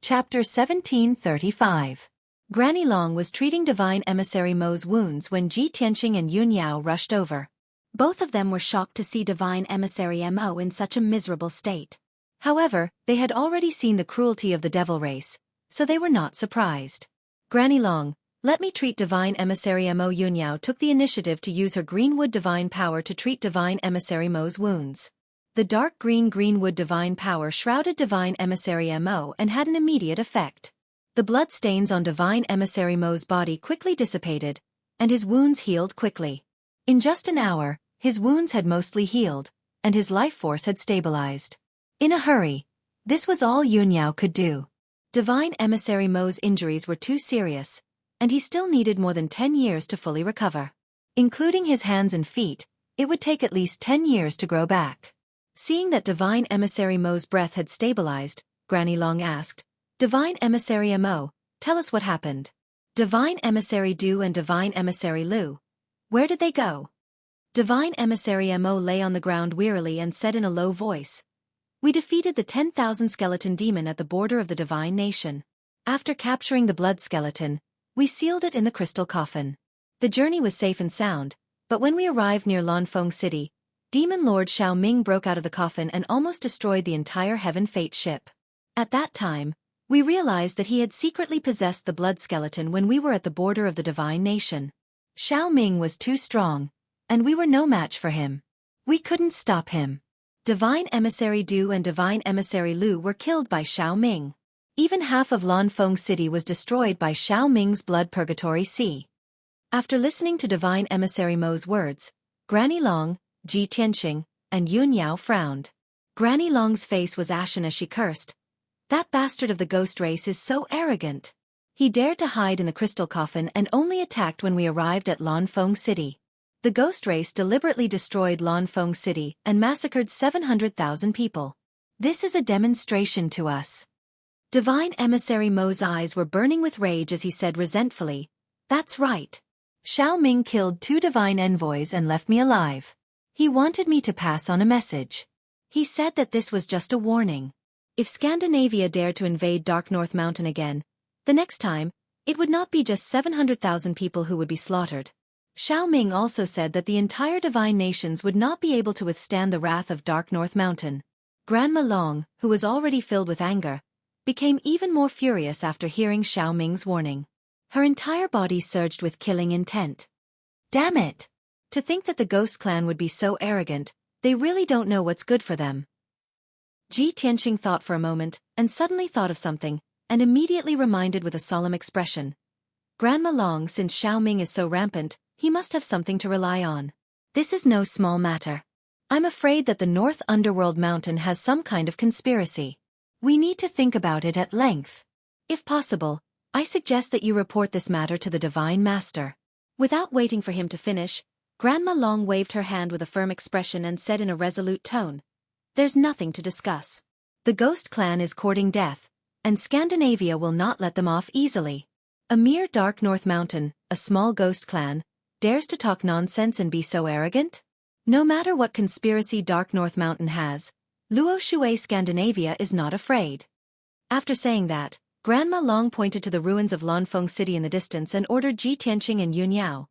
Chapter 1735. Granny Long was treating Divine Emissary Mo's wounds when Ji Tianqing and Yun Yao rushed over. Both of them were shocked to see Divine Emissary Mo in such a miserable state. However, they had already seen the cruelty of the devil race, so they were not surprised. Granny Long, let me treat Divine Emissary Mo. Yun Yao took the initiative to use her greenwood divine power to treat Divine Emissary Mo's wounds. The dark greenwood divine power shrouded Divine Emissary Mo and had an immediate effect. The blood stains on Divine Emissary Mo's body quickly dissipated, and his wounds healed quickly. In just an hour, his wounds had mostly healed, and his life force had stabilized. In a hurry. This was all Yun Yao could do. Divine Emissary Mo's injuries were too serious, and he still needed more than 10 years to fully recover. Including his hands and feet, it would take at least 10 years to grow back. Seeing that Divine Emissary Mo's breath had stabilized, Granny Long asked, Divine Emissary Mo, tell us what happened. Divine Emissary Du and Divine Emissary Lu. Where did they go? Divine Emissary Mo lay on the ground wearily and said in a low voice, We defeated the 10,000 skeleton demon at the border of the Divine Nation. After capturing the blood skeleton, we sealed it in the crystal coffin. The journey was safe and sound, but when we arrived near Lanfeng City, Demon Lord Xiao Ming broke out of the coffin and almost destroyed the entire Heaven Fate ship. At that time, we realized that he had secretly possessed the blood skeleton when we were at the border of the Divine Nation. Xiao Ming was too strong, and we were no match for him. We couldn't stop him. Divine Emissary Du and Divine Emissary Lu were killed by Xiao Ming. Even half of Lanfeng City was destroyed by Xiao Ming's blood purgatory sea. After listening to Divine Emissary Mo's words, Granny Long, Ji Tianqing, and Yun Yao frowned. Granny Long's face was ashen as she cursed. That bastard of the ghost race is so arrogant. He dared to hide in the crystal coffin and only attacked when we arrived at Lanfeng City. The ghost race deliberately destroyed Lanfeng City and massacred 700,000 people. This is a demonstration to us. Divine Emissary Mo's eyes were burning with rage as he said resentfully, That's right. Xiao Ming killed 2 divine envoys and left me alive. He wanted me to pass on a message. He said that this was just a warning. If Scandinavia dared to invade Dark North Mountain again, the next time, it would not be just 700,000 people who would be slaughtered. Xiao Ming also said that the entire divine nations would not be able to withstand the wrath of Dark North Mountain. Grandma Long, who was already filled with anger, became even more furious after hearing Xiao Ming's warning. Her entire body surged with killing intent. Damn it! To think that the Ghost Clan would be so arrogant, they really don't know what's good for them. Ji Tianqing thought for a moment, and suddenly thought of something, and immediately reminded with a solemn expression. Grandma Long, since Xiao Ming is so rampant, he must have something to rely on. This is no small matter. I'm afraid that the North Underworld Mountain has some kind of conspiracy. We need to think about it at length. If possible, I suggest that you report this matter to the Divine Master. Without waiting for him to finish, Grandma Long waved her hand with a firm expression and said in a resolute tone, There's nothing to discuss. The Ghost Clan is courting death, and Scandinavia will not let them off easily. A mere Dark North Mountain, a small ghost clan, dares to talk nonsense and be so arrogant? No matter what conspiracy Dark North Mountain has, Luo Shui Scandinavia is not afraid. After saying that, Grandma Long pointed to the ruins of Lanfeng City in the distance and ordered Ji Tianqing and Yun Yao.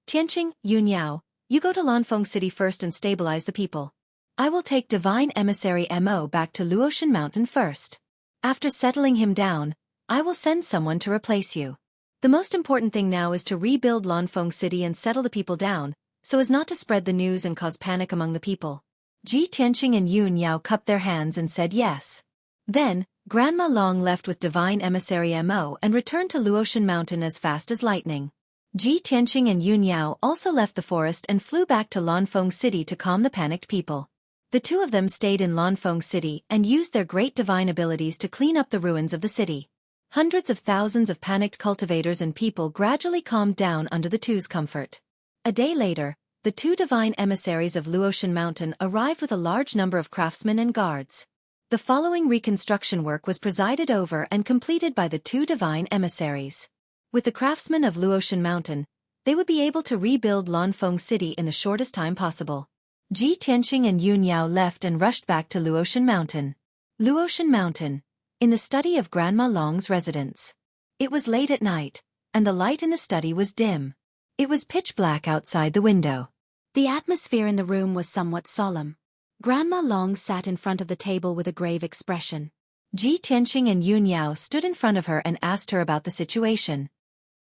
Tianqing, Yun Yao, you go to Lanfeng City first and stabilize the people. I will take Divine Emissary Mo back to Luotian Mountain first. After settling him down, I will send someone to replace you. The most important thing now is to rebuild Lanfeng City and settle the people down, so as not to spread the news and cause panic among the people. Ji Tianqing and Yun Yao cupped their hands and said yes. Then, Grandma Long left with Divine Emissary Mo and returned to Luotian Mountain as fast as lightning. Ji Tianqing and Yun Yao also left the forest and flew back to Lanfeng City to calm the panicked people. The two of them stayed in Lanfeng City and used their great divine abilities to clean up the ruins of the city. Hundreds of thousands of panicked cultivators and people gradually calmed down under the two's comfort. A day later, the 2 divine emissaries of Luotian Mountain arrived with a large number of craftsmen and guards. The following reconstruction work was presided over and completed by the 2 divine emissaries. With the craftsmen of Luotian Mountain, they would be able to rebuild Lanfeng City in the shortest time possible. Ji Tianqing and Yun Yao left and rushed back to Luotian Mountain. Luotian Mountain. in the study of Grandma Long's residence. It was late at night, and the light in the study was dim. It was pitch black outside the window. The atmosphere in the room was somewhat solemn. Grandma Long sat in front of the table with a grave expression. Ji Tianqing and Yun Yao stood in front of her and asked her about the situation.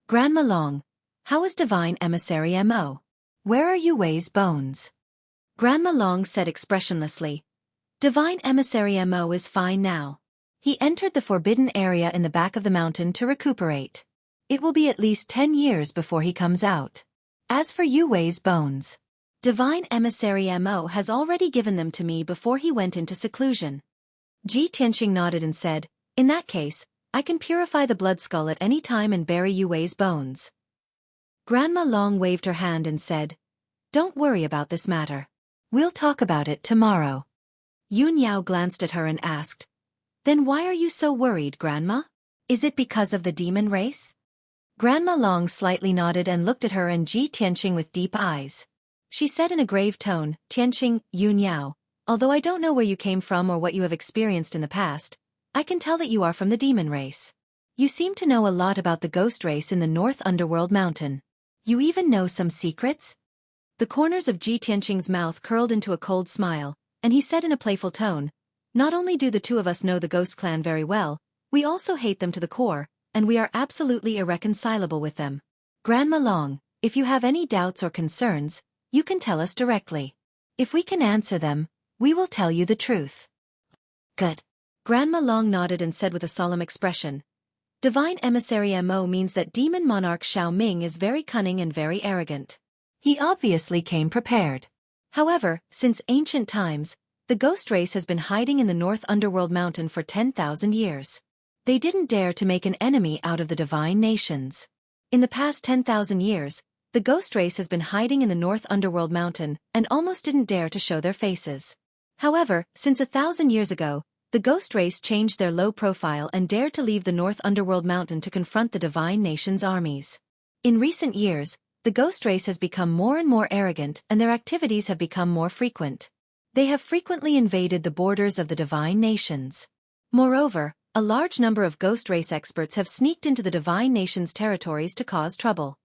Grandma Long, how is Divine Emissary Mo? Where are Yu Wei's bones? Grandma Long said expressionlessly, Divine Emissary Mo is fine now. He entered the forbidden area in the back of the mountain to recuperate. It will be at least 10 years before he comes out. As for Yu Wei's bones, Divine Emissary Mo has already given them to me before he went into seclusion. Ji Tianqing nodded and said, in that case, I can purify the blood skull at any time and bury Yu Wei's bones. Grandma Long waved her hand and said, don't worry about this matter. We'll talk about it tomorrow. Yun Yao glanced at her and asked, then why are you so worried, Grandma? Is it because of the demon race? Grandma Long slightly nodded and looked at her and Ji Tianqing with deep eyes. She said in a grave tone, Tianqing, Yun Yao, although I don't know where you came from or what you have experienced in the past, I can tell that you are from the demon race. You seem to know a lot about the ghost race in the North Underworld Mountain. You even know some secrets? The corners of Ji Tianqing's mouth curled into a cold smile, and he said in a playful tone, not only do the two of us know the Ghost Clan very well, we also hate them to the core, and we are absolutely irreconcilable with them. Grandma Long, if you have any doubts or concerns, you can tell us directly. If we can answer them, we will tell you the truth. Good. Grandma Long nodded and said with a solemn expression, Divine Emissary Mo means that Demon Monarch Xiao Ming is very cunning and very arrogant. He obviously came prepared. However, since ancient times, the ghost race has been hiding in the North Underworld Mountain for 10,000 years. They didn't dare to make an enemy out of the divine nations. In the past 10,000 years, the ghost race has been hiding in the North Underworld Mountain and almost didn't dare to show their faces. However, since 1,000 years ago, the ghost race changed their low profile and dared to leave the North Underworld Mountain to confront the divine nations' armies. In recent years, the ghost race has become more and more arrogant and their activities have become more frequent. They have frequently invaded the borders of the divine nations. Moreover, a large number of ghost race experts have sneaked into the divine nations' territories to cause trouble.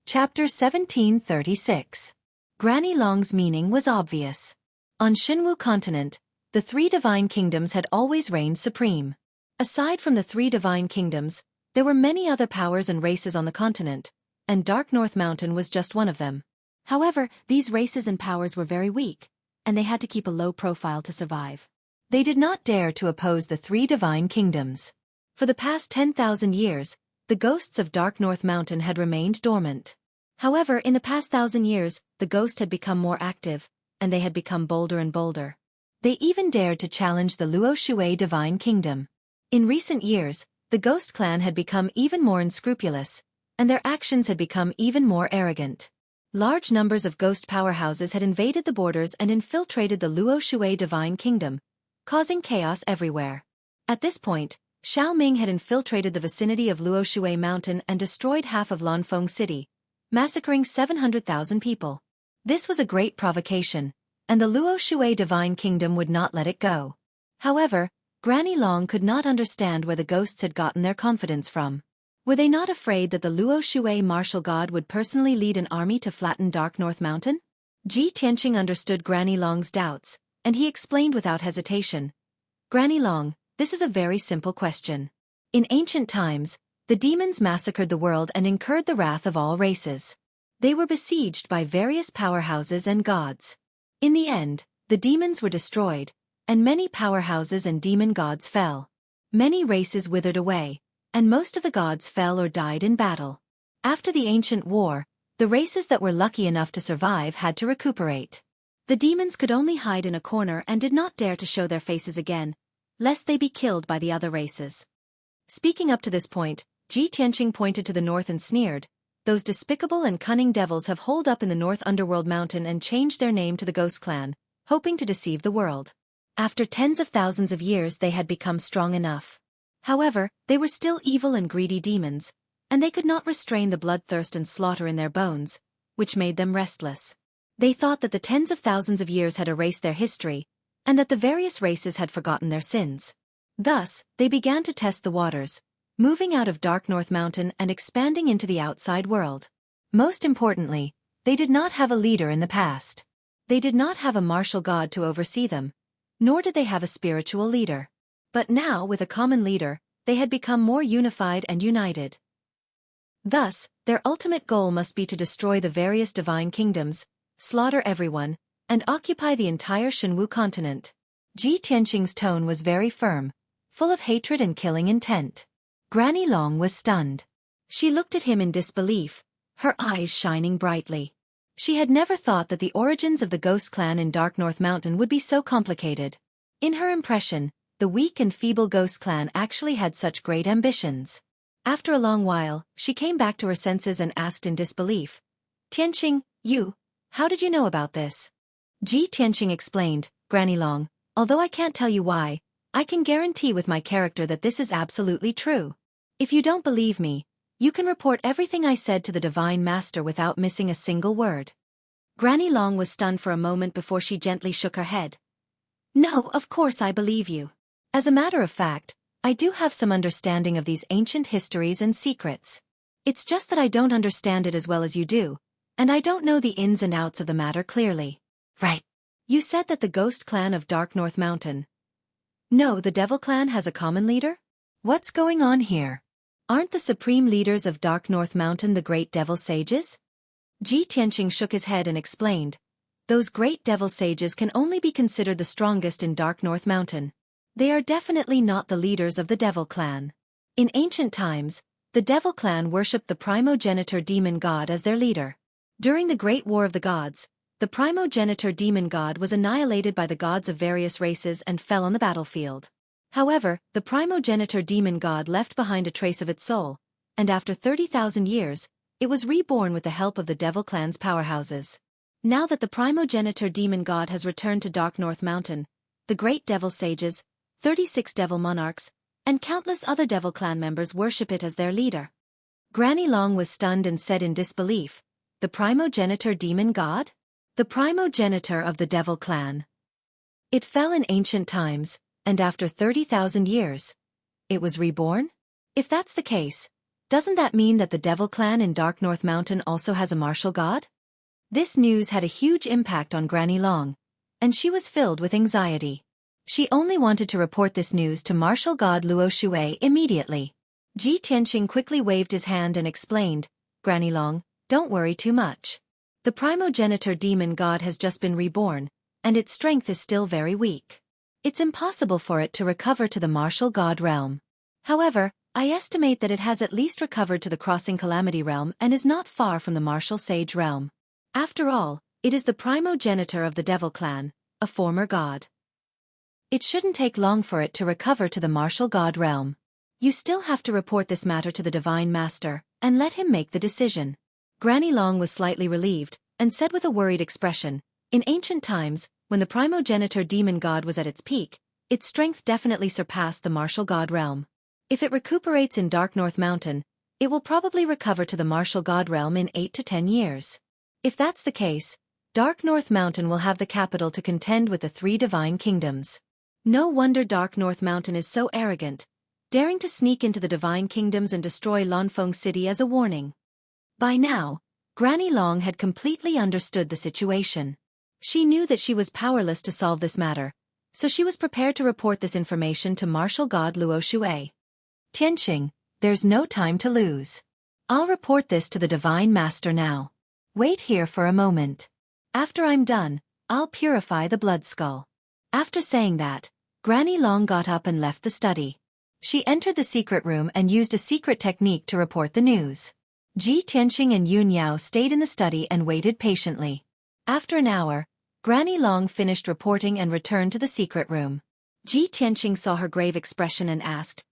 Chapter 1736. Granny Long's meaning was obvious. On Xinwu continent, the three divine kingdoms had always reigned supreme. Aside from the three divine kingdoms, there were many other powers and races on the continent, and Dark North Mountain was just one of them. However, these races and powers were very weak, and they had to keep a low profile to survive. They did not dare to oppose the three divine kingdoms. For the past 10,000 years, the ghosts of Dark North Mountain had remained dormant. However, in the past 1,000 years, the ghost had become more active, and they had become bolder and bolder. They even dared to challenge the Luo Shui divine kingdom. In recent years, the ghost clan had become even more unscrupulous, and their actions had become even more arrogant. Large numbers of ghost powerhouses had invaded the borders and infiltrated the Luo Shui divine kingdom, causing chaos everywhere. At this point, Xiao Ming had infiltrated the vicinity of Luo Shui Mountain and destroyed half of Lanfeng City, massacring 700,000 people. This was a great provocation, and the Luo Shui divine kingdom would not let it go. However, Granny Long could not understand where the ghosts had gotten their confidence from. Were they not afraid that the Luo Shui martial god would personally lead an army to flatten Dark North Mountain? Ji Tianqing understood Granny Long's doubts, and he explained without hesitation. Granny Long, this is a very simple question. In ancient times, the demons massacred the world and incurred the wrath of all races. They were besieged by various powerhouses and gods. In the end, the demons were destroyed, and many powerhouses and demon gods fell. Many races withered away, and most of the gods fell or died in battle. After the ancient war, the races that were lucky enough to survive had to recuperate. The demons could only hide in a corner and did not dare to show their faces again, lest they be killed by the other races. Speaking up to this point, Ji Tianqing pointed to the north and sneered, those despicable and cunning devils have holed up in the North Underworld Mountain and changed their name to the Ghost Clan, hoping to deceive the world. After tens of thousands of years they had become strong enough. However, they were still evil and greedy demons, and they could not restrain the bloodthirst and slaughter in their bones, which made them restless. They thought that the tens of thousands of years had erased their history, and that the various races had forgotten their sins. Thus, they began to test the waters, moving out of Dark North Mountain and expanding into the outside world. Most importantly, they did not have a leader in the past. They did not have a martial god to oversee them, nor did they have a spiritual leader. But now, with a common leader, they had become more unified and united. Thus, their ultimate goal must be to destroy the various divine kingdoms, slaughter everyone, and occupy the entire Shenwu continent. Ji Tianqing's tone was very firm, full of hatred and killing intent. Granny Long was stunned. She looked at him in disbelief, her eyes shining brightly. She had never thought that the origins of the Ghost Clan in Dark North Mountain would be so complicated. In her impression, the weak and feeble Ghost Clan actually had such great ambitions. After a long while, she came back to her senses and asked in disbelief, "Tianqing, how did you know about this?" Ji Tianqing explained, "Granny Long, although I can't tell you why, I can guarantee with my character that this is absolutely true. If you don't believe me, you can report everything I said to the Divine Master without missing a single word." Granny Long was stunned for a moment before she gently shook her head. "No, of course I believe you. As a matter of fact, I do have some understanding of these ancient histories and secrets. It's just that I don't understand it as well as you do, and I don't know the ins and outs of the matter clearly." "Right. You said that the Ghost Clan of Dark North Mountain. No, the Devil Clan has a common leader? What's going on here? Aren't the supreme leaders of Dark North Mountain the great devil sages?" Ji Tianqing shook his head and explained, "Those great devil sages can only be considered the strongest in Dark North Mountain. They are definitely not the leaders of the Devil Clan. In ancient times, the Devil Clan worshipped the primogenitor demon god as their leader. During the Great War of the Gods, the primogenitor demon god was annihilated by the gods of various races and fell on the battlefield. However, the primogenitor demon god left behind a trace of its soul, and after 30,000 years, it was reborn with the help of the Devil Clan's powerhouses. Now that the primogenitor demon god has returned to Dark North Mountain, the great devil sages, 36 devil monarchs, and countless other Devil Clan members worship it as their leader." Granny Long was stunned and said in disbelief, "The primogenitor demon god? The primogenitor of the Devil Clan? It fell in ancient times, and after 30,000 years, it was reborn? If that's the case, doesn't that mean that the Devil Clan in Dark North Mountain also has a martial god?" This news had a huge impact on Granny Long, and she was filled with anxiety. She only wanted to report this news to martial god Luo Shui immediately. Ji Tianqing quickly waved his hand and explained, "Granny Long, don't worry too much. The primogenitor demon god has just been reborn, and its strength is still very weak. It's impossible for it to recover to the martial god realm. However, I estimate that it has at least recovered to the crossing calamity realm and is not far from the martial sage realm. After all, it is the primogenitor of the Devil Clan, a former god. It shouldn't take long for it to recover to the martial god realm. You still have to report this matter to the Divine Master, and let him make the decision." Granny Long was slightly relieved, and said with a worried expression, "In ancient times, when the primogenitor demon god was at its peak, its strength definitely surpassed the martial god realm. If it recuperates in Dark North Mountain, it will probably recover to the martial god realm in 8 to 10 years. If that's the case, Dark North Mountain will have the capital to contend with the 3 divine kingdoms. No wonder Dark North Mountain is so arrogant, daring to sneak into the divine kingdoms and destroy Lanfeng City as a warning." By now, Granny Long had completely understood the situation. She knew that she was powerless to solve this matter, so she was prepared to report this information to martial god Luo Shui. "Tianqing, there's no time to lose. I'll report this to the Divine Master now. Wait here for a moment. After I'm done, I'll purify the blood skull." After saying that, Granny Long got up and left the study. She entered the secret room and used a secret technique to report the news. Ji Tianqing and Yun Yao stayed in the study and waited patiently. After an hour, Granny Long finished reporting and returned to the secret room. Ji Tianqing saw her grave expression and asked,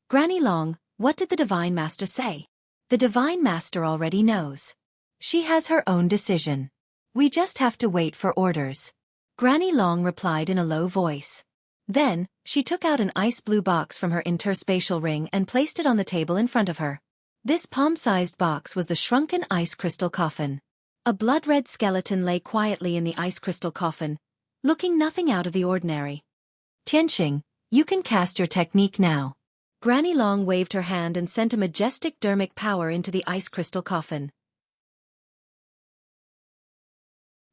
"Granny Long, what did the Divine Master say?" "The Divine Master already knows. She has her own decision. We just have to wait for orders," Granny Long replied in a low voice. Then, she took out an ice blue box from her interspatial ring and placed it on the table in front of her. This palm-sized box was the shrunken ice crystal coffin. A blood-red skeleton lay quietly in the ice crystal coffin, looking nothing out of the ordinary. Tianqing, you can cast your technique now. Granny Long waved her hand and sent a majestic dermic power into the ice crystal coffin.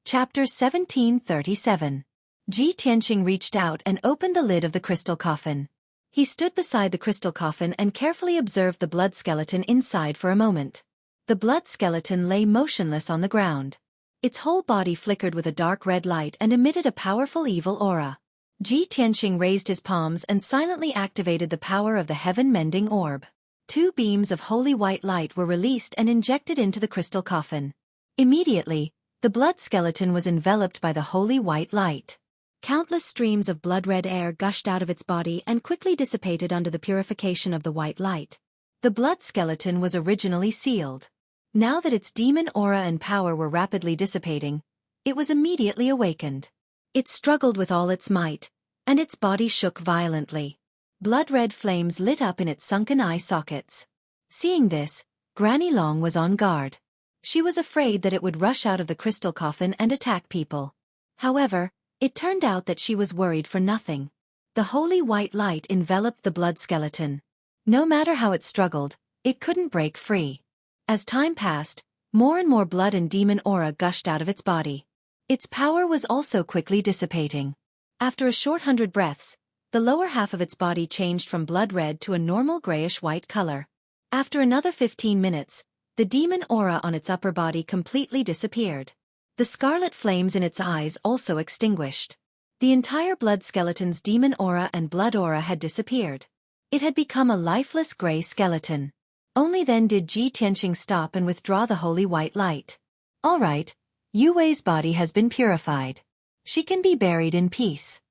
Chapter 1737. Ji Tianqing reached out and opened the lid of the crystal coffin. He stood beside the crystal coffin and carefully observed the blood skeleton inside for a moment. The blood skeleton lay motionless on the ground. Its whole body flickered with a dark red light and emitted a powerful evil aura. Ji Tianqing raised his palms and silently activated the power of the heaven-mending orb. 2 beams of holy white light were released and injected into the crystal coffin. Immediately, the blood skeleton was enveloped by the holy white light. Countless streams of blood-red air gushed out of its body and quickly dissipated under the purification of the white light. The blood skeleton was originally sealed. Now that its demon aura and power were rapidly dissipating, it was immediately awakened. It struggled with all its might, and its body shook violently. Blood-red flames lit up in its sunken eye sockets. Seeing this, Granny Long was on guard. She was afraid that it would rush out of the crystal coffin and attack people. However, it turned out that she was worried for nothing. The holy white light enveloped the blood skeleton. No matter how it struggled, it couldn't break free. As time passed, more and more blood and demon aura gushed out of its body. Its power was also quickly dissipating. After a short 100 breaths, the lower half of its body changed from blood red to a normal grayish-white color. After another 15 minutes, the demon aura on its upper body completely disappeared. The scarlet flames in its eyes also extinguished. The entire blood skeleton's demon aura and blood aura had disappeared. It had become a lifeless gray skeleton. Only then did Ji Tianqing stop and withdraw the holy white light. All right, Yu Wei's body has been purified. She can be buried in peace.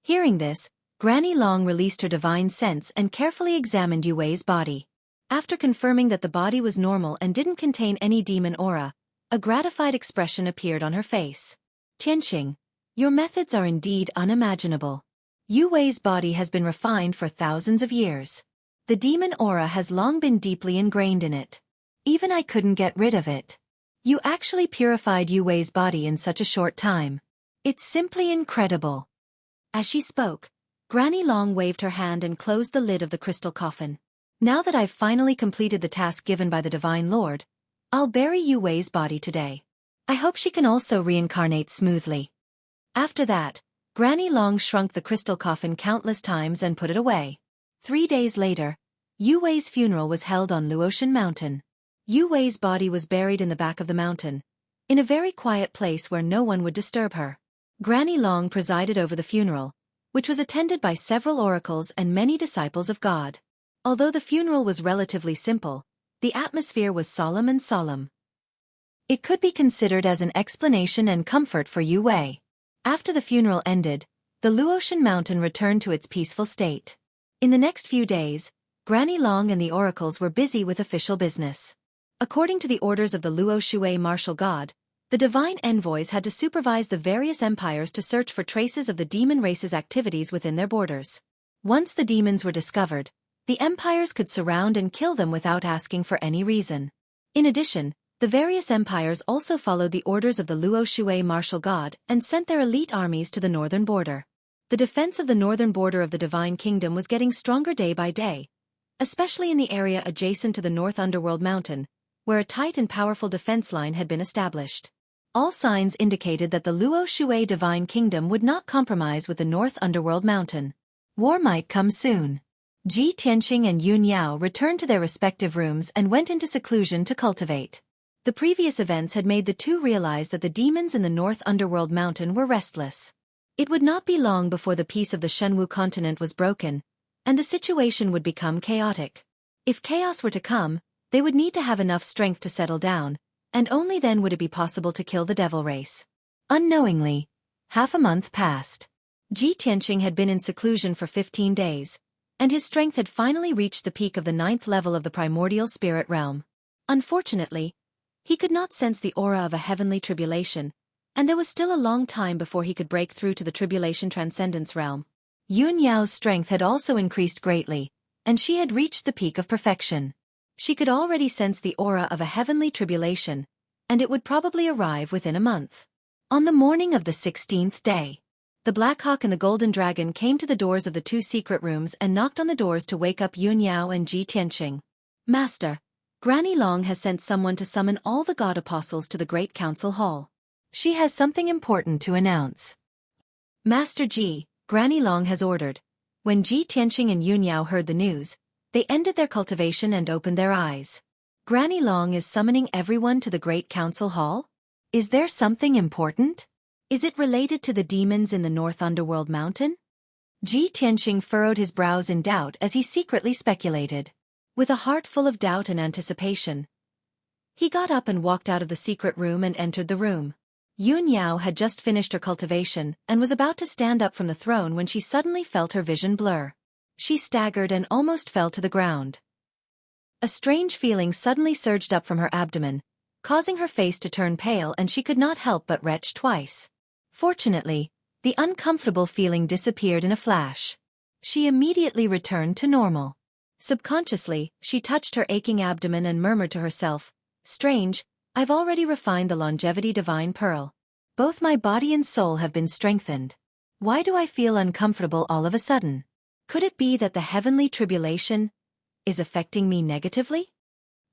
Hearing this, Granny Long released her divine sense and carefully examined Yu Wei's body. After confirming that the body was normal and didn't contain any demon aura, a gratified expression appeared on her face. Tianqing, your methods are indeed unimaginable. Yu Wei's body has been refined for thousands of years. The demon aura has long been deeply ingrained in it. Even I couldn't get rid of it. You actually purified Yu Wei's body in such a short time. It's simply incredible. As she spoke, Granny Long waved her hand and closed the lid of the crystal coffin. Now that I've finally completed the task given by the Divine Lord, I'll bury Yu Wei's body today. I hope she can also reincarnate smoothly. After that, Granny Long shrunk the crystal coffin countless times and put it away. 3 days later, Yu Wei's funeral was held on Luotian Mountain. Yu Wei's body was buried in the back of the mountain, in a very quiet place where no one would disturb her. Granny Long presided over the funeral, which was attended by several oracles and many disciples of God. Although the funeral was relatively simple, the atmosphere was solemn and solemn. It could be considered as an explanation and comfort for Yu Wei. After the funeral ended, the Luotian Mountain returned to its peaceful state. In the next few days, Granny Long and the oracles were busy with official business. According to the orders of the Luo Shui martial god, the divine envoys had to supervise the various empires to search for traces of the demon race's activities within their borders. Once the demons were discovered, the empires could surround and kill them without asking for any reason. In addition, the various empires also followed the orders of the Luo Shui martial god and sent their elite armies to the northern border. The defense of the northern border of the Divine Kingdom was getting stronger day by day, especially in the area adjacent to the North Underworld Mountain, where a tight and powerful defense line had been established. All signs indicated that the Luo Shui Divine Kingdom would not compromise with the North Underworld Mountain. War might come soon. Ji Tianqing and Yun Yao returned to their respective rooms and went into seclusion to cultivate. The previous events had made the two realize that the demons in the North Underworld Mountain were restless. It would not be long before the peace of the Shenwu continent was broken, and the situation would become chaotic. If chaos were to come, they would need to have enough strength to settle down, and only then would it be possible to kill the devil race. Unknowingly, half a month passed. Ji Tianqing had been in seclusion for 15 days, and his strength had finally reached the peak of the 9th level of the primordial spirit realm. Unfortunately, he could not sense the aura of a heavenly tribulation, and there was still a long time before he could break through to the tribulation transcendence realm. Yun Yao's strength had also increased greatly, and she had reached the peak of perfection. She could already sense the aura of a heavenly tribulation, and it would probably arrive within a month. On the morning of the 16th day, The Black Hawk and the Golden Dragon came to the doors of the two secret rooms and knocked on the doors to wake up Yun Yao and Ji Tianqing. Master, Granny Long has sent someone to summon all the God Apostles to the Great Council Hall. She has something important to announce. Master Ji, Granny Long has ordered. When Ji Tianqing and Yun Yao heard the news, they ended their cultivation and opened their eyes. Granny Long is summoning everyone to the Great Council Hall? Is there something important? Is it related to the demons in the North Underworld Mountain? Ji Tianqing furrowed his brows in doubt as he secretly speculated. With a heart full of doubt and anticipation, he got up and walked out of the secret room and entered the room. Yun Yao had just finished her cultivation and was about to stand up from the throne when she suddenly felt her vision blur. She staggered and almost fell to the ground. A strange feeling suddenly surged up from her abdomen, causing her face to turn pale, and she could not help but retch twice. Fortunately, the uncomfortable feeling disappeared in a flash. She immediately returned to normal. Subconsciously, she touched her aching abdomen and murmured to herself, "Strange, I've already refined the longevity divine pearl. Both my body and soul have been strengthened. Why do I feel uncomfortable all of a sudden? Could it be that the heavenly tribulation is affecting me negatively?"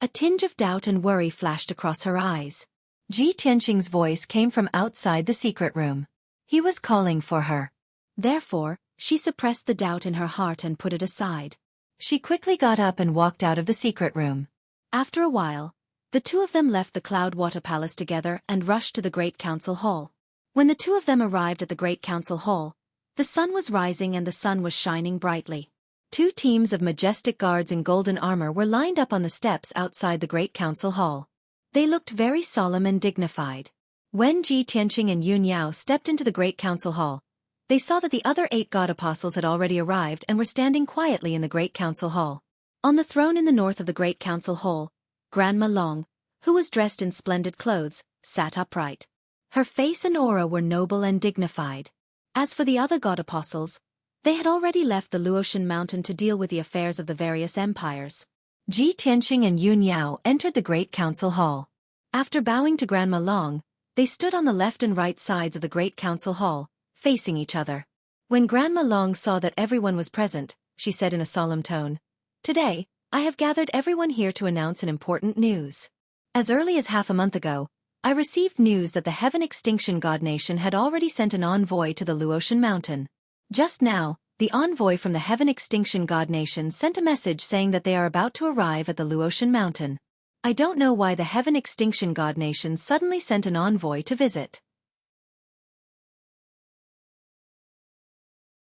A tinge of doubt and worry flashed across her eyes. Ji Tianqing's voice came from outside the secret room. He was calling for her. Therefore, she suppressed the doubt in her heart and put it aside. She quickly got up and walked out of the secret room. After a while, the two of them left the Cloud Water Palace together and rushed to the Great Council Hall. When the two of them arrived at the Great Council Hall, the sun was rising and the sun was shining brightly. Two teams of majestic guards in golden armor were lined up on the steps outside the Great Council Hall. They looked very solemn and dignified. When Ji Tianqing and Yun Yao stepped into the Great Council Hall, they saw that the other 8 God Apostles had already arrived and were standing quietly in the Great Council Hall. On the throne in the north of the Great Council Hall, Grandma Long, who was dressed in splendid clothes, sat upright. Her face and aura were noble and dignified. As for the other God Apostles, they had already left the Luotian Mountain to deal with the affairs of the various empires. Ji Tianqing and Yun Yao entered the Great Council Hall. After bowing to Grandma Long, they stood on the left and right sides of the Great Council Hall, facing each other. When Grandma Long saw that everyone was present, she said in a solemn tone, "Today, I have gathered everyone here to announce an important news. As early as half a month ago, I received news that the Heaven Extinction God Nation had already sent an envoy to the Luotian Mountain. Just now, the envoy from the Heaven Extinction God Nation sent a message saying that they are about to arrive at the Luotian Mountain. I don't know why the Heaven Extinction God Nation suddenly sent an envoy to visit."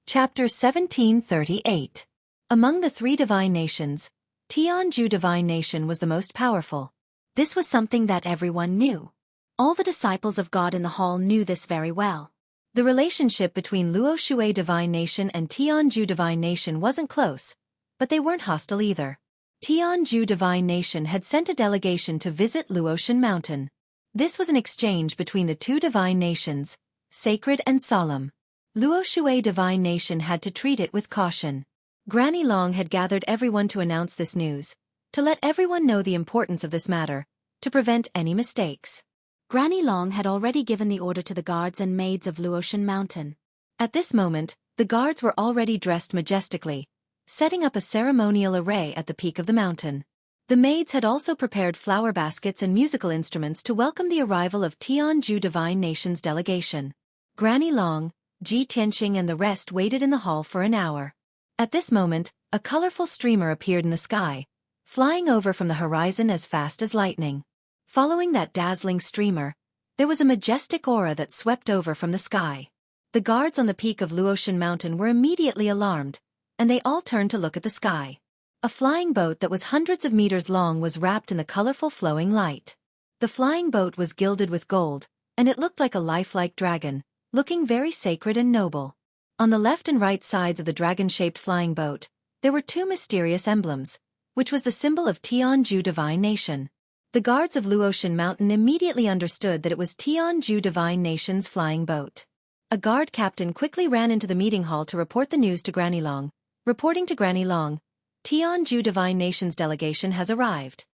Chapter 1738. Among the 3 divine nations, Tianju Divine Nation was the most powerful. This was something that everyone knew. All the disciples of God in the hall knew this very well. The relationship between Luo Shui Divine Nation and Tianju Divine Nation wasn't close, but they weren't hostile either. Tianju Divine Nation had sent a delegation to visit Luotian Mountain. This was an exchange between the 2 divine nations, sacred and solemn. Luo Shui Divine Nation had to treat it with caution. Granny Long had gathered everyone to announce this news, to let everyone know the importance of this matter, to prevent any mistakes. Granny Long had already given the order to the guards and maids of Luotian Mountain. At this moment, the guards were already dressed majestically, setting up a ceremonial array at the peak of the mountain. The maids had also prepared flower baskets and musical instruments to welcome the arrival of Tianju Divine Nation's delegation. Granny Long, Ji Tianqing and the rest waited in the hall for an hour. At this moment, a colorful streamer appeared in the sky, flying over from the horizon as fast as lightning. Following that dazzling streamer, there was a majestic aura that swept over from the sky. The guards on the peak of Luotian Mountain were immediately alarmed, and they all turned to look at the sky. A flying boat that was hundreds of meters long was wrapped in the colorful flowing light. The flying boat was gilded with gold, and it looked like a lifelike dragon, looking very sacred and noble. On the left and right sides of the dragon-shaped flying boat, there were 2 mysterious emblems, which was the symbol of Tianju Divine Nation. The guards of Luotian Mountain immediately understood that it was Tianju Divine Nation's flying boat. A guard captain quickly ran into the meeting hall to report the news to Granny Long. Reporting to Granny Long, Tianju Divine Nation's delegation has arrived.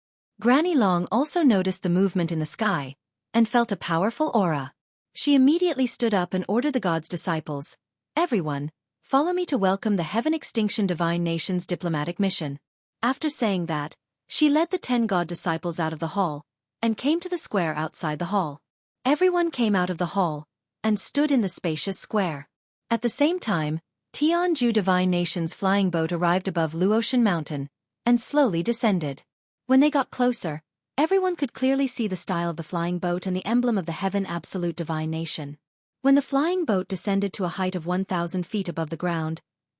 Granny Long also noticed the movement in the sky, and felt a powerful aura. She immediately stood up and ordered the god's disciples, "Everyone, follow me to welcome the Heaven Extinction Divine Nation's diplomatic mission." After saying that, she led the 10 god disciples out of the hall, and came to the square outside the hall. Everyone came out of the hall, and stood in the spacious square. At the same time, Tianju Divine Nation's flying boat arrived above Luotian Mountain, and slowly descended. When they got closer, everyone could clearly see the style of the flying boat and the emblem of the Heaven Absolute Divine Nation. When the flying boat descended to a height of 1,000 feet above the ground,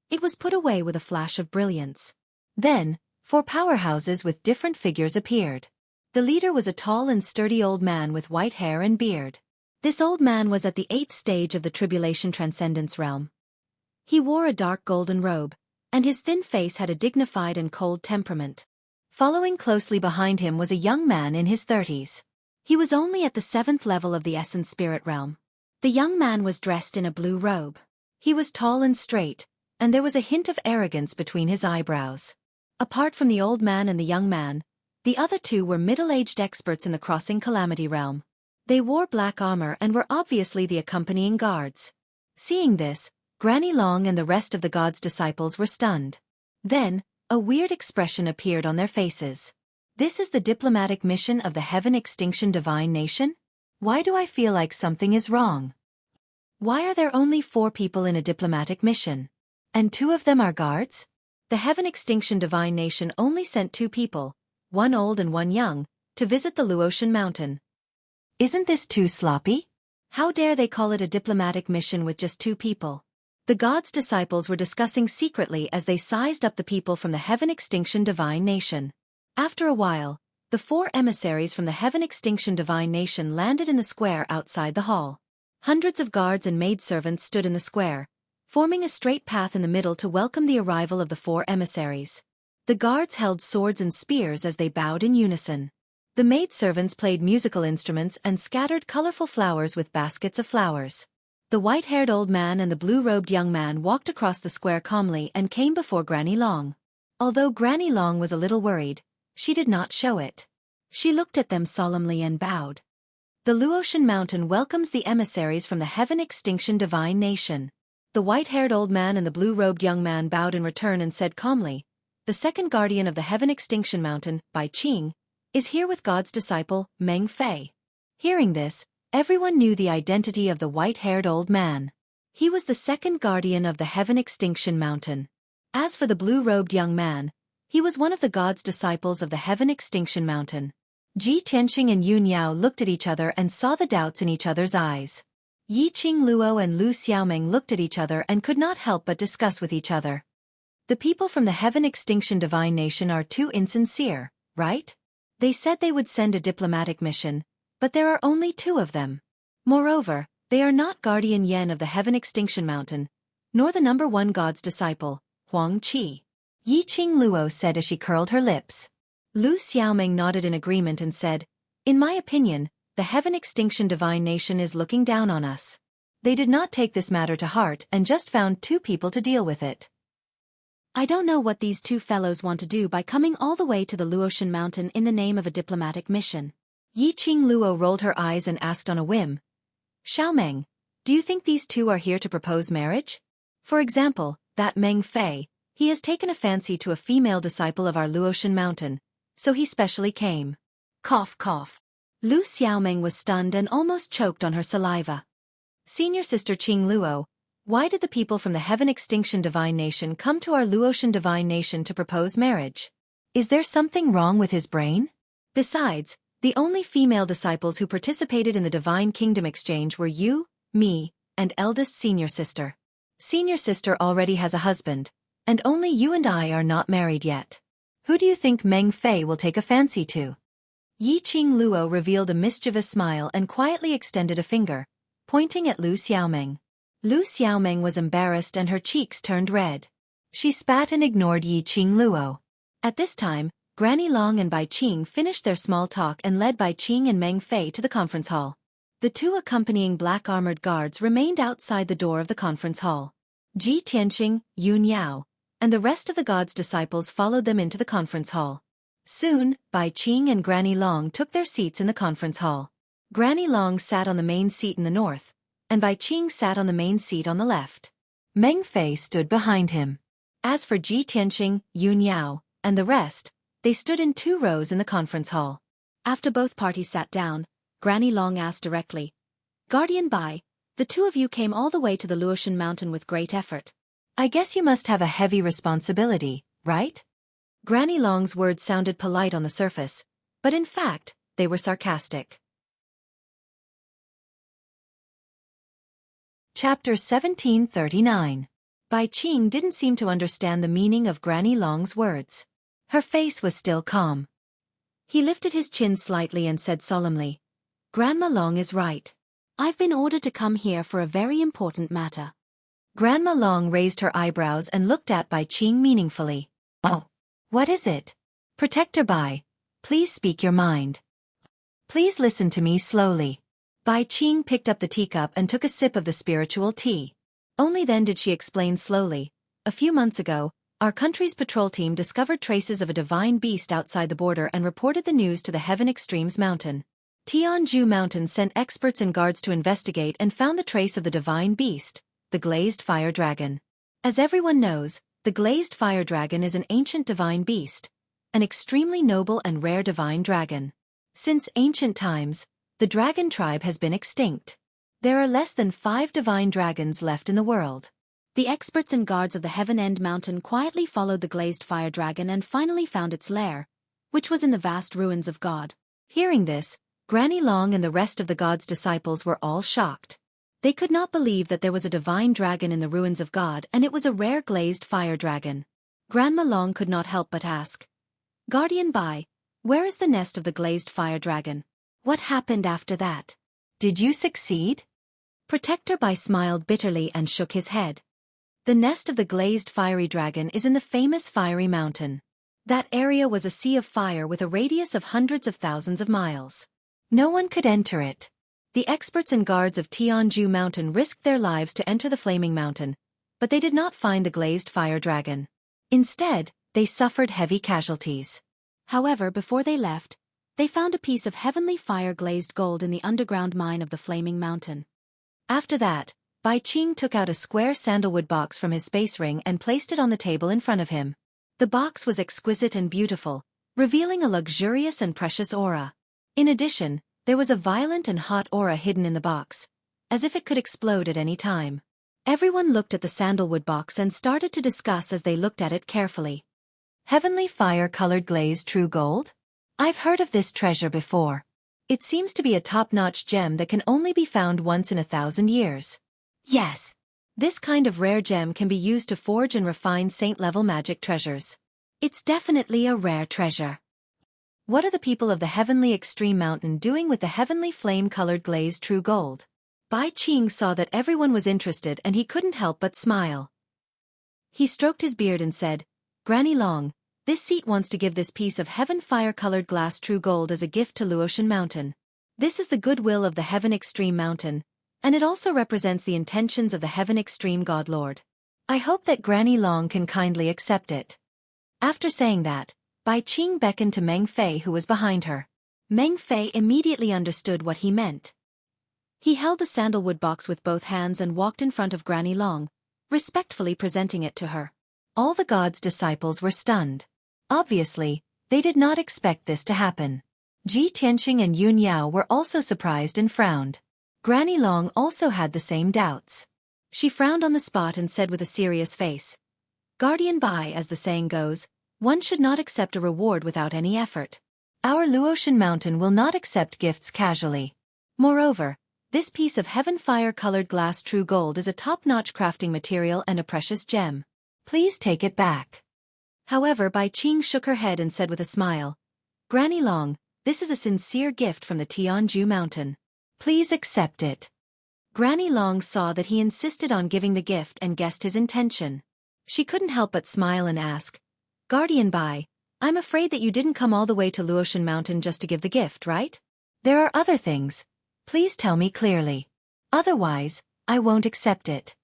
it was put away with a flash of brilliance. Then, 4 powerhouses with different figures appeared. The leader was a tall and sturdy old man with white hair and beard. This old man was at the 8th stage of the Tribulation Transcendence realm. He wore a dark golden robe, and his thin face had a dignified and cold temperament. Following closely behind him was a young man in his 30s. He was only at the 7th level of the Essence Spirit realm. The young man was dressed in a blue robe. He was tall and straight, and there was a hint of arrogance between his eyebrows. Apart from the old man and the young man, the other 2 were middle-aged experts in the Crossing Calamity realm. They wore black armor and were obviously the accompanying guards. Seeing this, Granny Long and the rest of the god's disciples were stunned. Then, a weird expression appeared on their faces. "This is the diplomatic mission of the Heaven Extinction Divine Nation? Why do I feel like something is wrong? Why are there only 4 people in a diplomatic mission? And 2 of them are guards? The Heaven Extinction Divine Nation only sent 2 people, 1 old and 1 young, to visit the Luotian Mountain. Isn't this too sloppy? How dare they call it a diplomatic mission with just 2 people?" The god's disciples were discussing secretly as they sized up the people from the Heaven Extinction Divine Nation. After a while, the 4 emissaries from the Heaven Extinction Divine Nation landed in the square outside the hall. Hundreds of guards and maidservants stood in the square, forming a straight path in the middle to welcome the arrival of the 4 emissaries. The guards held swords and spears as they bowed in unison. The maidservants played musical instruments and scattered colorful flowers with baskets of flowers. The white-haired old man and the blue-robed young man walked across the square calmly and came before Granny Long. Although Granny Long was a little worried, she did not show it. She looked at them solemnly and bowed. "The Luotian Mountain welcomes the emissaries from the Heaven Extinction Divine Nation." The white-haired old man and the blue-robed young man bowed in return and said calmly, "The second guardian of the Heaven Extinction Mountain, Bai Qing, is here with God's disciple, Meng Fei." Hearing this, everyone knew the identity of the white-haired old man. He was the second guardian of the Heaven Extinction Mountain. As for the blue-robed young man, he was one of the god's disciples of the Heaven Extinction Mountain. Ji Tianxing and Yun Yao looked at each other and saw the doubts in each other's eyes. Yi Qing Luo and Lu Xiaomeng looked at each other and could not help but discuss with each other. "The people from the Heaven Extinction Divine Nation are too insincere, right? They said they would send a diplomatic mission, but there are only 2 of them. Moreover, they are not Guardian Yen of the Heaven Extinction Mountain, nor the number 1 god's disciple, Huang Qi." Yi Qing Luo said as she curled her lips. Lu Xiaomeng nodded in agreement and said, "In my opinion, the Heaven Extinction Divine Nation is looking down on us. They did not take this matter to heart and just found 2 people to deal with it. I don't know what these 2 fellows want to do by coming all the way to the Luotian Mountain in the name of a diplomatic mission." Yi Qing Luo rolled her eyes and asked on a whim, "Xiaomeng, do you think these 2 are here to propose marriage? For example, that Meng Fei, he has taken a fancy to a female disciple of our Luotian Mountain, so he specially came." Cough cough. Lu Xiaomeng was stunned and almost choked on her saliva. "Senior Sister Qing Luo, why did the people from the Heaven Extinction Divine Nation come to our Luotian Divine Nation to propose marriage? Is there something wrong with his brain? Besides, the only female disciples who participated in the Divine Kingdom exchange were you, me, and eldest Senior Sister. Senior Sister already has a husband, and only you and I are not married yet. Who do you think Meng Fei will take a fancy to?" Yi Qing Luo revealed a mischievous smile and quietly extended a finger, pointing at Lu Xiaomeng. Lu Xiaomeng was embarrassed and her cheeks turned red. She spat and ignored Yi Qing Luo. At this time, Granny Long and Bai Qing finished their small talk and led Bai Qing and Meng Fei to the conference hall. The 2 accompanying black-armored guards remained outside the door of the conference hall. Ji Tianxing, Yun Yao, and the rest of the god's disciples followed them into the conference hall. Soon, Bai Qing and Granny Long took their seats in the conference hall. Granny Long sat on the main seat in the north, and Bai Qing sat on the main seat on the left. Meng Fei stood behind him. As for Ji Tianqing, Yun Yao, and the rest, they stood in 2 rows in the conference hall. After both parties sat down, Granny Long asked directly, "Guardian Bai, the 2 of you came all the way to the Luotian mountain with great effort. I guess you must have a heavy responsibility, right?" Granny Long's words sounded polite on the surface, but in fact, they were sarcastic. Chapter 1739. Bai Qing didn't seem to understand the meaning of Granny Long's words. Her face was still calm. He lifted his chin slightly and said solemnly, "Grandma Long is right. I've been ordered to come here for a very important matter." Grandma Long raised her eyebrows and looked at Bai Qing meaningfully. "Oh, what is it? Protector Bai, please speak your mind. Please listen to me slowly." Bai Qing picked up the teacup and took a sip of the spiritual tea. Only then did she explain slowly, "A few months ago, our country's patrol team discovered traces of a divine beast outside the border and reported the news to the Heaven Extremes Mountain. Tianju Mountain sent experts and guards to investigate and found the trace of the divine beast, the glazed fire dragon. As everyone knows, the glazed fire dragon is an ancient divine beast, an extremely noble and rare divine dragon. Since ancient times, the dragon tribe has been extinct. There are less than 5 divine dragons left in the world. The experts and guards of the Heaven End Mountain quietly followed the glazed fire dragon and finally found its lair, which was in the vast ruins of God." Hearing this, Granny Long and the rest of the god's disciples were all shocked. They could not believe that there was a divine dragon in the ruins of God, and it was a rare glazed fire dragon. Grandma Long could not help but ask, "Guardian Bai, where is the nest of the glazed fire dragon? What happened after that? Did you succeed?" Protector Bai smiled bitterly and shook his head. "The nest of the glazed fiery dragon is in the famous Fiery Mountain. That area was a sea of fire with a radius of hundreds of thousands of miles. No one could enter it. The experts and guards of Tianju Mountain risked their lives to enter the Flaming Mountain, but they did not find the glazed fire dragon. Instead, they suffered heavy casualties. However, before they left, they found a piece of heavenly fire-glazed gold in the underground mine of the Flaming Mountain." After that, Bai Qing took out a square sandalwood box from his space ring and placed it on the table in front of him. The box was exquisite and beautiful, revealing a luxurious and precious aura. In addition, there was a violent and hot aura hidden in the box, as if it could explode at any time. Everyone looked at the sandalwood box and started to discuss as they looked at it carefully. "Heavenly fire-colored glazed true gold? I've heard of this treasure before. It seems to be a top-notch gem that can only be found once in 1,000 years. Yes, this kind of rare gem can be used to forge and refine saint-level magic treasures. It's definitely a rare treasure. What are the people of the Heavenly Extreme Mountain doing with the heavenly flame-colored glazed true gold?" Bai Qing saw that everyone was interested and he couldn't help but smile. He stroked his beard and said, "Granny Long, this seat wants to give this piece of heaven fire-colored glass true gold as a gift to Luotian Mountain. This is the goodwill of the Heaven Extreme Mountain, and it also represents the intentions of the Heaven Extreme God Lord. I hope that Granny Long can kindly accept it." After saying that, Bai Qing beckoned to Meng Fei, who was behind her. Meng Fei immediately understood what he meant. He held the sandalwood box with both hands and walked in front of Granny Long, respectfully presenting it to her. All the god's disciples were stunned. Obviously, they did not expect this to happen. Ji Tianqing and Yun Yao were also surprised and frowned. Granny Long also had the same doubts. She frowned on the spot and said with a serious face, "Guardian Bai, as the saying goes, one should not accept a reward without any effort. Our Luotian Mountain will not accept gifts casually. Moreover, this piece of heaven fire-colored glass true gold is a top-notch crafting material and a precious gem. Please take it back." However, Bai Qing shook her head and said with a smile, "Granny Long, this is a sincere gift from the Tianju Mountain. Please accept it." Granny Long saw that he insisted on giving the gift and guessed his intention. She couldn't help but smile and ask, "Guardian Bai, I'm afraid that you didn't come all the way to Luotian Mountain just to give the gift, right? There are other things. Please tell me clearly. Otherwise, I won't accept it."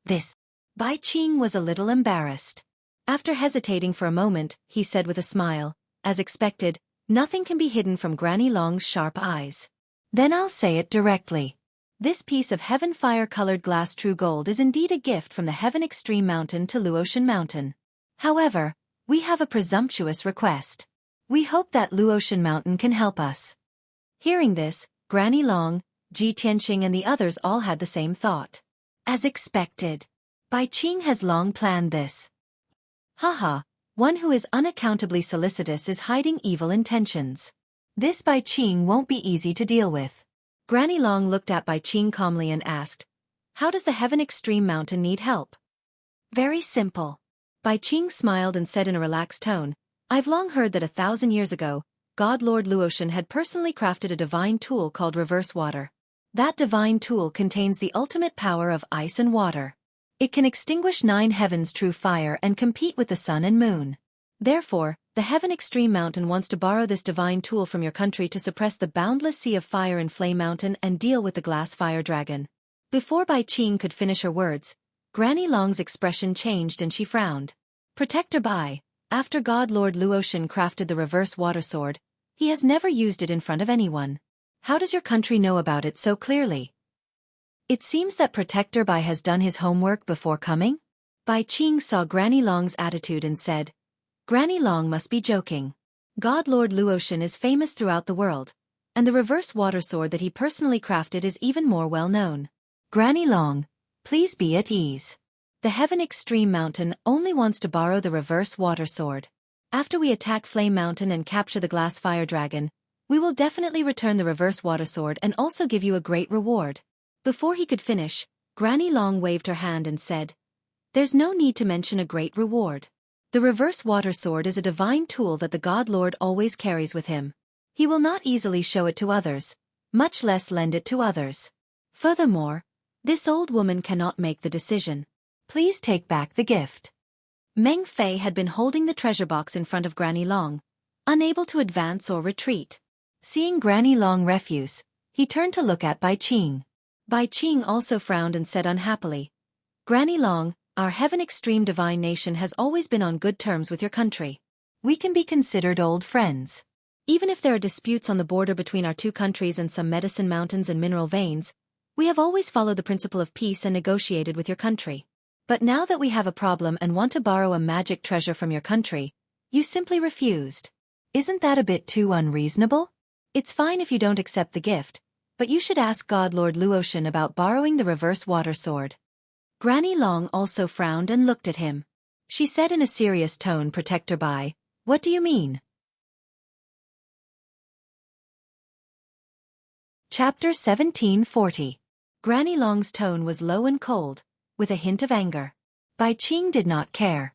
Bai Qing was a little embarrassed. After hesitating for a moment, he said with a smile, "As expected, nothing can be hidden from Granny Long's sharp eyes. Then I'll say it directly. This piece of heaven fire-colored glass true gold is indeed a gift from the Heaven Extreme Mountain to Luotian Mountain. However, we have a presumptuous request. We hope that Luotian Mountain can help us. Hearing this, Granny Long, Ji Tianqing and the others all had the same thought. As expected. Bai Qing has long planned this. Haha, one who is unaccountably solicitous is hiding evil intentions. This Bai Qing won't be easy to deal with. Granny Long looked at Bai Qing calmly and asked, "How does the Heaven Extreme Mountain need help?" "Very simple." Bai Qing smiled and said in a relaxed tone, "I've long heard that 1,000 years ago, God Lord Luotian had personally crafted a divine tool called Reverse Water. That divine tool contains the ultimate power of ice and water. It can extinguish 9 heavens' true fire and compete with the sun and moon. Therefore, the Heaven Extreme Mountain wants to borrow this divine tool from your country to suppress the boundless sea of fire in Flame Mountain and deal with the glass fire dragon." Before Bai Qing could finish her words, Granny Long's expression changed and she frowned. "Protector Bai, after God Lord Luotian crafted the reverse water sword, he has never used it in front of anyone. How does your country know about it so clearly?" "It seems that Protector Bai has done his homework before coming?" Bai Qing saw Granny Long's attitude and said, "Granny Long must be joking. God Lord Luotian is famous throughout the world, and the reverse water sword that he personally crafted is even more well known. Granny Long, please be at ease. The Heaven Extreme Mountain only wants to borrow the reverse water sword. After we attack Flame Mountain and capture the glass fire dragon, we will definitely return the reverse water sword and also give you a great reward." Before he could finish, Granny Long waved her hand and said, "There's no need to mention a great reward. The reverse water sword is a divine tool that the God Lord always carries with him. He will not easily show it to others, much less lend it to others. Furthermore, this old woman cannot make the decision. Please take back the gift." Meng Fei had been holding the treasure box in front of Granny Long, unable to advance or retreat. Seeing Granny Long refuse, he turned to look at Bai Qing. Bai Qing also frowned and said unhappily, "Granny Long, our Heaven Extreme Divine Nation has always been on good terms with your country. We can be considered old friends. Even if there are disputes on the border between our two countries and some medicine mountains and mineral veins, we have always followed the principle of peace and negotiated with your country. But now that we have a problem and want to borrow a magic treasure from your country, you simply refused. Isn't that a bit too unreasonable? It's fine if you don't accept the gift, but you should ask God Lord Luotian about borrowing the reverse water sword." Granny Long also frowned and looked at him. She said in a serious tone, "Protector Bai, what do you mean?" Chapter 1740. Granny Long's tone was low and cold, with a hint of anger. Bai Qing did not care.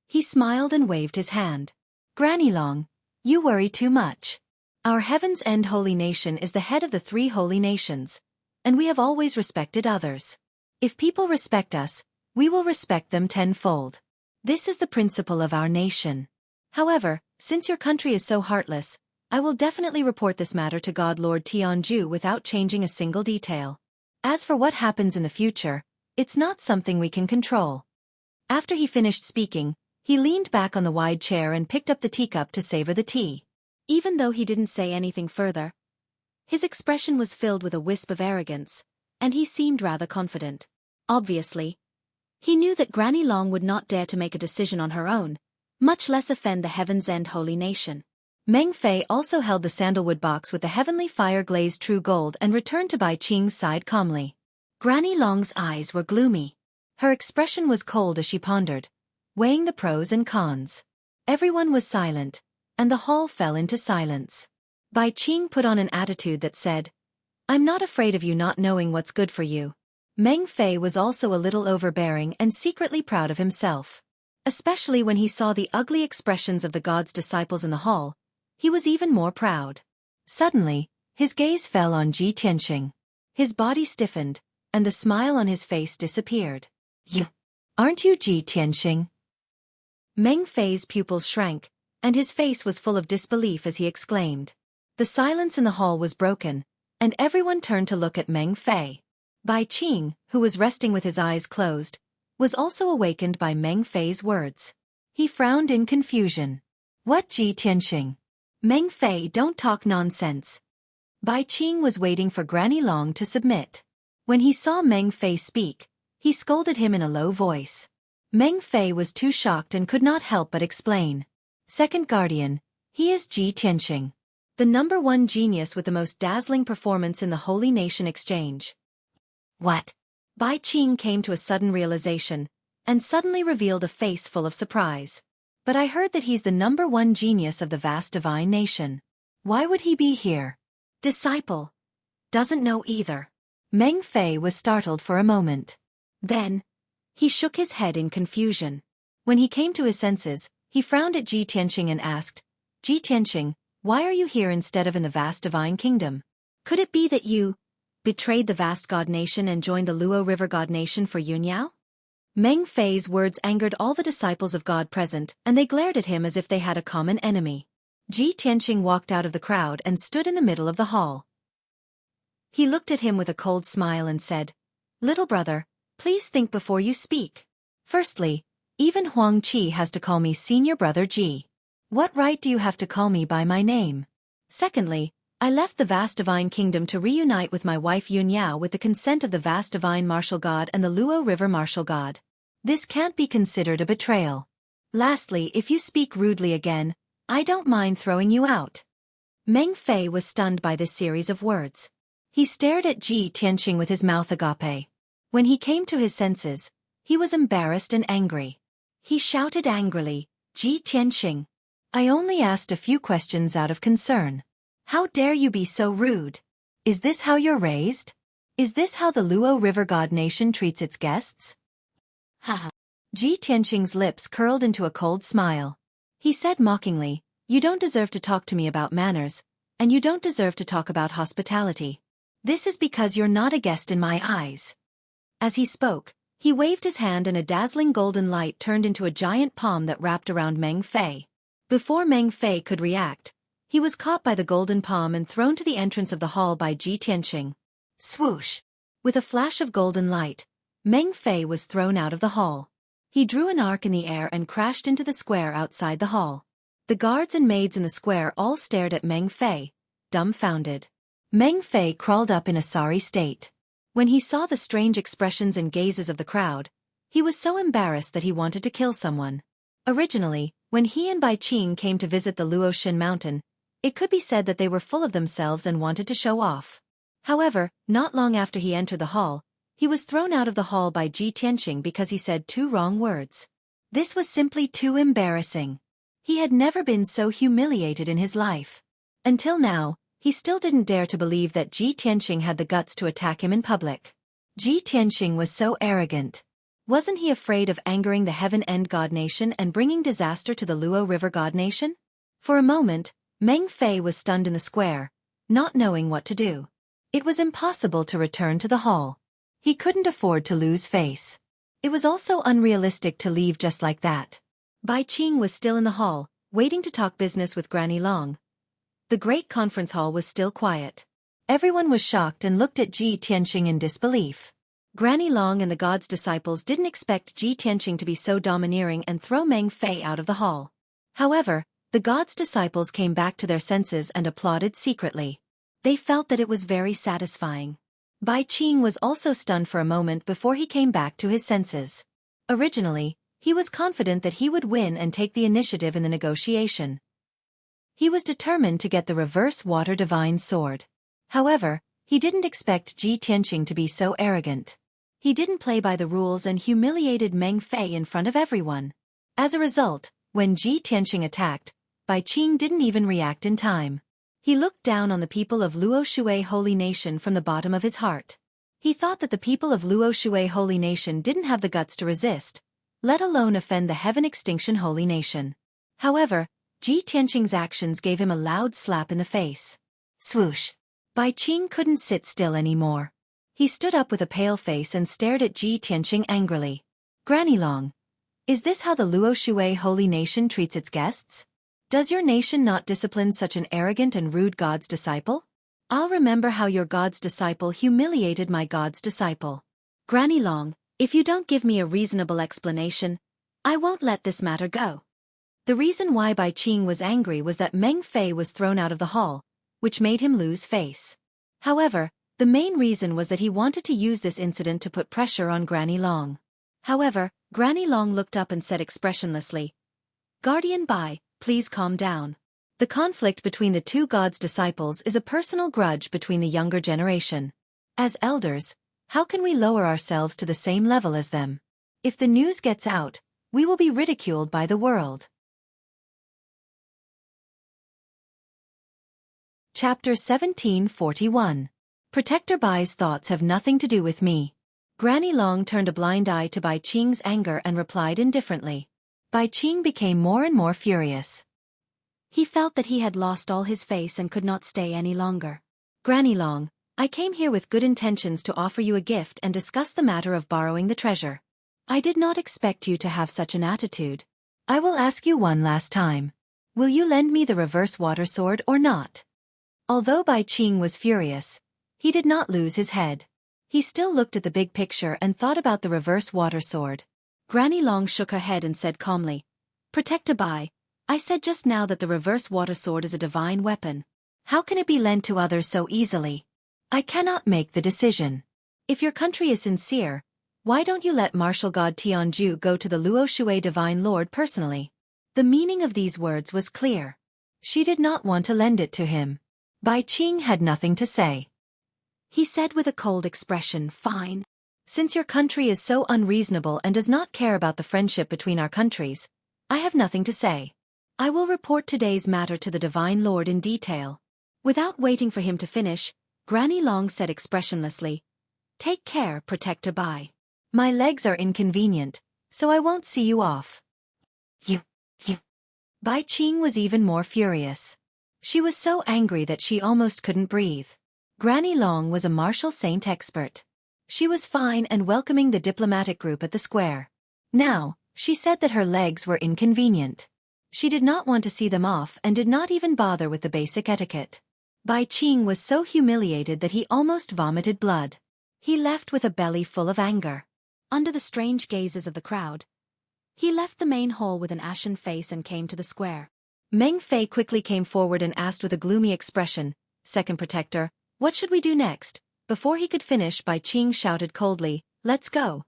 He smiled and waved his hand. "Granny Long, you worry too much. Our Heaven's End Holy Nation is the head of the 3 holy nations, and we have always respected others. If people respect us, we will respect them tenfold. This is the principle of our nation. However, since your country is so heartless, I will definitely report this matter to God Lord Tianju without changing a single detail. As for what happens in the future, it's not something we can control." After he finished speaking, he leaned back on the wide chair and picked up the teacup to savor the tea. Even though he didn't say anything further, his expression was filled with a wisp of arrogance, and he seemed rather confident. Obviously, he knew that Granny Long would not dare to make a decision on her own, much less offend the Heaven's End Holy Nation. Meng Fei also held the sandalwood box with the heavenly fire-glazed true gold and returned to Bai Qing's side calmly. Granny Long's eyes were gloomy. Her expression was cold as she pondered, weighing the pros and cons. Everyone was silent, and the hall fell into silence. Bai Qing put on an attitude that said, "I'm not afraid of you not knowing what's good for you." Meng Fei was also a little overbearing and secretly proud of himself. Especially when he saw the ugly expressions of the god's disciples in the hall, he was even more proud. Suddenly, his gaze fell on Ji Tianqing. His body stiffened, and the smile on his face disappeared. "You aren't you Ji Tianqing?" Meng Fei's pupils shrank, and his face was full of disbelief as he exclaimed. The silence in the hall was broken, and everyone turned to look at Meng Fei. Bai Qing, who was resting with his eyes closed, was also awakened by Meng Fei's words. He frowned in confusion. "What, Ji Tianqing? Meng Fei, don't talk nonsense." Bai Qing was waiting for Granny Long to submit. When he saw Meng Fei speak, he scolded him in a low voice. Meng Fei was too shocked and could not help but explain. Second guardian, he is Ji Tianqing, the #1 genius with the most dazzling performance in the Holy Nation Exchange. What? Bai Qing came to a sudden realization, and suddenly revealed a face full of surprise. But I heard that he's the #1 genius of the vast divine nation. Why would he be here? Disciple. Doesn't know either. Meng Fei was startled for a moment. Then, he shook his head in confusion. When he came to his senses, he frowned at Ji Tianqing and asked, Ji Tianqing, why are you here instead of in the vast divine kingdom? Could it be that you betrayed the vast god nation and joined the Luo River god nation for Yunyao? Meng Fei's words angered all the disciples of God present, and they glared at him as if they had a common enemy. Ji Tianqing walked out of the crowd and stood in the middle of the hall. He looked at him with a cold smile and said, Little brother, please think before you speak. Firstly, even Huang Qi has to call me Senior Brother Ji. What right do you have to call me by my name? Secondly, I left the vast divine kingdom to reunite with my wife Yunyao with the consent of the vast divine martial god and the Luo River martial god. This can't be considered a betrayal. Lastly, if you speak rudely again, I don't mind throwing you out. Meng Fei was stunned by this series of words. He stared at Ji Tianqing with his mouth agape. When he came to his senses, he was embarrassed and angry. He shouted angrily, Ji Tianqing, I only asked a few questions out of concern. How dare you be so rude? Is this how you're raised? Is this how the Luo River God Nation treats its guests? Haha. Ji Tianqing's lips curled into a cold smile. He said mockingly, You don't deserve to talk to me about manners, and you don't deserve to talk about hospitality. This is because you're not a guest in my eyes. As he spoke, he waved his hand and a dazzling golden light turned into a giant palm that wrapped around Meng Fei. Before Meng Fei could react, he was caught by the golden palm and thrown to the entrance of the hall by Ji Tianqing. Swoosh! With a flash of golden light, Meng Fei was thrown out of the hall. He drew an arc in the air and crashed into the square outside the hall. The guards and maids in the square all stared at Meng Fei, dumbfounded. Meng Fei crawled up in a sorry state. When he saw the strange expressions and gazes of the crowd, he was so embarrassed that he wanted to kill someone. Originally, when he and Bai Qing came to visit the Luoshan mountain, it could be said that they were full of themselves and wanted to show off. However, not long after he entered the hall, he was thrown out of the hall by Ji Tianqing because he said 2 wrong words. This was simply too embarrassing. He had never been so humiliated in his life. Until now, he still didn't dare to believe that Ji Tianqing had the guts to attack him in public. Ji Tianqing was so arrogant. Wasn't he afraid of angering the Heaven End God Nation and bringing disaster to the Luo River God Nation? For a moment, Meng Fei was stunned in the square, not knowing what to do. It was impossible to return to the hall. He couldn't afford to lose face. It was also unrealistic to leave just like that. Bai Qing was still in the hall, waiting to talk business with Granny Long. The great conference hall was still quiet. Everyone was shocked and looked at Ji Tianqing in disbelief. Granny Long and the god's disciples didn't expect Ji Tianqing to be so domineering and throw Meng Fei out of the hall. However, the god's disciples came back to their senses and applauded secretly. They felt that it was very satisfying. Bai Qing was also stunned for a moment before he came back to his senses. Originally, he was confident that he would win and take the initiative in the negotiation. He was determined to get the reverse water divine sword. However, he didn't expect Ji Tianqing to be so arrogant. He didn't play by the rules and humiliated Meng Fei in front of everyone. As a result, when Ji Tianqing attacked, Bai Qing didn't even react in time. He looked down on the people of Luo Shui Holy Nation from the bottom of his heart. He thought that the people of Luo Shui Holy Nation didn't have the guts to resist, let alone offend the Heaven Extinction Holy Nation. However, Ji Tianqing's actions gave him a loud slap in the face. Swoosh! Bai Qing couldn't sit still anymore. He stood up with a pale face and stared at Ji Tianqing angrily. Granny Long, is this how the Luo Shui Holy Nation treats its guests? Does your nation not discipline such an arrogant and rude god's disciple? I'll remember how your god's disciple humiliated my god's disciple. Granny Long, if you don't give me a reasonable explanation, I won't let this matter go. The reason why Bai Qing was angry was that Meng Fei was thrown out of the hall, which made him lose face. However, the main reason was that he wanted to use this incident to put pressure on Granny Long. However, Granny Long looked up and said expressionlessly, "Guardian Bai, please calm down. The conflict between the two gods' disciples is a personal grudge between the younger generation. As elders, how can we lower ourselves to the same level as them? If the news gets out, we will be ridiculed by the world." Chapter 1741. Protector Bai's thoughts have nothing to do with me. Granny Long turned a blind eye to Bai Qing's anger and replied indifferently. Bai Qing became more and more furious. He felt that he had lost all his face and could not stay any longer. "Granny Long, I came here with good intentions to offer you a gift and discuss the matter of borrowing the treasure. I did not expect you to have such an attitude. I will ask you one last time. Will you lend me the reverse water sword or not?" Although Bai Qing was furious, he did not lose his head. He still looked at the big picture and thought about the reverse water sword. Granny Long shook her head and said calmly, "Protector Bai, I said just now that the reverse water sword is a divine weapon. How can it be lent to others so easily? I cannot make the decision. If your country is sincere, why don't you let martial god Tianju go to the Luo Shui divine lord personally?" The meaning of these words was clear. She did not want to lend it to him. Bai Qing had nothing to say. He said with a cold expression, "Fine. Since your country is so unreasonable and does not care about the friendship between our countries, I have nothing to say. I will report today's matter to the Divine Lord in detail." Without waiting for him to finish, Granny Long said expressionlessly, "Take care, Protector Bai. My legs are inconvenient, so I won't see you off." You. Bai Qing was even more furious. She was so angry that she almost couldn't breathe. Granny Long was a martial saint expert. She was fine and welcoming the diplomatic group at the square. Now, she said that her legs were inconvenient. She did not want to see them off and did not even bother with the basic etiquette. Bai Qing was so humiliated that he almost vomited blood. He left with a belly full of anger. Under the strange gazes of the crowd, he left the main hall with an ashen face and came to the square. Meng Fei quickly came forward and asked with a gloomy expression, "Second Protector, what should we do next?" Before he could finish, Bai Qing shouted coldly, "Let's go."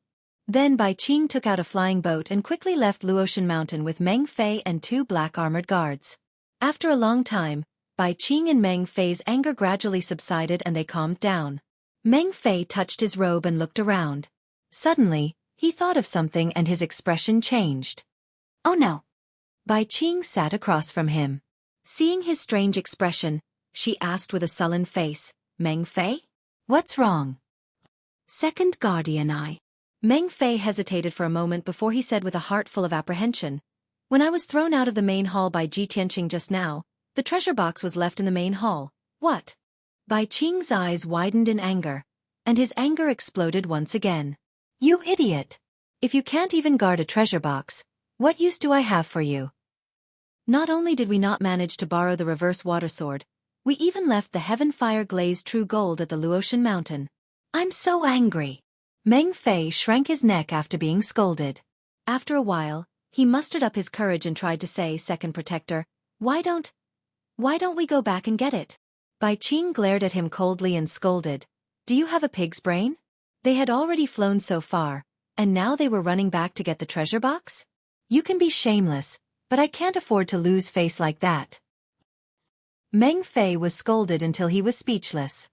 Then Bai Qing took out a flying boat and quickly left Luotian Mountain with Meng Fei and 2 black armored guards. After a long time, Bai Qing and Meng Fei's anger gradually subsided and they calmed down. Meng Fei touched his robe and looked around. Suddenly, he thought of something and his expression changed. "Oh no!" Bai Qing sat across from him. Seeing his strange expression, she asked with a sullen face, "Meng Fei? What's wrong?" "Second Guardian Eye." Meng Fei hesitated for a moment before he said with a heart full of apprehension, "When I was thrown out of the main hall by Ji Tianqing just now, the treasure box was left in the main hall. What?" Bai Qing's eyes widened in anger, and his anger exploded once again. "You idiot! If you can't even guard a treasure box, what use do I have for you? Not only did we not manage to borrow the reverse water sword, we even left the heaven fire glazed true gold at the Luotian Mountain. I'm so angry." Meng Fei shrank his neck after being scolded. After a while, he mustered up his courage and tried to say, "Second Protector, why don't we go back and get it?" Bai Qing glared at him coldly and scolded, "Do you have a pig's brain? They had already flown so far, and now they were running back to get the treasure box? You can be shameless, but I can't afford to lose face like that." Meng Fei was scolded until he was speechless.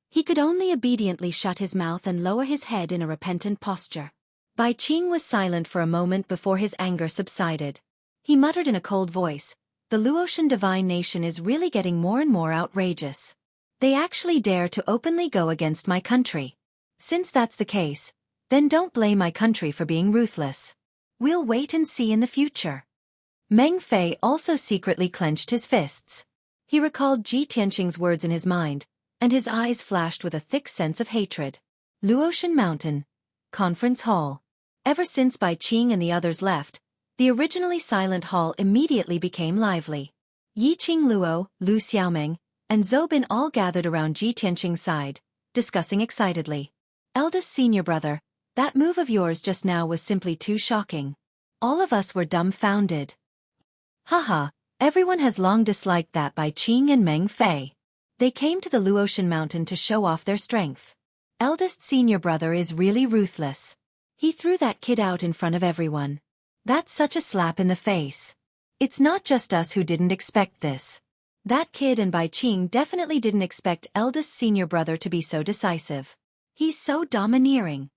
He could only obediently shut his mouth and lower his head in a repentant posture. Bai Qing was silent for a moment before his anger subsided. He muttered in a cold voice, "The Luotian divine nation is really getting more and more outrageous. They actually dare to openly go against my country. Since that's the case, then don't blame my country for being ruthless. We'll wait and see in the future." Meng Fei also secretly clenched his fists. He recalled Ji Tianqing's words in his mind, and his eyes flashed with a thick sense of hatred. Luotian Mountain Conference Hall. Ever since Bai Qing and the others left, the originally silent hall immediately became lively. Yi Qing Luo, Lu Xiaomeng, and Zhou Bin all gathered around Ji Tianqing's side, discussing excitedly. "Eldest senior brother, that move of yours just now was simply too shocking. All of us were dumbfounded." "Haha, everyone has long disliked that Bai Qing and Meng Fei. They came to the Luotian mountain to show off their strength. Eldest senior brother is really ruthless. He threw that kid out in front of everyone. That's such a slap in the face. It's not just us who didn't expect this. That kid and Bai Qing definitely didn't expect eldest senior brother to be so decisive. He's so domineering.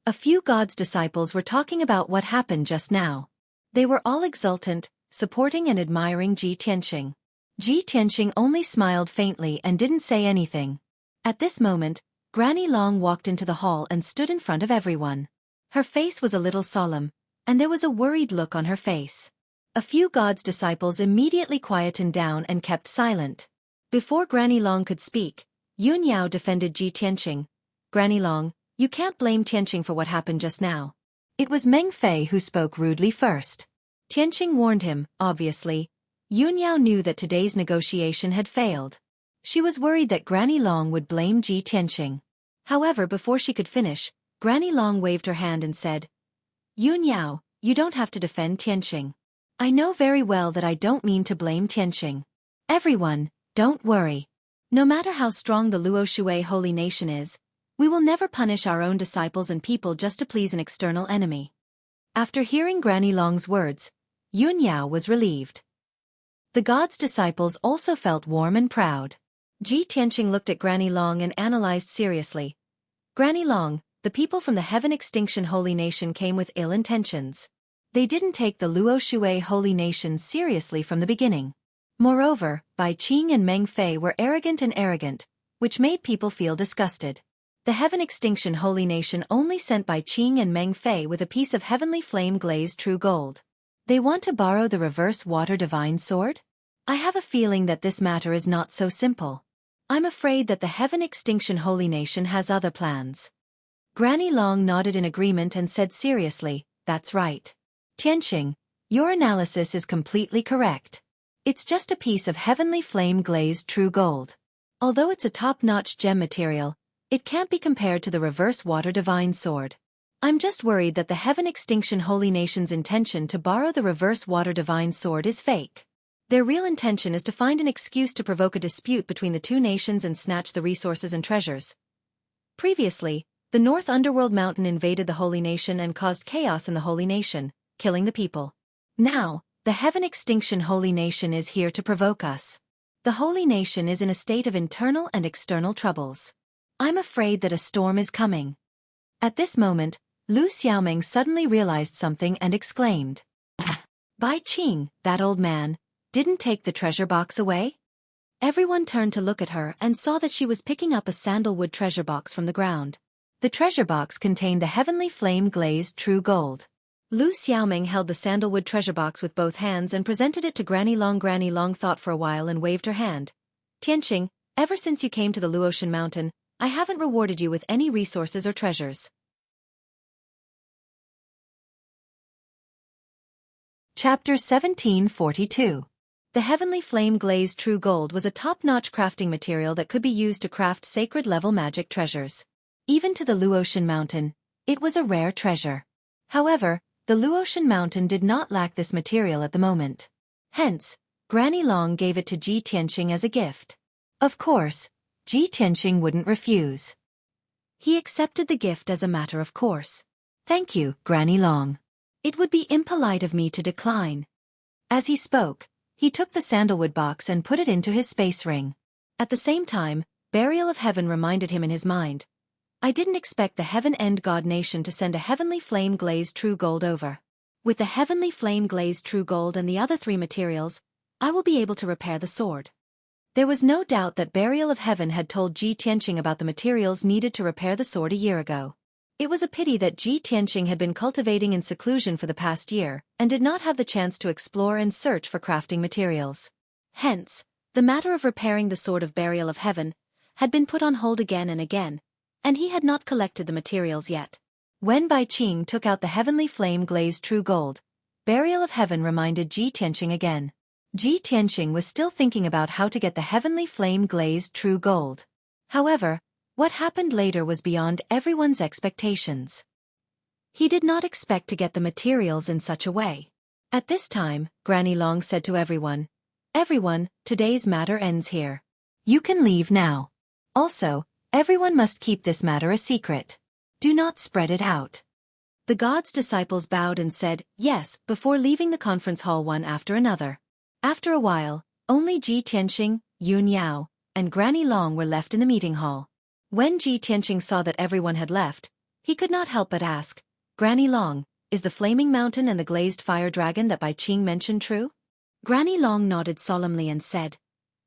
A few God's disciples were talking about what happened just now. They were all exultant, supporting and admiring Ji Tianqing. Ji Tianqing only smiled faintly and didn't say anything. At this moment, Granny Long walked into the hall and stood in front of everyone. Her face was a little solemn, and there was a worried look on her face. A few God's disciples immediately quietened down and kept silent. Before Granny Long could speak, Yun Yao defended Ji Tianqing. Granny Long, you can't blame Tianqing for what happened just now. It was Meng Fei who spoke rudely first. Tianqing warned him, obviously. Yun Yao knew that today's negotiation had failed. She was worried that Granny Long would blame Ji Tianqing. However, before she could finish, Granny Long waved her hand and said, Yun Yao, you don't have to defend Tianqing. I know very well that I don't mean to blame Tianqing. Everyone, don't worry. No matter how strong the Luo Shui holy nation is, we will never punish our own disciples and people just to please an external enemy. After hearing Granny Long's words, Yun Yao was relieved. The God's disciples also felt warm and proud. Ji Tianqing looked at Granny Long and analyzed seriously. Granny Long, the people from the Heaven Extinction Holy Nation came with ill intentions. They didn't take the Luo Shui holy nation seriously from the beginning. Moreover, Bai Qing and Meng Fei were arrogant, which made people feel disgusted. The Heaven Extinction holy nation only sent Bai Qing and Meng Fei with a piece of heavenly flame glazed true gold. They want to borrow the reverse water divine sword? I have a feeling that this matter is not so simple. I'm afraid that the Heaven Extinction holy nation has other plans. Granny Long nodded in agreement and said seriously, that's right. Tianqing, your analysis is completely correct. It's just a piece of heavenly flame glazed true gold. Although it's a top-notch gem material, it can't be compared to the reverse water divine sword. I'm just worried that the Heaven Extinction holy nation's intention to borrow the reverse water divine sword is fake. Their real intention is to find an excuse to provoke a dispute between the two nations and snatch the resources and treasures. Previously, the North Underworld Mountain invaded the holy nation and caused chaos in the holy nation, killing the people. Now, the Heaven Extinction holy nation is here to provoke us. The holy nation is in a state of internal and external troubles. I'm afraid that a storm is coming. At this moment, Lu Xiaoming suddenly realized something and exclaimed, Bai Qing, that old man, didn't take the treasure box away? Everyone turned to look at her and saw that she was picking up a sandalwood treasure box from the ground. The treasure box contained the heavenly flame glazed true gold. Lu Xiaoming held the sandalwood treasure box with both hands and presented it to Granny Long. Granny Long thought for a while and waved her hand. Tianqing, ever since you came to the Luotian mountain, I haven't rewarded you with any resources or treasures. Chapter 1742. The heavenly flame glazed true gold was a top-notch crafting material that could be used to craft sacred-level magic treasures. Even to the Luotian mountain, it was a rare treasure. However, the Luotian mountain did not lack this material at the moment. Hence, Granny Long gave it to Ji Tianqing as a gift. Of course, Ji Tianqing wouldn't refuse. He accepted the gift as a matter of course. Thank you, Granny Long. It would be impolite of me to decline. As he spoke, he took the sandalwood box and put it into his space ring. At the same time, Burial of Heaven reminded him in his mind, I didn't expect the Heaven End God Nation to send a heavenly flame glazed true gold over. With the heavenly flame glazed true gold and the other 3 materials, I will be able to repair the sword. There was no doubt that Burial of Heaven had told Ji Tianqing about the materials needed to repair the sword a year ago. It was a pity that Ji Tianqing had been cultivating in seclusion for the past year and did not have the chance to explore and search for crafting materials. Hence, the matter of repairing the sword of Burial of Heaven had been put on hold again and again, and he had not collected the materials yet. When Bai Qing took out the heavenly flame glazed true gold, Burial of Heaven reminded Ji Tianqing again. Ji Tianqing was still thinking about how to get the heavenly flame glazed true gold. However, what happened later was beyond everyone's expectations. He did not expect to get the materials in such a way. At this time, Granny Long said to everyone, Everyone, today's matter ends here. You can leave now. Also, everyone must keep this matter a secret. Do not spread it out. The god's disciples bowed and said, yes, before leaving the conference hall one after another. After a while, only Ji Tianqing, Yun Yao, and Granny Long were left in the meeting hall. When Ji Tianqing saw that everyone had left, he could not help but ask, Granny Long, is the flaming mountain and the glazed fire dragon that Bai Qing mentioned true? Granny Long nodded solemnly and said,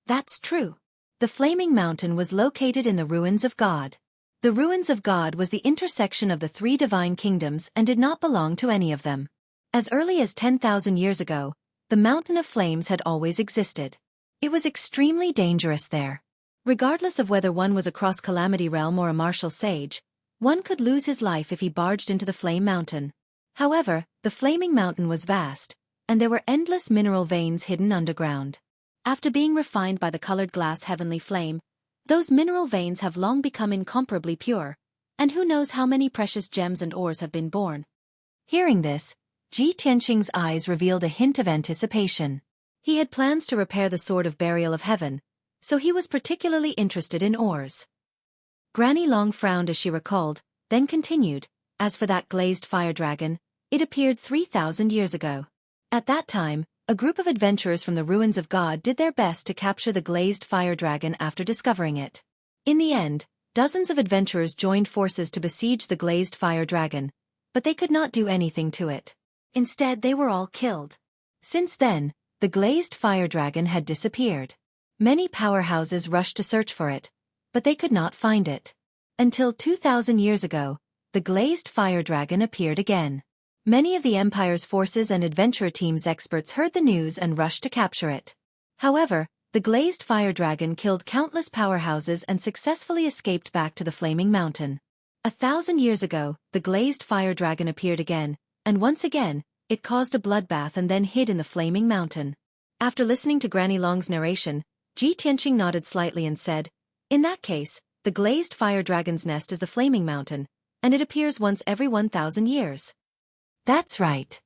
that's true. The flaming mountain was located in the ruins of God. The ruins of God was the intersection of the three divine kingdoms and did not belong to any of them. As early as 10,000 years ago, the mountain of flames had always existed. It was extremely dangerous there. Regardless of whether one was a cross-calamity realm or a martial sage, one could lose his life if he barged into the flame mountain. However, the flaming mountain was vast, and there were endless mineral veins hidden underground. After being refined by the colored glass heavenly flame, those mineral veins have long become incomparably pure, and who knows how many precious gems and ores have been born. Hearing this, Ji Tianqing's eyes revealed a hint of anticipation. He had plans to repair the Sword of Burial of Heaven, so he was particularly interested in ores. Granny Long frowned as she recalled, then continued, as for that glazed fire dragon, it appeared 3,000 years ago. At that time, a group of adventurers from the ruins of God did their best to capture the glazed fire dragon after discovering it. In the end, dozens of adventurers joined forces to besiege the glazed fire dragon, but they could not do anything to it. Instead, they were all killed. Since then, the glazed fire dragon had disappeared. Many powerhouses rushed to search for it, but they could not find it. Until 2,000 years ago, the glazed fire dragon appeared again. Many of the Empire's forces and adventure team's experts heard the news and rushed to capture it. However, the glazed fire dragon killed countless powerhouses and successfully escaped back to the flaming mountain. 1,000 years ago, the glazed fire dragon appeared again, and once again, it caused a bloodbath and then hid in the flaming mountain. After listening to Granny Long's narration, Ji Tianqing nodded slightly and said, in that case, the glazed fire dragon's nest is the flaming mountain, and it appears once every 1,000 years. That's right.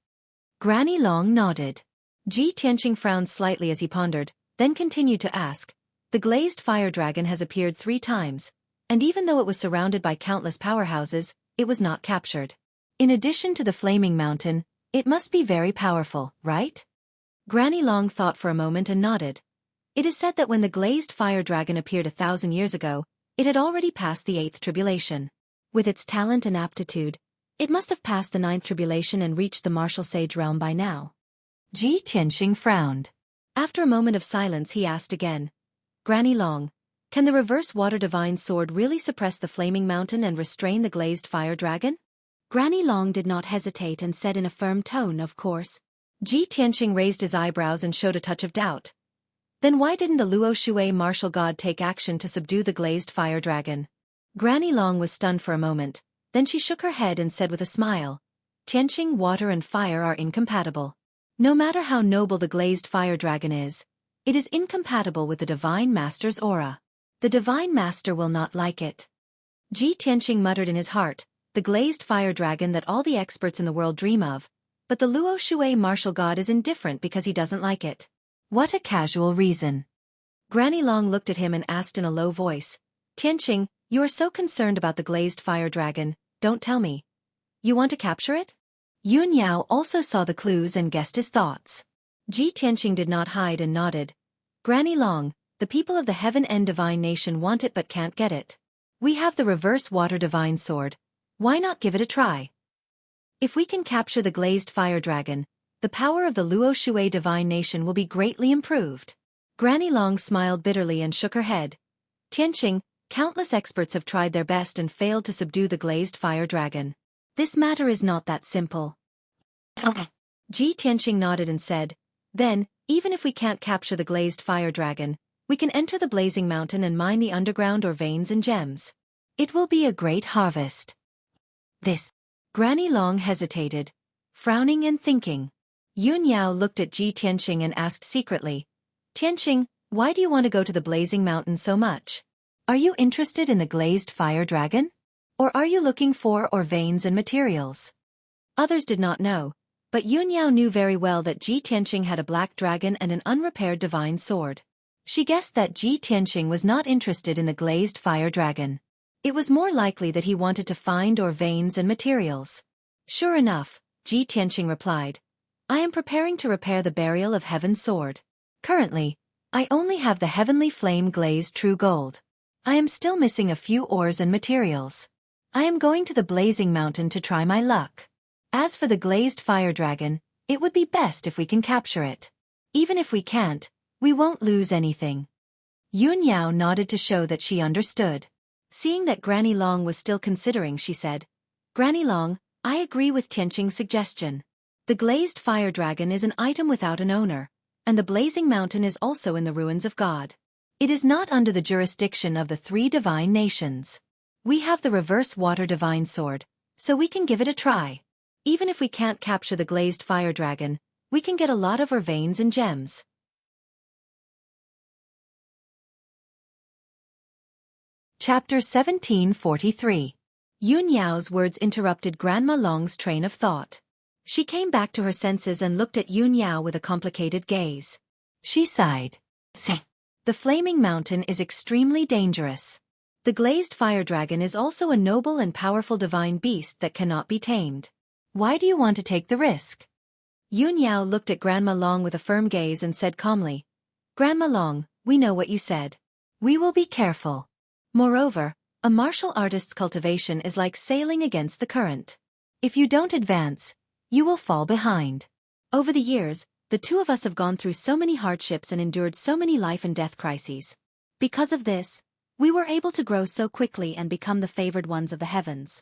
Granny Long nodded. Ji Tianqing frowned slightly as he pondered, then continued to ask, the glazed fire dragon has appeared 3 times, and even though it was surrounded by countless powerhouses, it was not captured. In addition to the flaming mountain, it must be very powerful, right? Granny Long thought for a moment and nodded. It is said that when the glazed fire dragon appeared 1,000 years ago, it had already passed the 8th tribulation. With its talent and aptitude, it must have passed the 9th tribulation and reached the martial sage realm by now. Ji Tianqing frowned. After a moment of silence he asked again, Granny Long, can the reverse water divine sword really suppress the flaming mountain and restrain the glazed fire dragon? Granny Long did not hesitate and said in a firm tone, of course. Ji Tianqing raised his eyebrows and showed a touch of doubt. Then why didn't the Luo Shui martial god take action to subdue the glazed fire dragon? Granny Long was stunned for a moment. Then she shook her head and said with a smile, Tianqing, water and fire are incompatible. No matter how noble the glazed fire dragon is, it is incompatible with the Divine Master's aura. The Divine Master will not like it. Ji Tianqing muttered in his heart, the glazed fire dragon that all the experts in the world dream of, but the Luo Shui martial god is indifferent because he doesn't like it. What a casual reason. Granny Long looked at him and asked in a low voice, Tianqing, you are so concerned about the glazed fire dragon, don't tell me. You want to capture it? Yun Yao also saw the clues and guessed his thoughts. Ji Tianqing did not hide and nodded. Granny Long, the people of the Heaven End Divine Nation want it but can't get it. We have the reverse water divine sword. Why not give it a try? If we can capture the glazed fire dragon, the power of the Luo Shui Divine Nation will be greatly improved. Granny Long smiled bitterly and shook her head. Tianqing, countless experts have tried their best and failed to subdue the glazed fire dragon. This matter is not that simple. Okay. Ji Tianqing nodded and said, then, even if we can't capture the glazed fire dragon, we can enter the blazing mountain and mine the underground or veins and gems. It will be a great harvest. This. Granny Long hesitated, frowning and thinking. Yun Yao looked at Ji Tianqing and asked secretly, Tianqing, why do you want to go to the blazing mountain so much? Are you interested in the glazed fire dragon? Or are you looking for ore veins and materials? Others did not know, but Yun Yao knew very well that Ji Tianqing had a black dragon and an unrepaired divine sword. She guessed that Ji Tianqing was not interested in the glazed fire dragon. It was more likely that he wanted to find ore veins and materials. Sure enough, Ji Tianqing replied, I am preparing to repair the burial of Heaven's sword. Currently, I only have the heavenly flame glazed true gold. I am still missing a few ores and materials. I am going to the blazing mountain to try my luck. As for the glazed fire dragon, it would be best if we can capture it. Even if we can't, we won't lose anything. Yun Yao nodded to show that she understood. Seeing that Granny Long was still considering, she said, Granny Long, I agree with Tianqing's suggestion. The glazed fire dragon is an item without an owner, and the blazing mountain is also in the ruins of God. It is not under the jurisdiction of the 3 divine nations. We have the reverse water divine sword, so we can give it a try. Even if we can't capture the glazed fire dragon, we can get a lot of ore veins and gems. Chapter 1743. Yun Yao's words interrupted Grandma Long's train of thought. She came back to her senses and looked at Yun Yao with a complicated gaze. She sighed. The flaming mountain is extremely dangerous. The glazed fire dragon is also a noble and powerful divine beast that cannot be tamed. Why do you want to take the risk? Yun Yao looked at Grandma Long with a firm gaze and said calmly, Grandma Long, we know what you said. We will be careful. Moreover, a martial artist's cultivation is like sailing against the current. If you don't advance, you will fall behind. Over the years, the 2 of us have gone through so many hardships and endured so many life and death crises. Because of this, we were able to grow so quickly and become the favored ones of the heavens.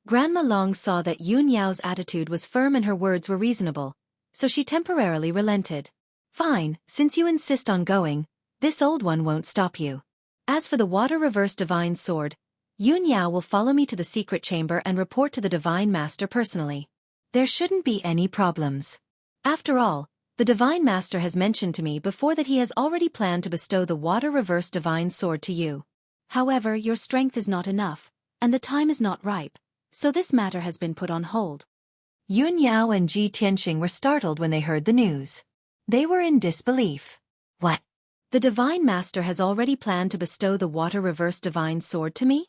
Grandma Long saw that Yun Yao's attitude was firm and her words were reasonable, so she temporarily relented. Fine, since you insist on going, this old one won't stop you. As for the water reverse divine sword, Yun Yao will follow me to the secret chamber and report to the divine master personally. There shouldn't be any problems. After all, the divine master has mentioned to me before that he has already planned to bestow the water reverse divine sword to you. However, your strength is not enough, and the time is not ripe, so this matter has been put on hold. Yun Yao and Ji Tianqing were startled when they heard the news. They were in disbelief. What? The divine master has already planned to bestow the water reverse divine sword to me?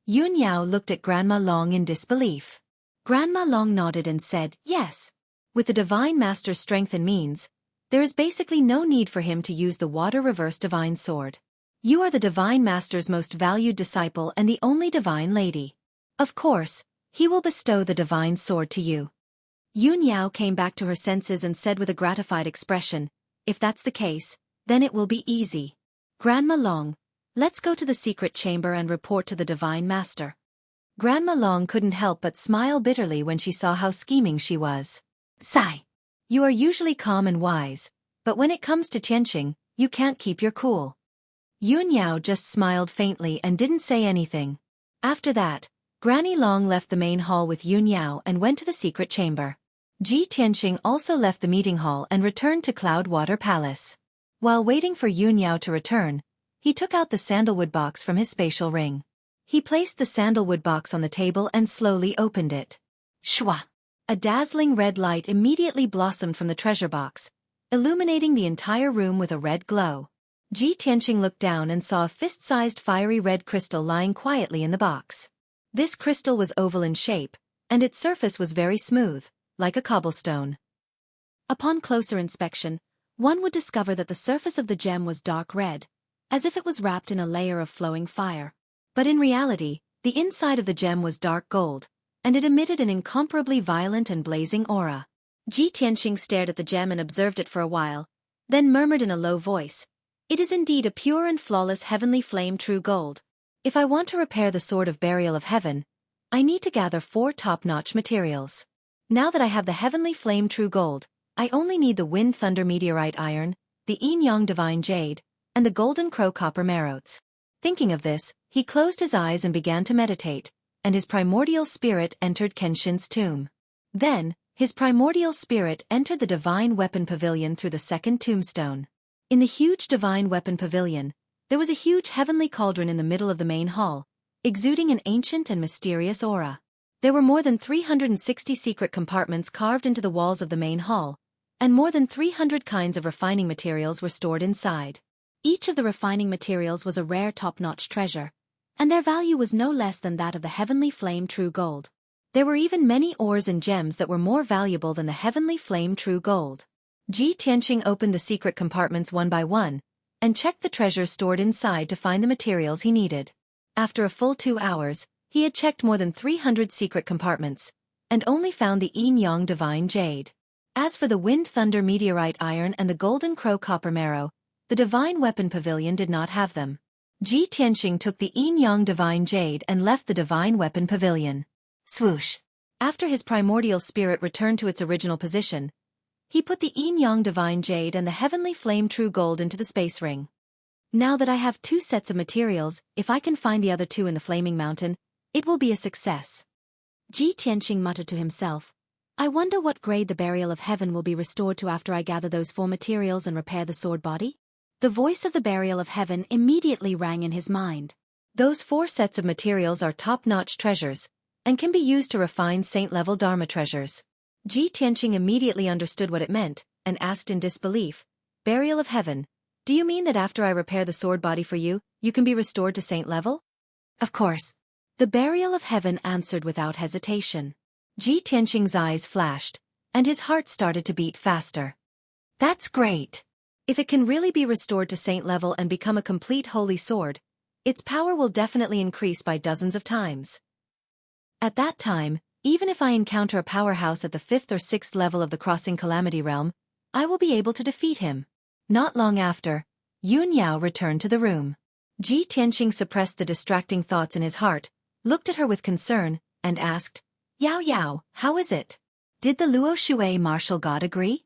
Yun Yao looked at Grandma Long in disbelief. Grandma Long nodded and said, yes. With the divine master's strength and means, there is basically no need for him to use the water reverse divine sword. You are the divine master's most valued disciple and the only divine lady. Of course, he will bestow the divine sword to you. Yun Yao came back to her senses and said with a gratified expression, if that's the case, then it will be easy. Grandma Long, let's go to the secret chamber and report to the divine master. Grandma Long couldn't help but smile bitterly when she saw how scheming she was. Sigh. You are usually calm and wise, but when it comes to Tianqing, you can't keep your cool. Yun Yao just smiled faintly and didn't say anything. After that, Granny Long left the main hall with Yun Yao and went to the secret chamber. Ji Tianqing also left the meeting hall and returned to Cloudwater Palace. While waiting for Yun Yao to return, he took out the sandalwood box from his spatial ring. He placed the sandalwood box on the table and slowly opened it. Shwa! A dazzling red light immediately blossomed from the treasure box, illuminating the entire room with a red glow. Ji Tianqing looked down and saw a fist-sized fiery red crystal lying quietly in the box. This crystal was oval in shape, and its surface was very smooth, like a cobblestone. Upon closer inspection, one would discover that the surface of the gem was dark red, as if it was wrapped in a layer of flowing fire. But in reality, the inside of the gem was dark gold, and it emitted an incomparably violent and blazing aura. Ji Tianqing stared at the gem and observed it for a while, then murmured in a low voice, "It is indeed a pure and flawless heavenly flame true gold. If I want to repair the sword of burial of heaven, I need to gather 4 top-notch materials. Now that I have the heavenly flame true gold, I only need the wind thunder meteorite iron, the yin-yang divine jade, and the golden crow copper marotes." Thinking of this, he closed his eyes and began to meditate, and his primordial spirit entered Kenshin's tomb. Then, his primordial spirit entered the divine weapon pavilion through the second tombstone. In the huge divine weapon pavilion, there was a huge heavenly cauldron in the middle of the main hall, exuding an ancient and mysterious aura. There were more than 360 secret compartments carved into the walls of the main hall, and more than 300 kinds of refining materials were stored inside. Each of the refining materials was a rare top-notch treasure, and their value was no less than that of the heavenly flame true gold. There were even many ores and gems that were more valuable than the heavenly flame true gold. Ji Tianqing opened the secret compartments one by one, and checked the treasures stored inside to find the materials he needed. After a full 2 hours, he had checked more than 300 secret compartments, and only found the Yin-Yang divine jade. As for the wind thunder meteorite iron and the golden crow copper marrow, the divine weapon pavilion did not have them. Ji Tianqing took the Yin-Yang divine jade and left the divine weapon pavilion. Swoosh! After his primordial spirit returned to its original position, he put the Yin-Yang divine jade and the heavenly flame true gold into the space ring. Now that I have 2 sets of materials, if I can find the other 2 in the flaming mountain, it will be a success. Ji Tianqing muttered to himself, I wonder what grade the burial of heaven will be restored to after I gather those 4 materials and repair the sword body? The voice of the burial of heaven immediately rang in his mind. Those 4 sets of materials are top-notch treasures, and can be used to refine saint-level Dharma treasures. Ji Tianqing immediately understood what it meant, and asked in disbelief, Burial of heaven, do you mean that after I repair the sword body for you, you can be restored to saint level? Of course. The burial of heaven answered without hesitation. Ji Tianqing's eyes flashed, and his heart started to beat faster. That's great! If it can really be restored to saint level and become a complete holy sword, its power will definitely increase by dozens of times. At that time, even if I encounter a powerhouse at the 5th or 6th level of the Crossing Calamity Realm, I will be able to defeat him. Not long after, Yun Yao returned to the room. Ji Tianqing suppressed the distracting thoughts in his heart, looked at her with concern, and asked, Yao Yao, how is it? Did the Luo Shui martial god agree?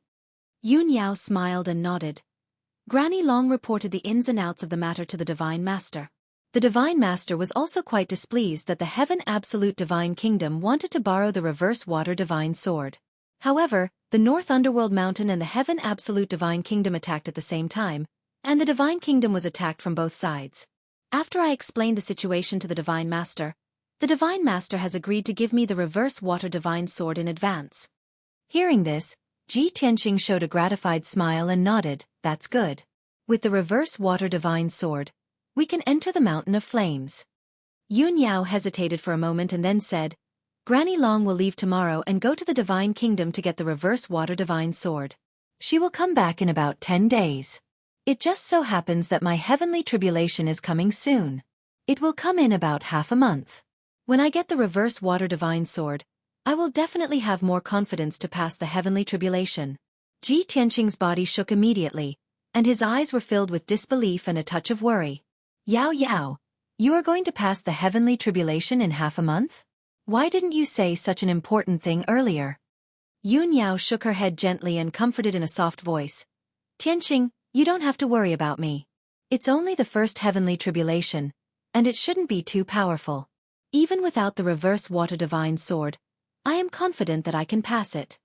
Yun Yao smiled and nodded. Granny Long reported the ins and outs of the matter to the Divine Master. The Divine Master was also quite displeased that the Heaven Absolute Divine Kingdom wanted to borrow the Reverse Water Divine Sword. However, the North Underworld Mountain and the Heaven Absolute Divine Kingdom attacked at the same time, and the Divine Kingdom was attacked from both sides. After I explained the situation to the Divine Master, the Divine Master has agreed to give me the Reverse Water Divine Sword in advance. Hearing this, Ji Tianqing showed a gratified smile and nodded, that's good. With the Reverse Water Divine Sword, we can enter the Mountain of Flames. Yun Yao hesitated for a moment and then said, Granny Long will leave tomorrow and go to the Divine Kingdom to get the Reverse Water Divine Sword. She will come back in about 10 days. It just so happens that my heavenly tribulation is coming soon. It will come in about half a month. When I get the Reverse Water Divine Sword, I will definitely have more confidence to pass the heavenly tribulation. Ji Tianqing's body shook immediately, and his eyes were filled with disbelief and a touch of worry. Yao Yao, you are going to pass the heavenly tribulation in half a month? Why didn't you say such an important thing earlier? Yun Yao shook her head gently and comforted in a soft voice. Tianqing, you don't have to worry about me. It's only the first heavenly tribulation, and it shouldn't be too powerful. Even without the Reverse Water Divine Sword, I am confident that I can pass it.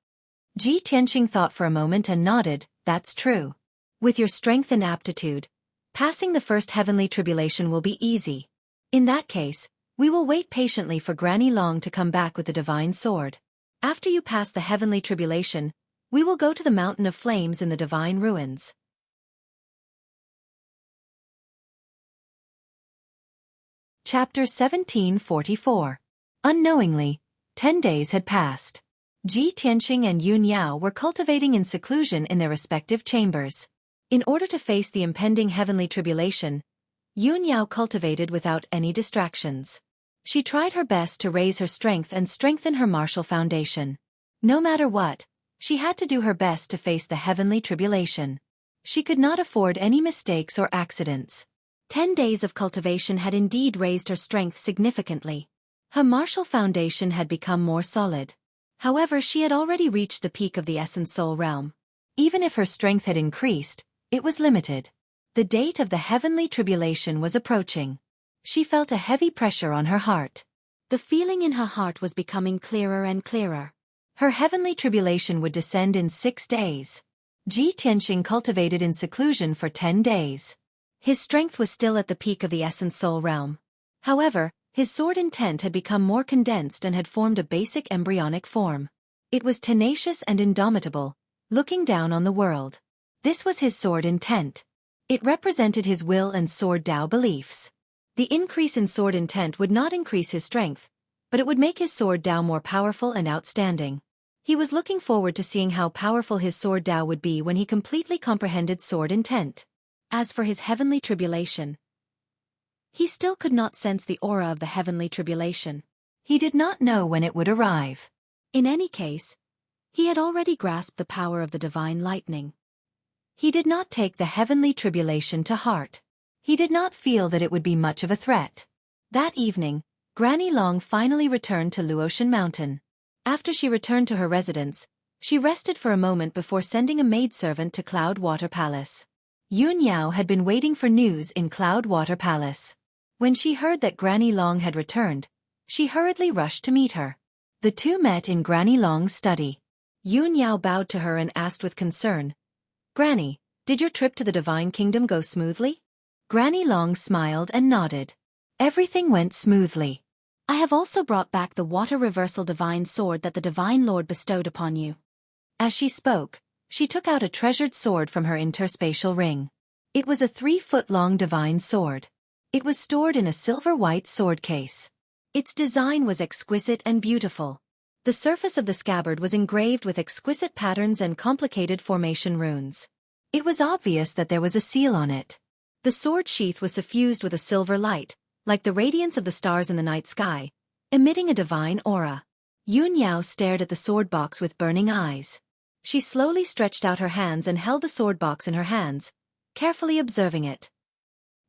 Ji Tianqing thought for a moment and nodded, that's true. With your strength and aptitude, passing the first heavenly tribulation will be easy. In that case, we will wait patiently for Granny Long to come back with the Divine Sword. After you pass the heavenly tribulation, we will go to the Mountain of Flames in the Divine Ruins. Chapter 1744. Unknowingly, 10 days had passed. Ji Tianqing and Yun Yao were cultivating in seclusion in their respective chambers. In order to face the impending heavenly tribulation, Yun Yao cultivated without any distractions. She tried her best to raise her strength and strengthen her martial foundation. No matter what, she had to do her best to face the heavenly tribulation. She could not afford any mistakes or accidents. 10 days of cultivation had indeed raised her strength significantly. Her martial foundation had become more solid. However, she had already reached the peak of the Essence Soul realm. Even if her strength had increased, it was limited. The date of the heavenly tribulation was approaching. She felt a heavy pressure on her heart. The feeling in her heart was becoming clearer and clearer. Her heavenly tribulation would descend in 6 days. Ji Tianqing cultivated in seclusion for 10 days. His strength was still at the peak of the Essence Soul realm. However, his sword intent had become more condensed and had formed a basic embryonic form. It was tenacious and indomitable, looking down on the world. This was his sword intent. It represented his will and sword Tao beliefs. The increase in sword intent would not increase his strength, but it would make his sword Tao more powerful and outstanding. He was looking forward to seeing how powerful his sword Tao would be when he completely comprehended sword intent. As for his heavenly tribulation, he still could not sense the aura of the heavenly tribulation. He did not know when it would arrive. In any case, he had already grasped the power of the divine lightning. He did not take the heavenly tribulation to heart. He did not feel that it would be much of a threat. That evening, Granny Long finally returned to Luotian Mountain. After she returned to her residence, she rested for a moment before sending a maidservant to Cloud Water Palace. Yun Yao had been waiting for news in Cloud Water Palace. When she heard that Granny Long had returned, she hurriedly rushed to meet her. The two met in Granny Long's study. Yun Yao bowed to her and asked with concern, "Granny, did your trip to the Divine Kingdom go smoothly?" Granny Long smiled and nodded. "Everything went smoothly. I have also brought back the Water Reversal Divine Sword that the Divine Lord bestowed upon you." As she spoke, she took out a treasured sword from her interspatial ring. It was a 3-foot-long divine sword. It was stored in a silver-white sword case. Its design was exquisite and beautiful. The surface of the scabbard was engraved with exquisite patterns and complicated formation runes. It was obvious that there was a seal on it. The sword sheath was suffused with a silver light, like the radiance of the stars in the night sky, emitting a divine aura. Yun Yao stared at the sword box with burning eyes. She slowly stretched out her hands and held the sword box in her hands, carefully observing it.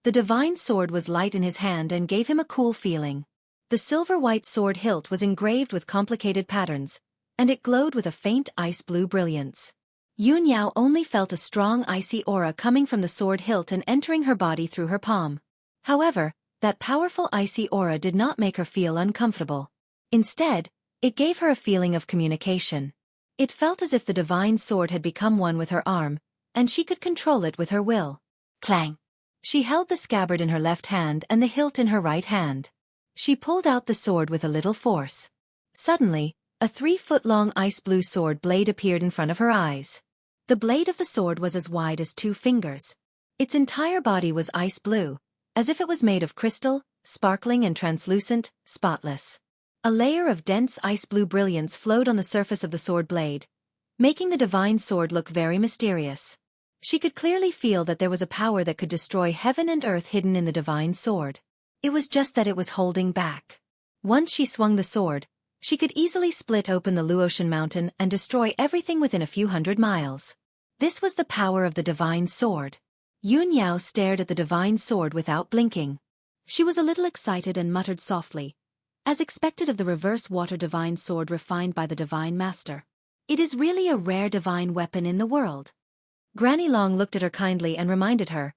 The divine sword was light in his hand and gave him a cool feeling. The silver-white sword hilt was engraved with complicated patterns, and it glowed with a faint ice-blue brilliance. Yun Yao only felt a strong icy aura coming from the sword hilt and entering her body through her palm. However, that powerful icy aura did not make her feel uncomfortable. Instead, it gave her a feeling of communication. It felt as if the divine sword had become one with her arm, and she could control it with her will. Clang! She held the scabbard in her left hand and the hilt in her right hand. She pulled out the sword with a little force. Suddenly, a 3-foot-long ice-blue sword blade appeared in front of her eyes. The blade of the sword was as wide as 2 fingers. Its entire body was ice-blue, as if it was made of crystal, sparkling and translucent, spotless. A layer of dense ice-blue brilliance flowed on the surface of the sword blade, making the divine sword look very mysterious. She could clearly feel that there was a power that could destroy heaven and earth hidden in the divine sword. It was just that it was holding back. Once she swung the sword, she could easily split open the Luotian Mountain and destroy everything within a few hundred miles. This was the power of the divine sword. Yun Yao stared at the divine sword without blinking. She was a little excited and muttered softly, as expected of the reverse water divine sword refined by the divine master. It is really a rare divine weapon in the world. Granny Long looked at her kindly and reminded her,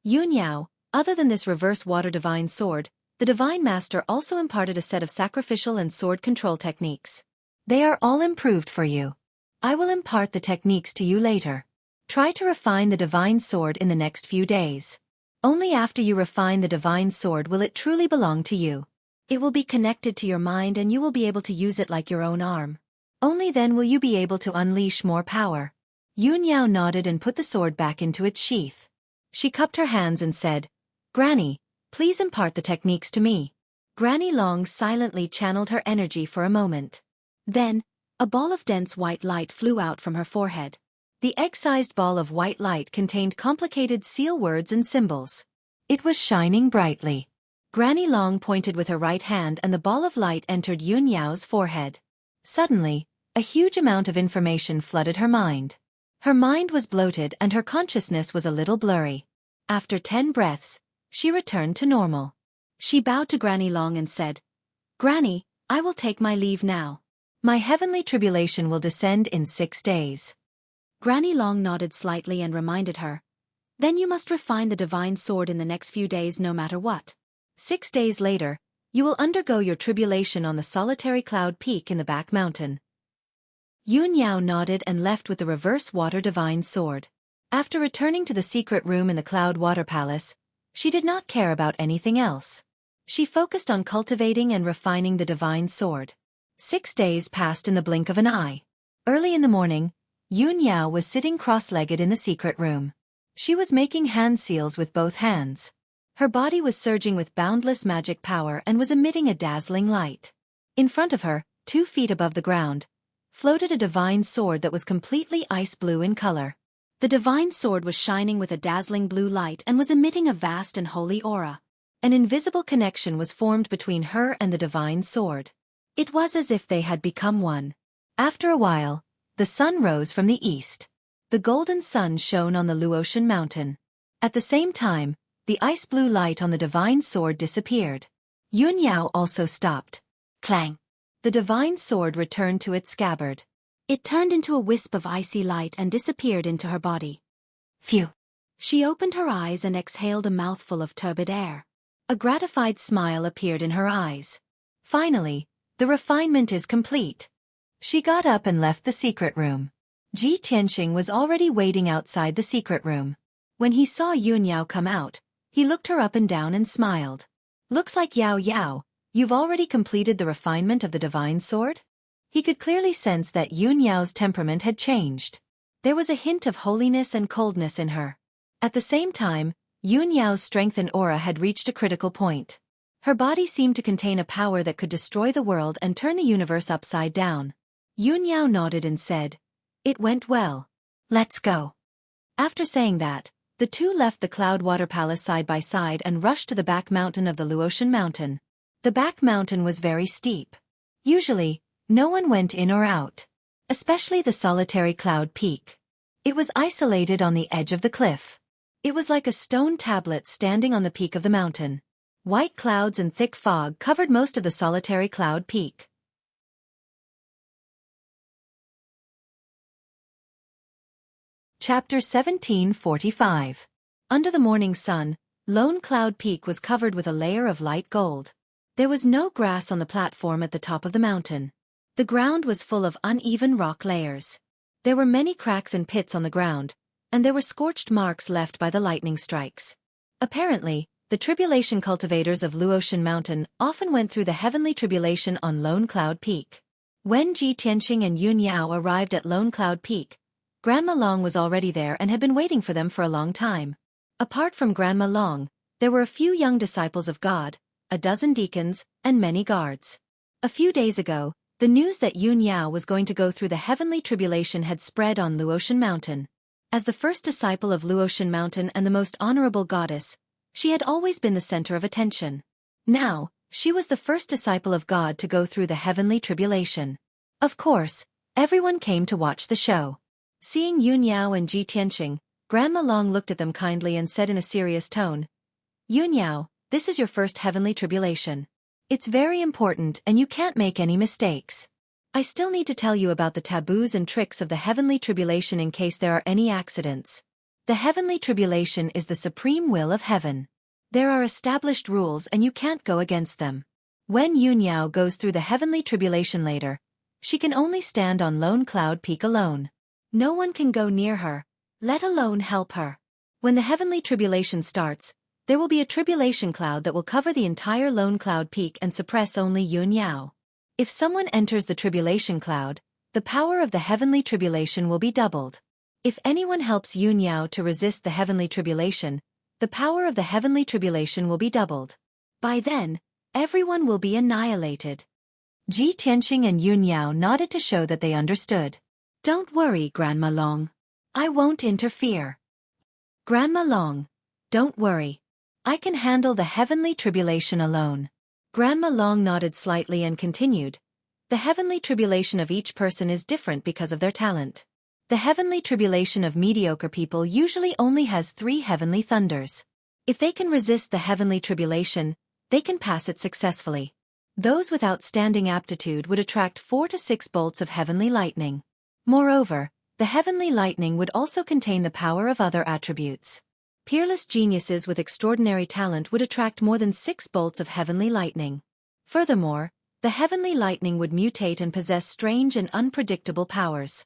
"Yun Yao, other than this reverse water divine sword, the divine master also imparted a set of sacrificial and sword control techniques. They are all improved for you. I will impart the techniques to you later. Try to refine the divine sword in the next few days. Only after you refine the divine sword will it truly belong to you. It will be connected to your mind and you will be able to use it like your own arm. Only then will you be able to unleash more power." Yun Yao nodded and put the sword back into its sheath. She cupped her hands and said, "Granny, please impart the techniques to me." Granny Long silently channeled her energy for a moment. Then, a ball of dense white light flew out from her forehead. The egg-sized ball of white light contained complicated seal words and symbols. It was shining brightly. Granny Long pointed with her right hand and the ball of light entered Yun Yao's forehead. Suddenly, a huge amount of information flooded her mind. Her mind was bloated and her consciousness was a little blurry. After 10 breaths, she returned to normal. She bowed to Granny Long and said, "Granny, I will take my leave now. My heavenly tribulation will descend in 6 days." Granny Long nodded slightly and reminded her, "Then you must refine the divine sword in the next few days no matter what. 6 days later, you will undergo your tribulation on the solitary cloud peak in the back mountain." Yun Yao nodded and left with the reverse water divine sword. After returning to the secret room in the Cloud Water Palace, she did not care about anything else. She focused on cultivating and refining the divine sword. 6 days passed in the blink of an eye. Early in the morning, Yun Yao was sitting cross-legged in the secret room. She was making hand seals with both hands. Her body was surging with boundless magic power and was emitting a dazzling light. In front of her, 2 feet above the ground, floated a divine sword that was completely ice blue in color. The divine sword was shining with a dazzling blue light and was emitting a vast and holy aura. An invisible connection was formed between her and the divine sword. It was as if they had become one. After a while, the sun rose from the east. The golden sun shone on the Luotian mountain. At the same time, the ice blue light on the divine sword disappeared. Yunyao also stopped. Clang! The divine sword returned to its scabbard. It turned into a wisp of icy light and disappeared into her body. Phew! She opened her eyes and exhaled a mouthful of turbid air. A gratified smile appeared in her eyes. Finally, the refinement is complete. She got up and left the secret room. Ji Tianxing was already waiting outside the secret room. When he saw Yunyao come out, he looked her up and down and smiled. Looks like Yao Yao, you've already completed the refinement of the divine sword? He could clearly sense that Yunyao's temperament had changed. There was a hint of holiness and coldness in her. At the same time, Yunyao's strength and aura had reached a critical point. Her body seemed to contain a power that could destroy the world and turn the universe upside down. Yunyao nodded and said, "It went well. Let's go." After saying that, the two left the Cloudwater Palace side by side and rushed to the back mountain of the Luotian mountain. The back mountain was very steep. Usually, no one went in or out. Especially the solitary cloud peak. It was isolated on the edge of the cliff. It was like a stone tablet standing on the peak of the mountain. White clouds and thick fog covered most of the solitary cloud peak. Chapter 1745. Under the morning sun, Lone Cloud Peak was covered with a layer of light gold. There was no grass on the platform at the top of the mountain. The ground was full of uneven rock layers. There were many cracks and pits on the ground, and there were scorched marks left by the lightning strikes. Apparently, the tribulation cultivators of Luotian Mountain often went through the heavenly tribulation on Lone Cloud Peak. When Ji Tianxing and Yunyao arrived at Lone Cloud Peak, Grandma Long was already there and had been waiting for them for a long time. Apart from Grandma Long, there were a few young disciples of God, a dozen deacons, and many guards. A few days ago, the news that Yunyao was going to go through the heavenly tribulation had spread on Luotian Mountain. As the first disciple of Luotian Mountain and the most honorable goddess, she had always been the center of attention. Now, she was the first disciple of God to go through the heavenly tribulation. Of course, everyone came to watch the show. Seeing Yunyao and Ji Tianxing, Grandma Long looked at them kindly and said in a serious tone, "Yunyao, this is your first heavenly tribulation. It's very important and you can't make any mistakes. I still need to tell you about the taboos and tricks of the heavenly tribulation in case there are any accidents. The heavenly tribulation is the supreme will of heaven. There are established rules and you can't go against them. When Yunyao goes through the heavenly tribulation later, she can only stand on Lone Cloud Peak alone. No one can go near her, let alone help her. When the heavenly tribulation starts, there will be a tribulation cloud that will cover the entire Lone Cloud Peak and suppress only Yunyao. If someone enters the tribulation cloud, the power of the heavenly tribulation will be doubled. If anyone helps Yunyao to resist the heavenly tribulation, the power of the heavenly tribulation will be doubled. By then, everyone will be annihilated." Ji Tianxing and Yunyao nodded to show that they understood. "Don't worry, Grandma Long. I won't interfere." "Grandma Long, don't worry. I can handle the heavenly tribulation alone." Grandma Long nodded slightly and continued, "The heavenly tribulation of each person is different because of their talent. The heavenly tribulation of mediocre people usually only has 3 heavenly thunders. If they can resist the heavenly tribulation, they can pass it successfully. Those with outstanding aptitude would attract 4 to 6 bolts of heavenly lightning. Moreover, the heavenly lightning would also contain the power of other attributes. Peerless geniuses with extraordinary talent would attract more than 6 bolts of heavenly lightning. Furthermore, the heavenly lightning would mutate and possess strange and unpredictable powers.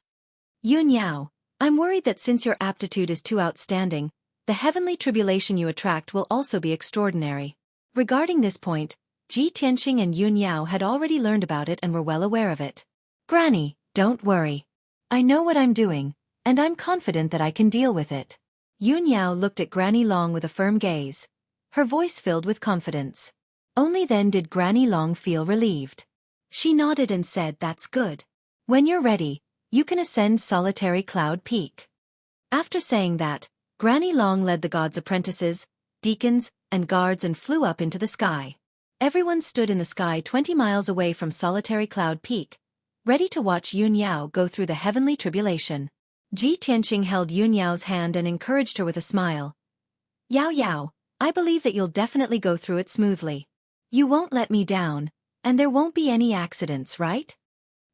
Yunyao, I'm worried that since your aptitude is too outstanding, the heavenly tribulation you attract will also be extraordinary." Regarding this point, Ji Tianxing and Yunyao had already learned about it and were well aware of it. "Granny, don't worry. I know what I'm doing, and I'm confident that I can deal with it." Yun Yao looked at Granny Long with a firm gaze, her voice filled with confidence. Only then did Granny Long feel relieved. She nodded and said, "That's good. When you're ready, you can ascend Solitary Cloud Peak." After saying that, Granny Long led the gods' apprentices, deacons, and guards and flew up into the sky. Everyone stood in the sky 20 miles away from Solitary Cloud Peak, ready to watch Yun Yao go through the heavenly tribulation. Ji Tianqing held Yun Yao's hand and encouraged her with a smile. "Yao Yao, I believe that you'll definitely go through it smoothly. You won't let me down, and there won't be any accidents, right?"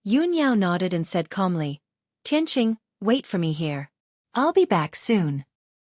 Yun Yao nodded and said calmly, "Tianqing, wait for me here. I'll be back soon."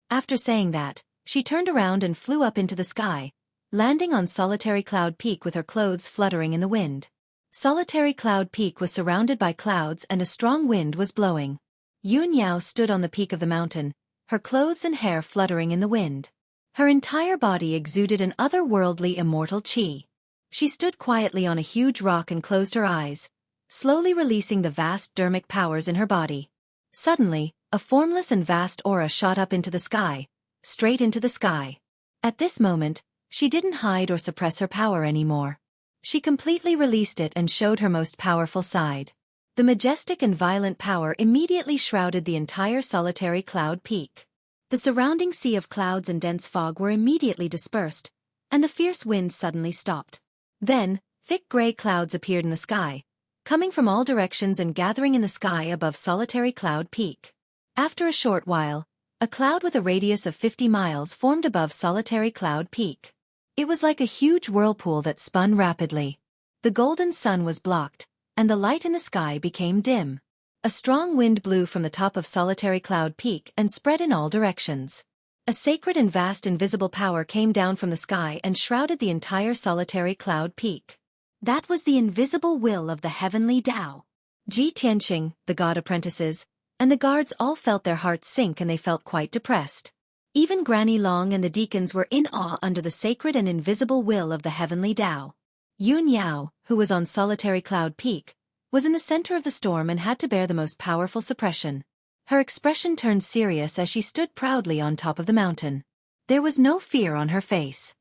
After saying that, she turned around and flew up into the sky, landing on Solitary Cloud Peak with her clothes fluttering in the wind. Solitary Cloud Peak was surrounded by clouds and a strong wind was blowing. Yun Yao stood on the peak of the mountain, her clothes and hair fluttering in the wind. Her entire body exuded an otherworldly immortal qi. She stood quietly on a huge rock and closed her eyes, slowly releasing the vast dermic powers in her body. Suddenly, a formless and vast aura shot up into the sky, straight into the sky. At this moment, she didn't hide or suppress her power anymore. She completely released it and showed her most powerful side. The majestic and violent power immediately shrouded the entire Solitary Cloud Peak. The surrounding sea of clouds and dense fog were immediately dispersed, and the fierce wind suddenly stopped. Then, thick gray clouds appeared in the sky, coming from all directions and gathering in the sky above Solitary Cloud Peak. After a short while, a cloud with a radius of 50 miles formed above Solitary Cloud Peak. It was like a huge whirlpool that spun rapidly. The golden sun was blocked, and the light in the sky became dim. A strong wind blew from the top of Solitary Cloud Peak and spread in all directions. A sacred and vast invisible power came down from the sky and shrouded the entire Solitary Cloud Peak. That was the invisible will of the heavenly Tao. Ji Tianqing, the god apprentices, and the guards all felt their hearts sink and they felt quite depressed. Even Granny Long and the deacons were in awe under the sacred and invisible will of the heavenly Tao. Yun Yao, who was on Solitary Cloud Peak, was in the center of the storm and had to bear the most powerful suppression. Her expression turned serious as she stood proudly on top of the mountain. There was no fear on her face.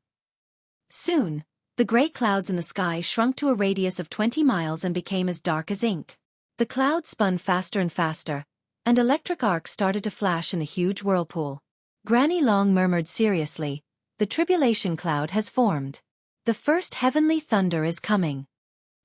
Soon, the gray clouds in the sky shrunk to a radius of 20 miles and became as dark as ink. The clouds spun faster and faster, and electric arcs started to flash in the huge whirlpool. Granny Long murmured seriously, "The tribulation cloud has formed. The first heavenly thunder is coming."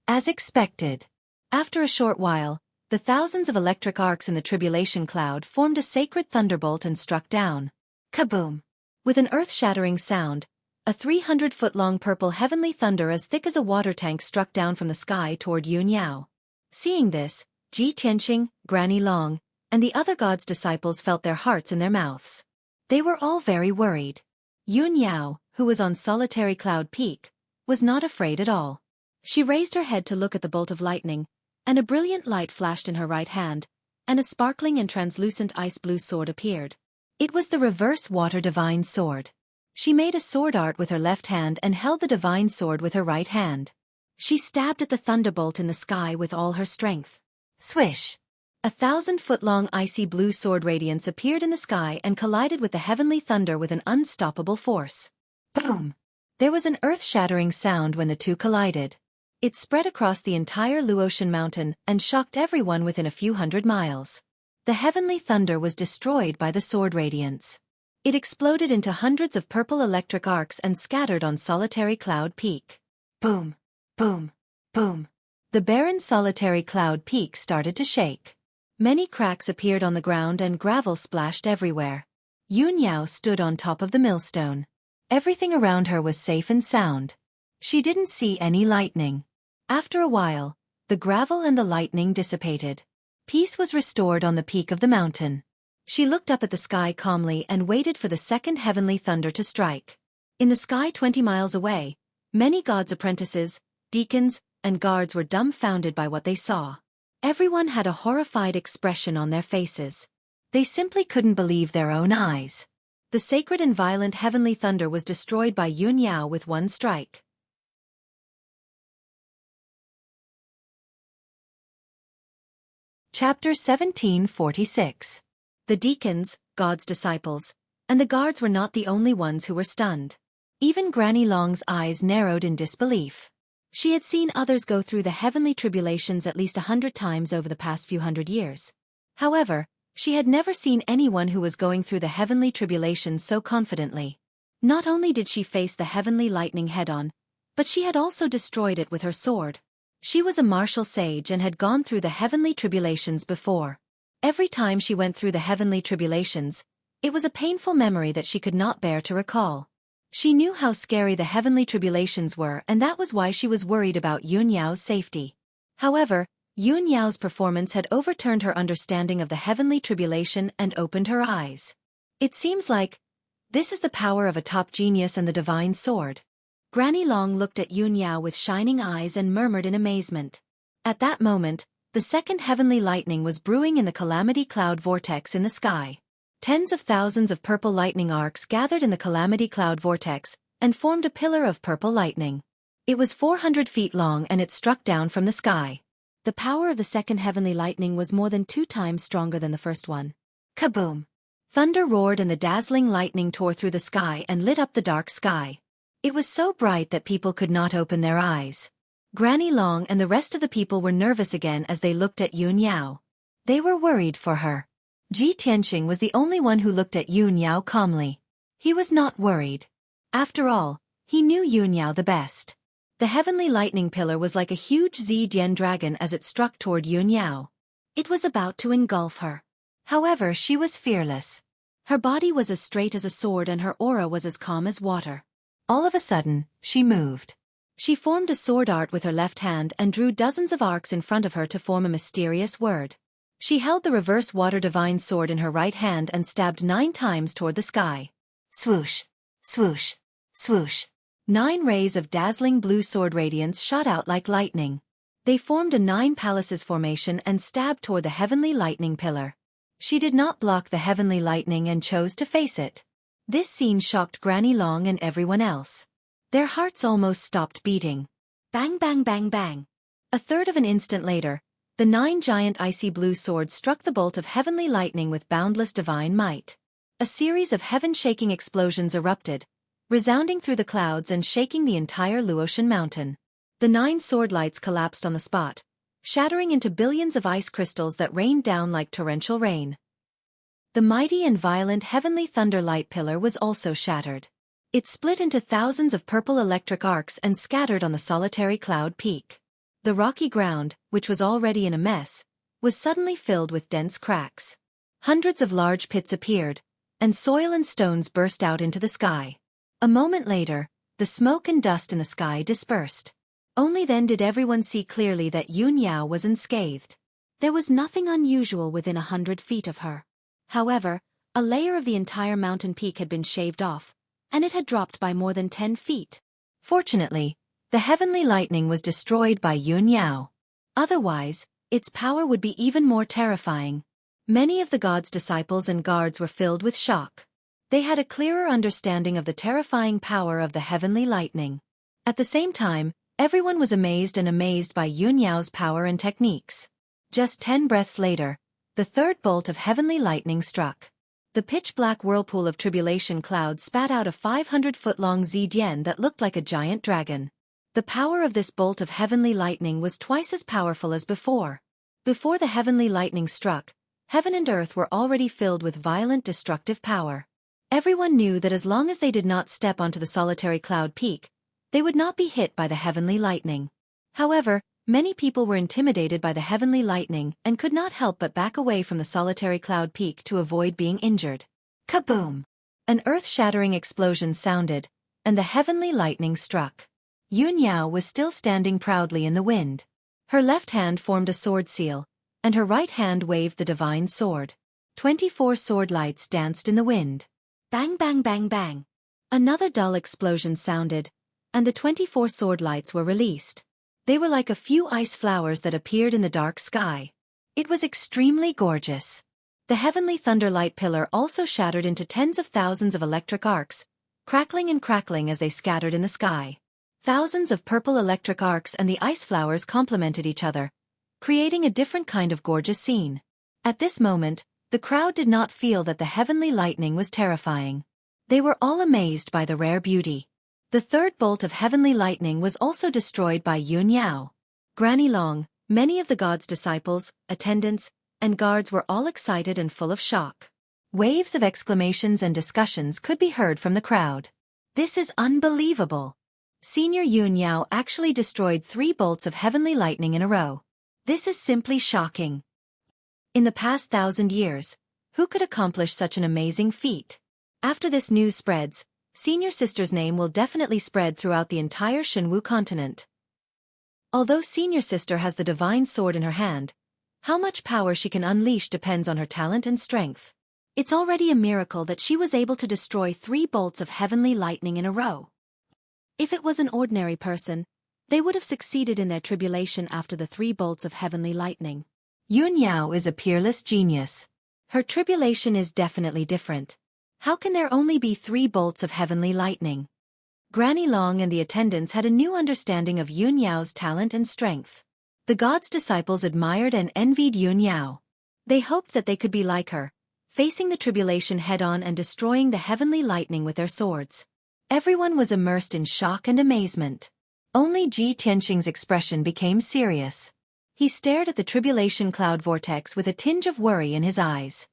As expected. After a short while, the thousands of electric arcs in the tribulation cloud formed a sacred thunderbolt and struck down. Kaboom! With an earth-shattering sound, a 300-foot-long purple heavenly thunder as thick as a water tank struck down from the sky toward Yun Yao. Seeing this, Ji Tianqing, Granny Long, and the other gods' disciples felt their hearts in their mouths. They were all very worried. Yun Yao, who was on Solitary Cloud Peak, was not afraid at all. She raised her head to look at the bolt of lightning, and a brilliant light flashed in her right hand, and a sparkling and translucent ice-blue sword appeared. It was the reverse water divine sword. She made a sword art with her left hand and held the divine sword with her right hand. She stabbed at the thunderbolt in the sky with all her strength. Swish! A 1,000-foot-long icy blue sword radiance appeared in the sky and collided with the heavenly thunder with an unstoppable force. Boom! There was an earth-shattering sound when the two collided. It spread across the entire Luotian mountain and shocked everyone within a few hundred miles. The heavenly thunder was destroyed by the sword radiance. It exploded into hundreds of purple electric arcs and scattered on Solitary Cloud Peak. Boom! Boom! Boom! The barren Solitary Cloud Peak started to shake. Many cracks appeared on the ground and gravel splashed everywhere. Yun Yao stood on top of the millstone. Everything around her was safe and sound. She didn't see any lightning. After a while, the gravel and the lightning dissipated. Peace was restored on the peak of the mountain. She looked up at the sky calmly and waited for the second heavenly thunder to strike. In the sky 20 miles away, many gods' apprentices, deacons, and guards were dumbfounded by what they saw. Everyone had a horrified expression on their faces. They simply couldn't believe their own eyes. The sacred and violent heavenly thunder was destroyed by Yun Yao with one strike. Chapter 1746. The deacons, God's disciples, And the guards were not the only ones who were stunned. Even Granny Long's eyes narrowed in disbelief. She had seen others go through the heavenly tribulations at least 100 times over the past few hundred years. However, she had never seen anyone who was going through the heavenly tribulations so confidently. Not only did she face the heavenly lightning head-on, but she had also destroyed it with her sword. She was a martial sage and had gone through the heavenly tribulations before. Every time she went through the heavenly tribulations, it was a painful memory that she could not bear to recall. She knew how scary the heavenly tribulations were, and that was why she was worried about Yun Yao's safety. However, Yun Yao's performance had overturned her understanding of the heavenly tribulation and opened her eyes. It seems like this is the power of a top genius and the divine sword. Granny Long looked at Yun Yao with shining eyes and murmured in amazement. At that moment, the second heavenly lightning was brewing in the calamity cloud vortex in the sky. Tens of thousands of purple lightning arcs gathered in the calamity cloud vortex and formed a pillar of purple lightning. It was 400 feet long and it struck down from the sky. The power of the second heavenly lightning was more than 2 times stronger than the first one. Kaboom! Thunder roared and the dazzling lightning tore through the sky and lit up the dark sky. It was so bright that people could not open their eyes. Granny Long and the rest of the people were nervous again as they looked at Yun Yao. They were worried for her. Ji Tianqing was the only one who looked at Yun Yao calmly. He was not worried. After all, he knew Yun Yao the best. The heavenly lightning pillar was like a huge Zidian dragon as it struck toward Yun Yao. It was about to engulf her. However, she was fearless. Her body was as straight as a sword and her aura was as calm as water. All of a sudden, she moved. She formed a sword art with her left hand and drew dozens of arcs in front of her to form a mysterious word. She held the reverse water divine sword in her right hand and stabbed 9 times toward the sky. Swoosh! Swoosh! Swoosh! 9 rays of dazzling blue sword radiance shot out like lightning. They formed a 9 palaces formation and stabbed toward the heavenly lightning pillar. She did not block the heavenly lightning and chose to face it. This scene shocked Granny Long and everyone else. Their hearts almost stopped beating. Bang bang bang bang. A third of an instant later, the 9 giant icy blue swords struck the bolt of heavenly lightning with boundless divine might. A series of heaven-shaking explosions erupted, resounding through the clouds and shaking the entire Luotian mountain. The 9 sword lights collapsed on the spot, shattering into billions of ice crystals that rained down like torrential rain. The mighty and violent heavenly thunder light pillar was also shattered. It split into thousands of purple electric arcs and scattered on the solitary cloud peak. The rocky ground, which was already in a mess, was suddenly filled with dense cracks. Hundreds of large pits appeared, and soil and stones burst out into the sky. A moment later, the smoke and dust in the sky dispersed. Only then did everyone see clearly that Yun Yao was unscathed. There was nothing unusual within 100 feet of her. However, a layer of the entire mountain peak had been shaved off, and it had dropped by more than 10 feet. Fortunately, the heavenly lightning was destroyed by Yun Yao. Otherwise, its power would be even more terrifying. Many of the god's disciples and guards were filled with shock. They had a clearer understanding of the terrifying power of the heavenly lightning. At the same time, everyone was amazed by Yun Yao's power and techniques. Just 10 breaths later, the third bolt of heavenly lightning struck. The pitch-black whirlpool of tribulation clouds spat out a 500-foot-long Zidian that looked like a giant dragon. The power of this bolt of heavenly lightning was twice as powerful as before. Before the heavenly lightning struck, heaven and earth were already filled with violent destructive power. Everyone knew that as long as they did not step onto the solitary cloud peak, they would not be hit by the heavenly lightning. However, many people were intimidated by the heavenly lightning and could not help but back away from the solitary cloud peak to avoid being injured. Kaboom! An earth-shattering explosion sounded, and the heavenly lightning struck. Yun Yao was still standing proudly in the wind. Her left hand formed a sword seal, and her right hand waved the divine sword. 24 sword lights danced in the wind. Bang bang bang bang. Another dull explosion sounded, and the 24 sword lights were released. They were like a few ice flowers that appeared in the dark sky. It was extremely gorgeous. The heavenly thunder light pillar also shattered into tens of thousands of electric arcs, crackling and crackling as they scattered in the sky. Thousands of purple electric arcs and the ice flowers complemented each other, creating a different kind of gorgeous scene. At this moment, The crowd did not feel that the heavenly lightning was terrifying. They were all amazed by the rare beauty. The third bolt of heavenly lightning was also destroyed by Yun Yao. Granny Long, many of the god's disciples, attendants, and guards were all excited and full of shock. Waves of exclamations and discussions could be heard from the crowd. This is unbelievable. Senior Yun Yao actually destroyed 3 bolts of heavenly lightning in a row. This is simply shocking. In the past 1,000 years, who could accomplish such an amazing feat? After this news spreads, Senior Sister's name will definitely spread throughout the entire Shenwu continent. Although Senior Sister has the divine sword in her hand, how much power she can unleash depends on her talent and strength. It's already a miracle that she was able to destroy 3 bolts of heavenly lightning in a row. If it was an ordinary person, they would have succeeded in their tribulation after the 3 bolts of heavenly lightning. Yun Yao is a peerless genius. Her tribulation is definitely different. How can there only be 3 bolts of heavenly lightning? Granny Long and the attendants had a new understanding of Yun Yao's talent and strength. The god's disciples admired and envied Yun Yao. They hoped that they could be like her, facing the tribulation head-on and destroying the heavenly lightning with their swords. Everyone was immersed in shock and amazement. Only Ji Tianqing's expression became serious. He stared at the tribulation cloud vortex with a tinge of worry in his eyes.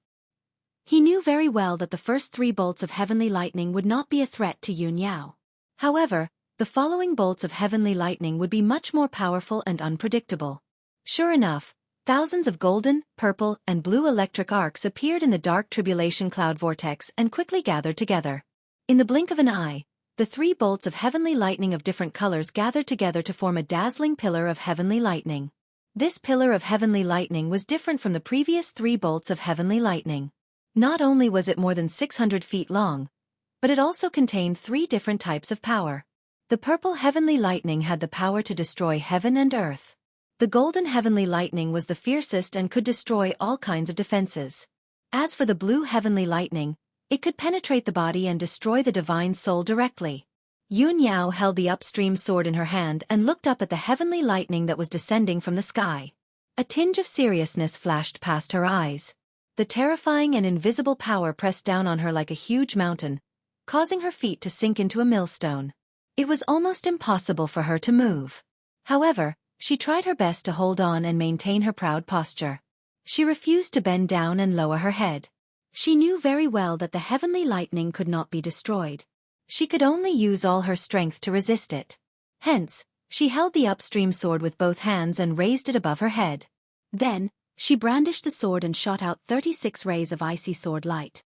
He knew very well that the first 3 bolts of heavenly lightning would not be a threat to Yun Yao. However, the following bolts of heavenly lightning would be much more powerful and unpredictable. Sure enough, thousands of golden, purple, and blue electric arcs appeared in the dark tribulation cloud vortex and quickly gathered together. In the blink of an eye, the 3 bolts of heavenly lightning of different colors gathered together to form a dazzling pillar of heavenly lightning. This pillar of heavenly lightning was different from the previous 3 bolts of heavenly lightning. Not only was it more than 600 feet long, but it also contained 3 different types of power. The purple heavenly lightning had the power to destroy heaven and earth. The golden heavenly lightning was the fiercest and could destroy all kinds of defenses. As for the blue heavenly lightning, it could penetrate the body and destroy the divine soul directly. Yun Yao held the upstream sword in her hand and looked up at the heavenly lightning that was descending from the sky. A tinge of seriousness flashed past her eyes. The terrifying and invisible power pressed down on her like a huge mountain, causing her feet to sink into a millstone. It was almost impossible for her to move. However, she tried her best to hold on and maintain her proud posture. She refused to bend down and lower her head. She knew very well that the heavenly lightning could not be destroyed. She could only use all her strength to resist it. Hence, she held the upstream sword with both hands and raised it above her head. Then, she brandished the sword and shot out 36 rays of icy sword light.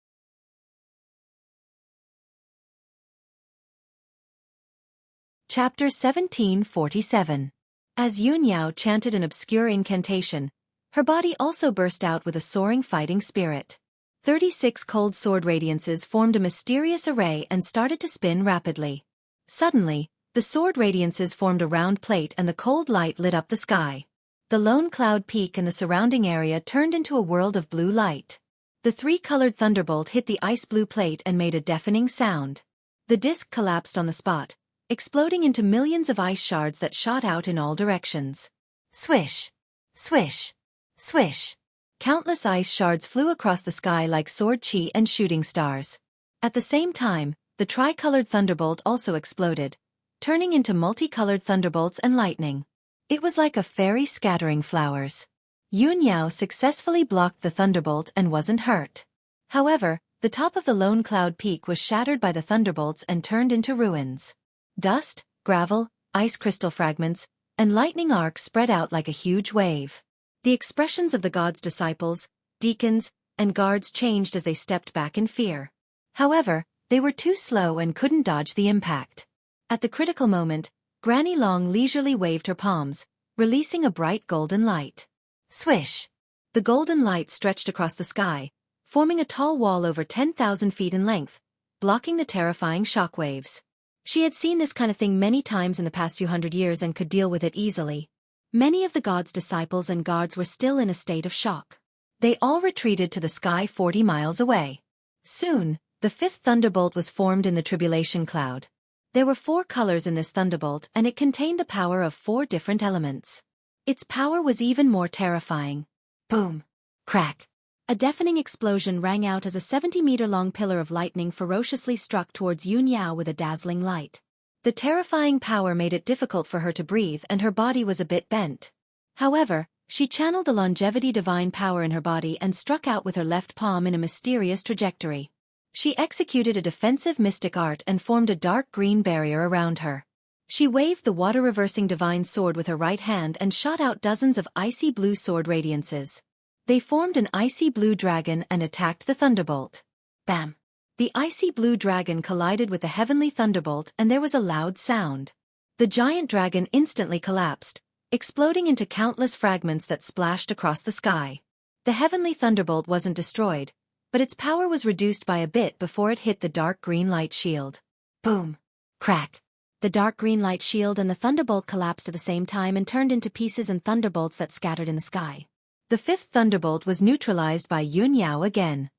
Chapter 1747. As Yun Yao chanted an obscure incantation, her body also burst out with a soaring fighting spirit. 36 cold sword radiances formed a mysterious array and started to spin rapidly. Suddenly, the sword radiances formed a round plate and the cold light lit up the sky. The lone cloud peak and the surrounding area turned into a world of blue light. The 3-colored thunderbolt hit the ice blue plate and made a deafening sound. The disc collapsed on the spot, exploding into millions of ice shards that shot out in all directions. Swish! Swish! Swish! Countless ice shards flew across the sky like sword chi and shooting stars. At the same time, the tri-colored thunderbolt also exploded, turning into multicolored thunderbolts and lightning. It was like a fairy scattering flowers. Yun Yao successfully blocked the thunderbolt and wasn't hurt. However, the top of the lone cloud peak was shattered by the thunderbolts and turned into ruins. Dust, gravel, ice crystal fragments, and lightning arcs spread out like a huge wave. The expressions of the god's disciples, deacons, and guards changed as they stepped back in fear. However, they were too slow and couldn't dodge the impact. At the critical moment, Granny Long leisurely waved her palms, releasing a bright golden light. Swish! The golden light stretched across the sky, forming a tall wall over 10,000 feet in length, blocking the terrifying shockwaves. She had seen this kind of thing many times in the past few hundred years and could deal with it easily. Many of the god's disciples and guards were still in a state of shock. They all retreated to the sky 40 miles away. Soon, the 5th thunderbolt was formed in the tribulation cloud. There were 4 colors in this thunderbolt and it contained the power of 4 different elements. Its power was even more terrifying. Boom! Crack! A deafening explosion rang out as a 70-meter-long pillar of lightning ferociously struck towards Yun Yao with a dazzling light. The terrifying power made it difficult for her to breathe and her body was a bit bent. However, she channeled the longevity divine power in her body and struck out with her left palm in a mysterious trajectory. She executed a defensive mystic art and formed a dark green barrier around her. She waved the water-reversing divine sword with her right hand and shot out dozens of icy blue sword radiances. They formed an icy blue dragon and attacked the thunderbolt. Bam! The icy blue dragon collided with the heavenly thunderbolt and there was a loud sound. The giant dragon instantly collapsed, exploding into countless fragments that splashed across the sky. The heavenly thunderbolt wasn't destroyed, but its power was reduced by a bit before it hit the dark green light shield. Boom! Crack! The dark green light shield and the thunderbolt collapsed at the same time and turned into pieces and thunderbolts that scattered in the sky. The fifth thunderbolt was neutralized by Yun Yao again.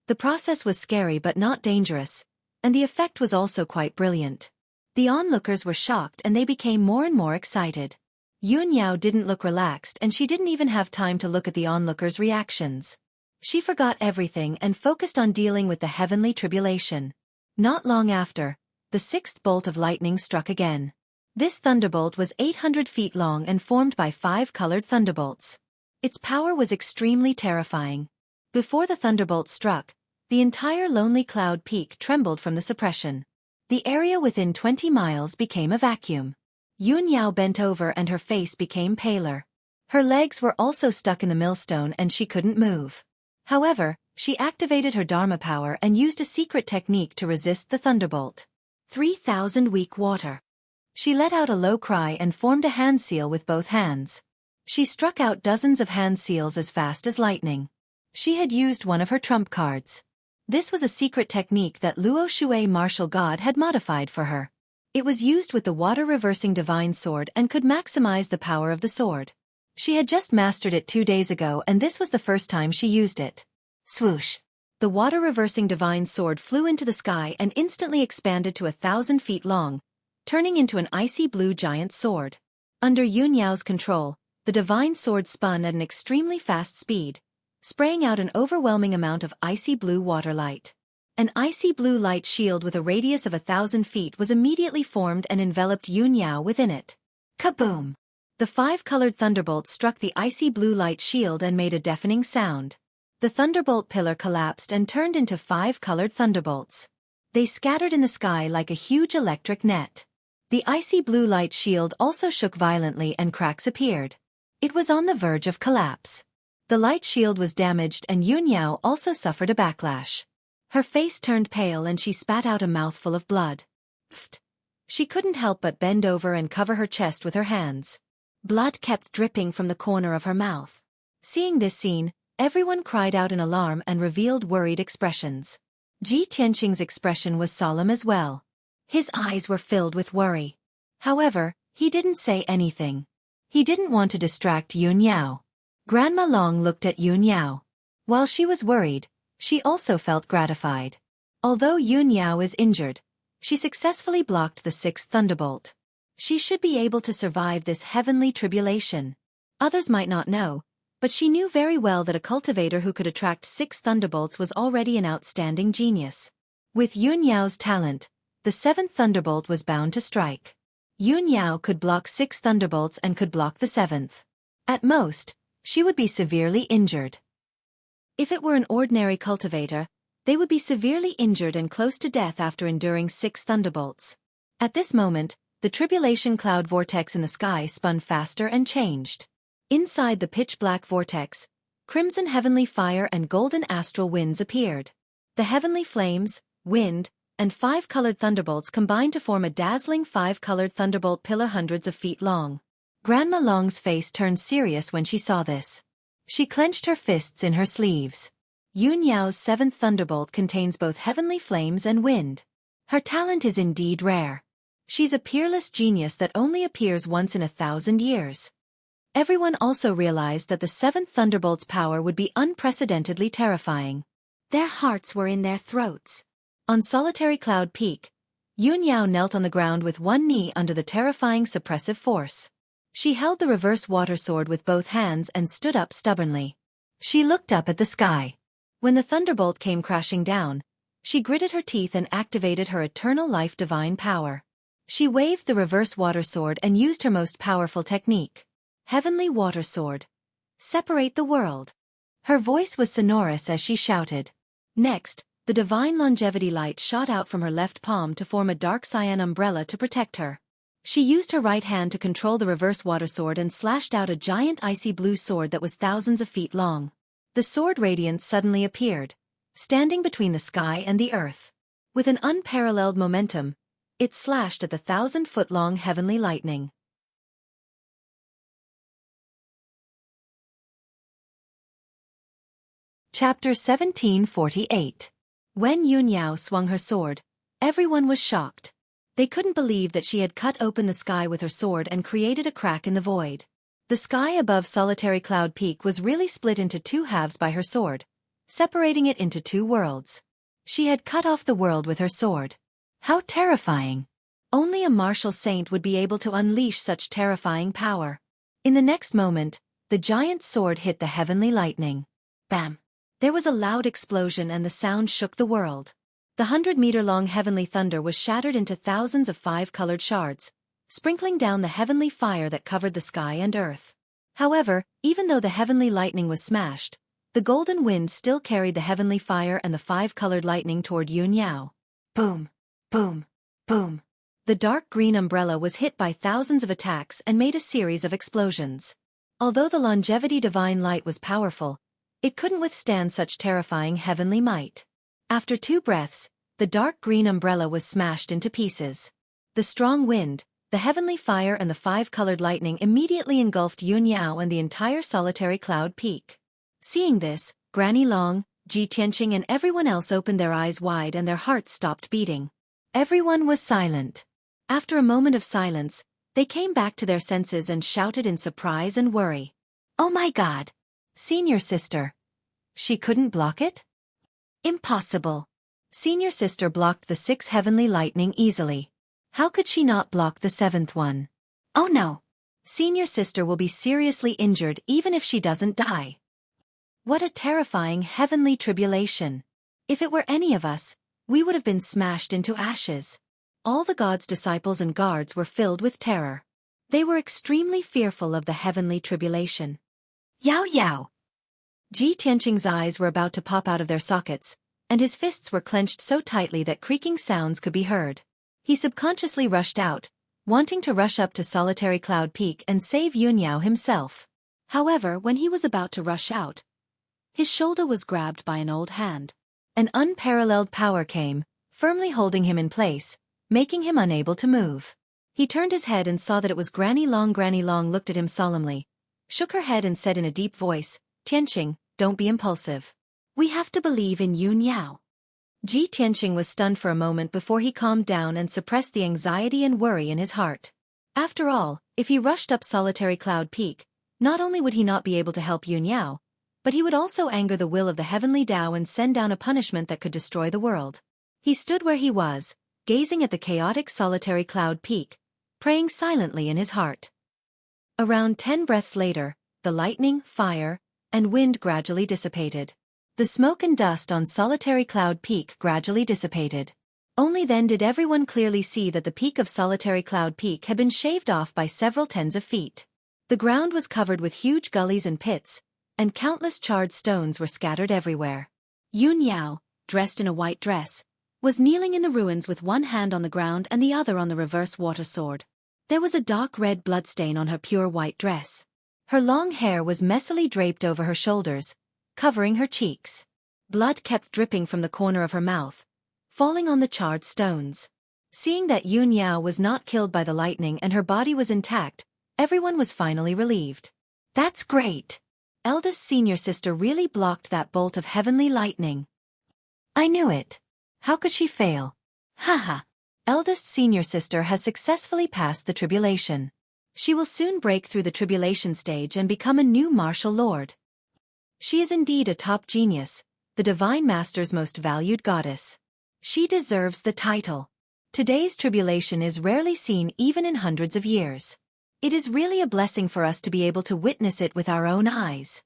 The process was scary but not dangerous, and the effect was also quite brilliant. The onlookers were shocked and they became more and more excited. Yun Yao didn't look relaxed and she didn't even have time to look at the onlookers' reactions. She forgot everything and focused on dealing with the heavenly tribulation. Not long after, the sixth bolt of lightning struck again. This thunderbolt was 800 feet long and formed by 5 colored thunderbolts. Its power was extremely terrifying. Before the thunderbolt struck, the entire Lonely Cloud Peak trembled from the suppression. The area within 20 miles became a vacuum. Yun Yao bent over and her face became paler. Her legs were also stuck in the millstone and she couldn't move. However, she activated her Dharma power and used a secret technique to resist the thunderbolt. 3,000 weak water. She let out a low cry and formed a hand seal with both hands. She struck out dozens of hand seals as fast as lightning. She had used one of her trump cards. This was a secret technique that Luo Xue martial god had modified for her. It was used with the water-reversing divine sword and could maximize the power of the sword. She had just mastered it 2 days ago and this was the first time she used it. Swoosh! The water-reversing divine sword flew into the sky and instantly expanded to 1,000 feet long, turning into an icy blue giant sword. Under Yun Yao's control, the divine sword spun at an extremely fast speed, spraying out an overwhelming amount of icy blue water light. An icy blue light shield with a radius of 1,000 feet was immediately formed and enveloped Yun Yao within it. Kaboom! The 5-colored thunderbolt struck the icy blue light shield and made a deafening sound. The thunderbolt pillar collapsed and turned into 5-colored thunderbolts. They scattered in the sky like a huge electric net. The icy blue light shield also shook violently and cracks appeared. It was on the verge of collapse. The light shield was damaged and Yun Yao also suffered a backlash. Her face turned pale and she spat out a mouthful of blood. Pfft. She couldn't help but bend over and cover her chest with her hands. Blood kept dripping from the corner of her mouth. Seeing this scene, everyone cried out in alarm and revealed worried expressions. Ji Tianqing's expression was solemn as well. His eyes were filled with worry. However, he didn't say anything. He didn't want to distract Yun Yao. Grandma Long looked at Yun Yao. While she was worried, she also felt gratified. Although Yun Yao is injured, she successfully blocked the 6th thunderbolt. She should be able to survive this heavenly tribulation. Others might not know, but she knew very well that a cultivator who could attract 6 thunderbolts was already an outstanding genius. With Yun Yao's talent, the 7th thunderbolt was bound to strike. Yun Yao could block 6 thunderbolts and could block the 7th. At most, she would be severely injured. If it were an ordinary cultivator, they would be severely injured and close to death after enduring 6 thunderbolts. At this moment, the tribulation cloud vortex in the sky spun faster and changed. Inside the pitch-black vortex, crimson heavenly fire and golden astral winds appeared. The heavenly flames, wind, and 5-colored thunderbolts combined to form a dazzling 5-colored thunderbolt pillar hundreds of feet long. Grandma Long's face turned serious when she saw this. She clenched her fists in her sleeves. Yun Yao's 7th thunderbolt contains both heavenly flames and wind. Her talent is indeed rare. She's a peerless genius that only appears once in 1,000 years. Everyone also realized that the 7th thunderbolt's power would be unprecedentedly terrifying. Their hearts were in their throats. On Solitary Cloud Peak, Yun Yao knelt on the ground with one knee under the terrifying suppressive force. She held the reverse water sword with both hands and stood up stubbornly. She looked up at the sky. When the thunderbolt came crashing down, she gritted her teeth and activated her eternal life divine power. She waved the reverse water sword and used her most powerful technique. Heavenly water sword. Separate the world. Her voice was sonorous as she shouted. Next, the divine longevity light shot out from her left palm to form a dark cyan umbrella to protect her. She used her right hand to control the reverse water sword and slashed out a giant icy blue sword that was thousands of feet long. The sword radiance suddenly appeared, standing between the sky and the earth. With an unparalleled momentum, it slashed at the 1,000-foot-long heavenly lightning. Chapter 1748. When Yunyao swung her sword, everyone was shocked. They couldn't believe that she had cut open the sky with her sword and created a crack in the void. The sky above Solitary Cloud Peak was really split into two halves by her sword, separating it into two worlds. She had cut off the world with her sword. How terrifying! Only a martial saint would be able to unleash such terrifying power. In the next moment, the giant sword hit the heavenly lightning. Bam! There was a loud explosion and the sound shook the world. The 100-meter-long heavenly thunder was shattered into thousands of five-colored shards, sprinkling down the heavenly fire that covered the sky and earth. However, even though the heavenly lightning was smashed, the golden wind still carried the heavenly fire and the five-colored lightning toward Yunyao. Boom! Boom! Boom! The dark green umbrella was hit by thousands of attacks and made a series of explosions. Although the longevity divine light was powerful, it couldn't withstand such terrifying heavenly might. After 2 breaths, the dark green umbrella was smashed into pieces. The strong wind, the heavenly fire and the five-colored lightning immediately engulfed Yunyao and the entire Solitary Cloud Peak. Seeing this, Granny Long, Ji Tianqing and everyone else opened their eyes wide and their hearts stopped beating. Everyone was silent. After a moment of silence, they came back to their senses and shouted in surprise and worry. "Oh my God! Senior sister! She couldn't block it? Impossible! Senior sister blocked the 6 heavenly lightning easily. How could she not block the 7th one? Oh no! Senior sister will be seriously injured even if she doesn't die. What a terrifying heavenly tribulation! If it were any of us, we would have been smashed into ashes." All the gods' disciples and guards were filled with terror. They were extremely fearful of the heavenly tribulation. Yao Yao! Ji Tianqing's eyes were about to pop out of their sockets, and his fists were clenched so tightly that creaking sounds could be heard. He subconsciously rushed out, wanting to rush up to Solitary Cloud Peak and save Yunyao himself. However, when he was about to rush out, his shoulder was grabbed by an old hand. An unparalleled power came, firmly holding him in place, making him unable to move. He turned his head and saw that it was Granny Long. Granny Long looked at him solemnly, shook her head and said in a deep voice, "Tianqing, don't be impulsive. We have to believe in Yunyao." Ji Tianqing was stunned for a moment before he calmed down and suppressed the anxiety and worry in his heart. After all, if he rushed up Solitary Cloud Peak, not only would he not be able to help Yunyao, but he would also anger the will of the heavenly Tao and send down a punishment that could destroy the world. He stood where he was, gazing at the chaotic Solitary Cloud Peak, praying silently in his heart. Around 10 breaths later, the lightning, fire, and wind gradually dissipated. The smoke and dust on Solitary Cloud Peak gradually dissipated. Only then did everyone clearly see that the peak of Solitary Cloud Peak had been shaved off by several tens of feet. The ground was covered with huge gullies and pits, and countless charred stones were scattered everywhere. Yunyao, dressed in a white dress, was kneeling in the ruins with one hand on the ground and the other on the reverse water sword. There was a dark red bloodstain on her pure white dress. Her long hair was messily draped over her shoulders, covering her cheeks. Blood kept dripping from the corner of her mouth, falling on the charred stones. Seeing that Yunyao was not killed by the lightning and her body was intact, everyone was finally relieved. "That's great! Eldest senior sister really blocked that bolt of heavenly lightning. I knew it. How could she fail? Haha! Eldest senior sister has successfully passed the tribulation. She will soon break through the tribulation stage and become a new martial lord. She is indeed a top genius, the Divine Master's most valued goddess. She deserves the title. Today's tribulation is rarely seen even in hundreds of years. It is really a blessing for us to be able to witness it with our own eyes."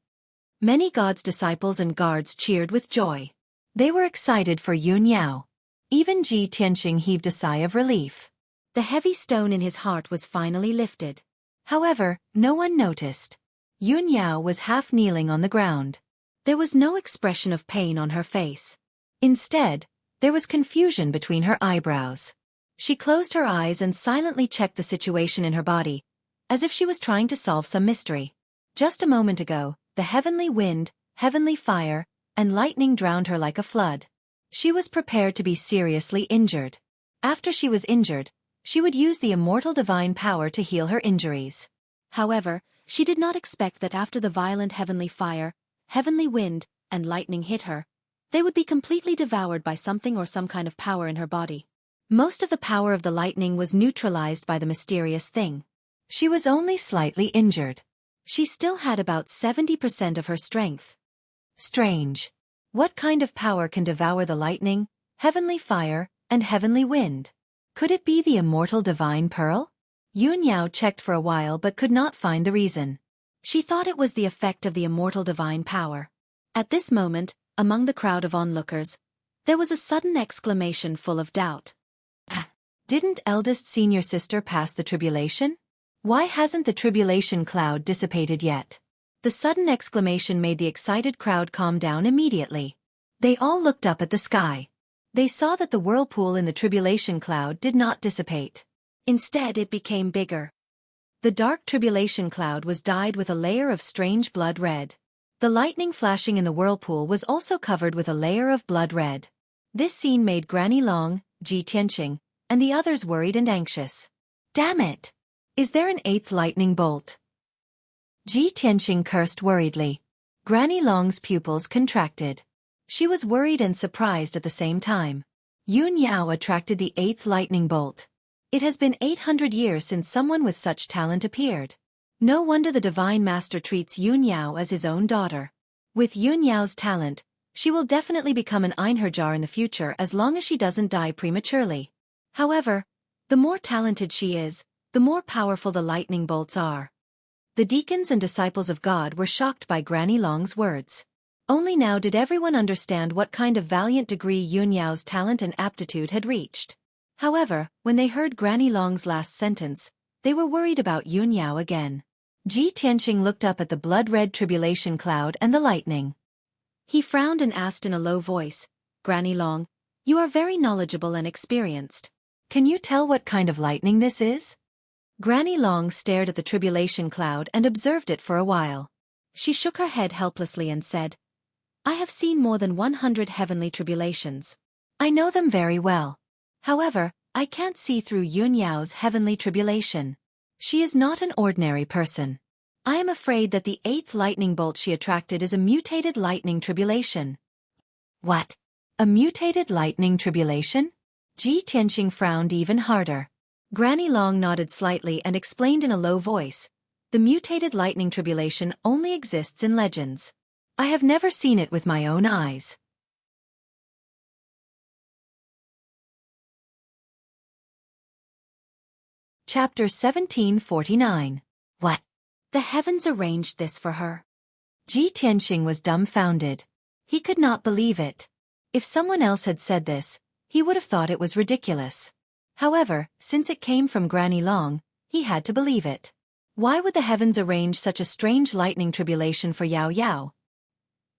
Many gods' disciples and guards cheered with joy. They were excited for Yun Yao. Even Ji Tianqing heaved a sigh of relief. The heavy stone in his heart was finally lifted. However, no one noticed. Yun Yao was half kneeling on the ground. There was no expression of pain on her face. Instead, there was confusion between her eyebrows. She closed her eyes and silently checked the situation in her body, as if she was trying to solve some mystery. Just a moment ago, the heavenly wind, heavenly fire, and lightning drowned her like a flood. She was prepared to be seriously injured. After she was injured, she would use the immortal divine power to heal her injuries. However, she did not expect that after the violent heavenly fire, heavenly wind, and lightning hit her, they would be completely devoured by something or some kind of power in her body. Most of the power of the lightning was neutralized by the mysterious thing. She was only slightly injured. She still had about 70% of her strength. Strange. What kind of power can devour the lightning, heavenly fire, and heavenly wind? Could it be the immortal divine pearl? Yun Yao checked for a while but could not find the reason. She thought it was the effect of the immortal divine power. At this moment, among the crowd of onlookers, there was a sudden exclamation full of doubt. Didn't eldest senior sister pass the tribulation? Why hasn't the tribulation cloud dissipated yet? The sudden exclamation made the excited crowd calm down immediately. They all looked up at the sky. They saw that the whirlpool in the tribulation cloud did not dissipate. Instead, it became bigger. The dark tribulation cloud was dyed with a layer of strange blood red. The lightning flashing in the whirlpool was also covered with a layer of blood red. This scene made Granny Long, Ji Tianqing, and the others worried and anxious. Damn it! Is there an eighth lightning bolt? Ji Tianqing cursed worriedly. Granny Long's pupils contracted. She was worried and surprised at the same time. Yun Yao attracted the eighth lightning bolt. It has been 800 years since someone with such talent appeared. No wonder the Divine Master treats Yun Yao as his own daughter. With Yun Yao's talent, she will definitely become an Einherjar in the future as long as she doesn't die prematurely. However, the more talented she is, the more powerful the lightning bolts are. The deacons and disciples of God were shocked by Granny Long's words. Only now did everyone understand what kind of valiant degree Yun Yao's talent and aptitude had reached. However, when they heard Granny Long's last sentence, they were worried about Yun Yao again. Ji Tianqing looked up at the blood-red tribulation cloud and the lightning. He frowned and asked in a low voice, Granny Long, you are very knowledgeable and experienced. Can you tell what kind of lightning this is? Granny Long stared at the tribulation cloud and observed it for a while. She shook her head helplessly and said, I have seen more than 100 heavenly tribulations. I know them very well. However, I can't see through Yun Yao's heavenly tribulation. She is not an ordinary person. I am afraid that the eighth lightning bolt she attracted is a mutated lightning tribulation. What? A mutated lightning tribulation? Ji Tianqing frowned even harder. Granny Long nodded slightly and explained in a low voice, the mutated lightning tribulation only exists in legends. I have never seen it with my own eyes. Chapter 1749. What? The heavens arranged this for her. Ji Tianqing was dumbfounded. He could not believe it. If someone else had said this, he would have thought it was ridiculous. However, since it came from Granny Long, he had to believe it. Why would the heavens arrange such a strange lightning tribulation for Yao Yao?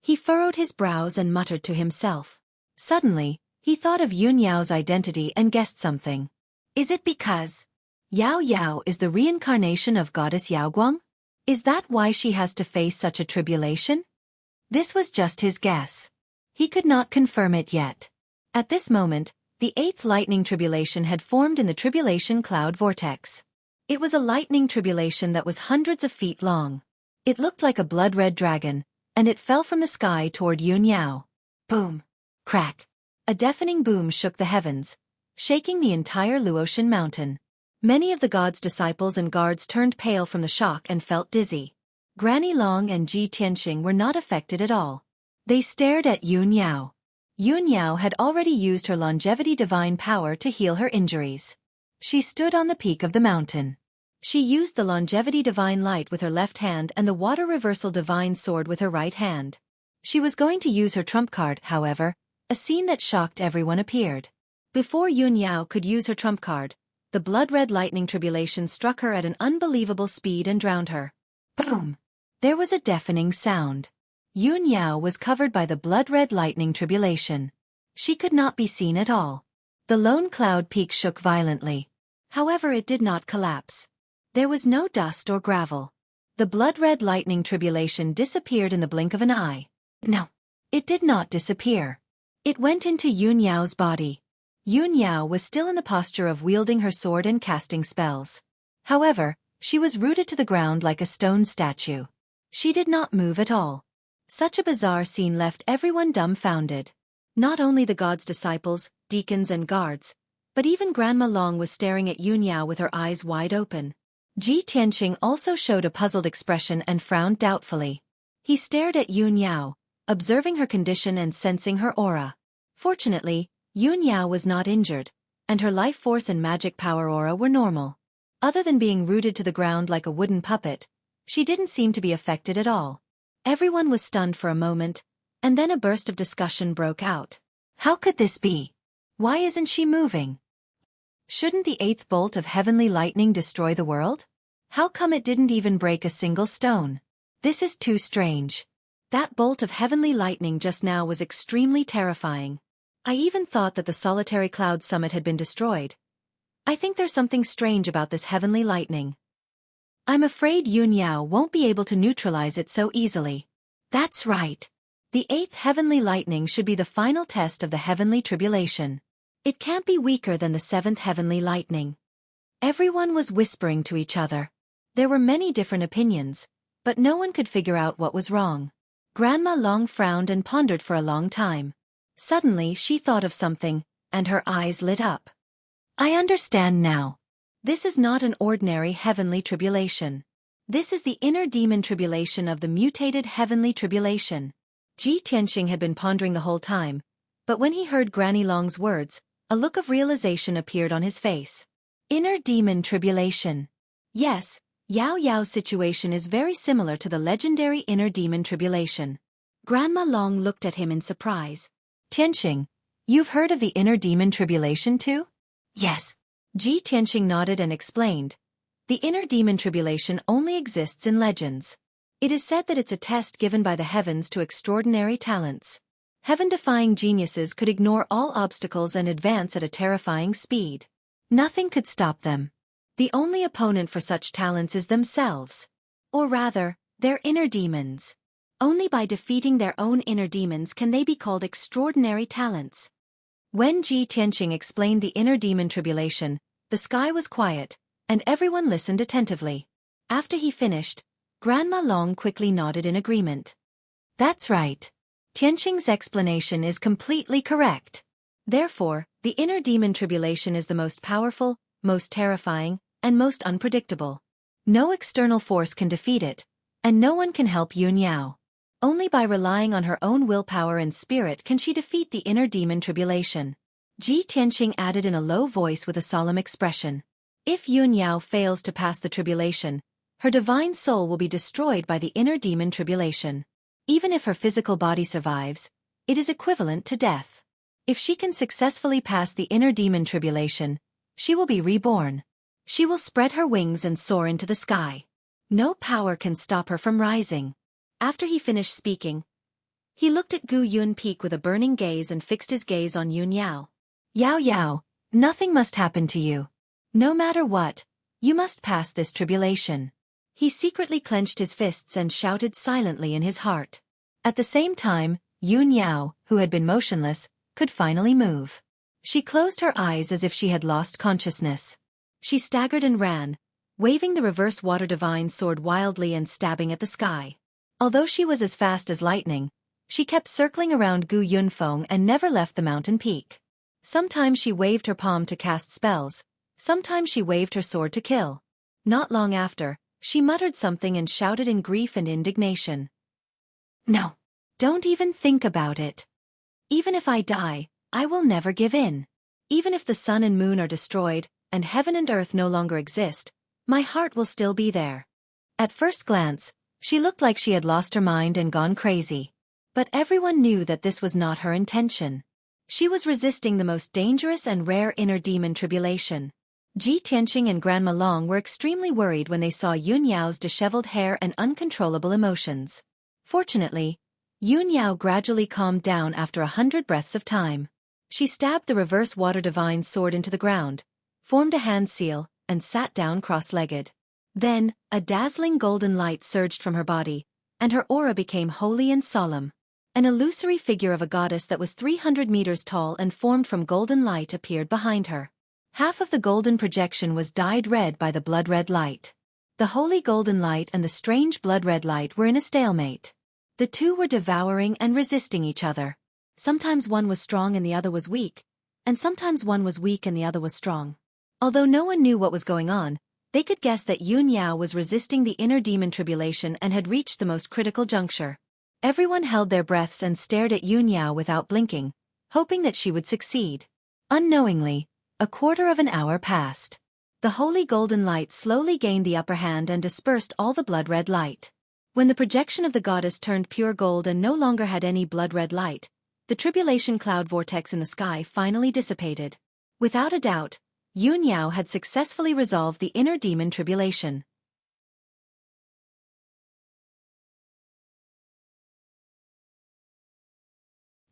He furrowed his brows and muttered to himself. Suddenly, he thought of Yun Yao's identity and guessed something. Is it because Yao Yao is the reincarnation of goddess Yaoguang? Is that why she has to face such a tribulation? This was just his guess. He could not confirm it yet. At this moment, the eighth lightning tribulation had formed in the tribulation cloud vortex. It was a lightning tribulation that was hundreds of feet long. It looked like a blood-red dragon, and it fell from the sky toward Yun Yao. Boom! Crack! A deafening boom shook the heavens, shaking the entire Luotian mountain. Many of the gods' disciples and guards turned pale from the shock and felt dizzy. Granny Long and Ji Tianqing were not affected at all. They stared at Yun Yao. Yun Yao had already used her longevity divine power to heal her injuries. She stood on the peak of the mountain. She used the longevity divine light with her left hand and the water reversal divine sword with her right hand. She was going to use her trump card, however. A scene that shocked everyone appeared. Before Yun Yao could use her trump card, the blood-red lightning tribulation struck her at an unbelievable speed and drowned her. Boom! There was a deafening sound. Yun Yao was covered by the blood-red lightning tribulation. She could not be seen at all. The lone cloud peak shook violently. However, it did not collapse. There was no dust or gravel. The blood-red lightning tribulation disappeared in the blink of an eye. No, it did not disappear. It went into Yun Yao's body. Yun Yao was still in the posture of wielding her sword and casting spells. However, she was rooted to the ground like a stone statue. She did not move at all. Such a bizarre scene left everyone dumbfounded. Not only the god's disciples, deacons and guards, but even Grandma Long was staring at Yun Yao with her eyes wide open. Ji Tianqing also showed a puzzled expression and frowned doubtfully. He stared at Yun Yao, observing her condition and sensing her aura. Fortunately, Yun Yao was not injured, and her life force and magic power aura were normal. Other than being rooted to the ground like a wooden puppet, she didn't seem to be affected at all. Everyone was stunned for a moment, and then a burst of discussion broke out. How could this be? Why isn't she moving? Shouldn't the eighth bolt of heavenly lightning destroy the world? How come it didn't even break a single stone? This is too strange. That bolt of heavenly lightning just now was extremely terrifying. I even thought that the solitary cloud summit had been destroyed. I think there's something strange about this heavenly lightning. I'm afraid Yun Yao won't be able to neutralize it so easily. That's right. The eighth heavenly lightning should be the final test of the heavenly tribulation. It can't be weaker than the seventh heavenly lightning. Everyone was whispering to each other. There were many different opinions, but no one could figure out what was wrong. Grandma Long frowned and pondered for a long time. Suddenly she thought of something, and her eyes lit up. I understand now. This is not an ordinary heavenly tribulation. This is the inner demon tribulation of the mutated heavenly tribulation. Ji Tianqing had been pondering the whole time, but when he heard Granny Long's words, a look of realization appeared on his face. Inner demon tribulation. Yes, Yao Yao's situation is very similar to the legendary inner demon tribulation. Grandma Long looked at him in surprise. Tianqing, you've heard of the inner demon tribulation too? Yes. Ji Tianqing nodded and explained. The inner demon tribulation only exists in legends. It is said that it's a test given by the heavens to extraordinary talents. Heaven-defying geniuses could ignore all obstacles and advance at a terrifying speed. Nothing could stop them. The only opponent for such talents is themselves. Or rather, their inner demons. Only by defeating their own inner demons can they be called extraordinary talents. When Ji Tianqing explained the inner demon tribulation, the sky was quiet, and everyone listened attentively. After he finished, Grandma Long quickly nodded in agreement. That's right. Tianqing's explanation is completely correct. Therefore, the inner demon tribulation is the most powerful, most terrifying, and most unpredictable. No external force can defeat it, and no one can help Yun Yao. Only by relying on her own willpower and spirit can she defeat the inner demon tribulation. Ji Tianqing added in a low voice with a solemn expression. If Yun Yao fails to pass the tribulation, her divine soul will be destroyed by the inner demon tribulation. Even if her physical body survives, it is equivalent to death. If she can successfully pass the inner demon tribulation, she will be reborn. She will spread her wings and soar into the sky. No power can stop her from rising. After he finished speaking, he looked at Gu Yun Peak with a burning gaze and fixed his gaze on Yun Yao. Yao Yao, nothing must happen to you. No matter what, you must pass this tribulation. He secretly clenched his fists and shouted silently in his heart. At the same time, Yun Yao, who had been motionless, could finally move. She closed her eyes as if she had lost consciousness. She staggered and ran, waving the reverse water divine sword wildly and stabbing at the sky. Although she was as fast as lightning, she kept circling around Gu Yunfeng and never left the mountain peak. Sometimes she waved her palm to cast spells, sometimes she waved her sword to kill. Not long after, she muttered something and shouted in grief and indignation. No, don't even think about it. Even if I die, I will never give in. Even if the sun and moon are destroyed, and heaven and earth no longer exist, My heart will still be there. At first glance, she looked like she had lost her mind and gone crazy. But everyone knew that this was not her intention. She was resisting the most dangerous and rare inner demon tribulation. Ji Tianqing and Grandma Long were extremely worried when they saw Yun Yao's disheveled hair and uncontrollable emotions. Fortunately, Yun Yao gradually calmed down after 100 breaths of time. She stabbed the reverse water divine sword into the ground, formed a hand seal, and sat down cross-legged. Then, a dazzling golden light surged from her body, and her aura became holy and solemn. An illusory figure of a goddess that was 300 meters tall and formed from golden light appeared behind her. Half of the golden projection was dyed red by the blood-red light. The holy golden light and the strange blood-red light were in a stalemate. The two were devouring and resisting each other. Sometimes one was strong and the other was weak, and sometimes one was weak and the other was strong. Although no one knew what was going on, they could guess that Yun Yao was resisting the inner demon tribulation and had reached the most critical juncture. Everyone held their breaths and stared at Yun Yao without blinking, hoping that she would succeed. Unknowingly, a quarter of an hour passed. The holy golden light slowly gained the upper hand and dispersed all the blood-red light. When the projection of the goddess turned pure gold and no longer had any blood-red light, the tribulation cloud vortex in the sky finally dissipated. Without a doubt, Yun Yao had successfully resolved the inner demon tribulation.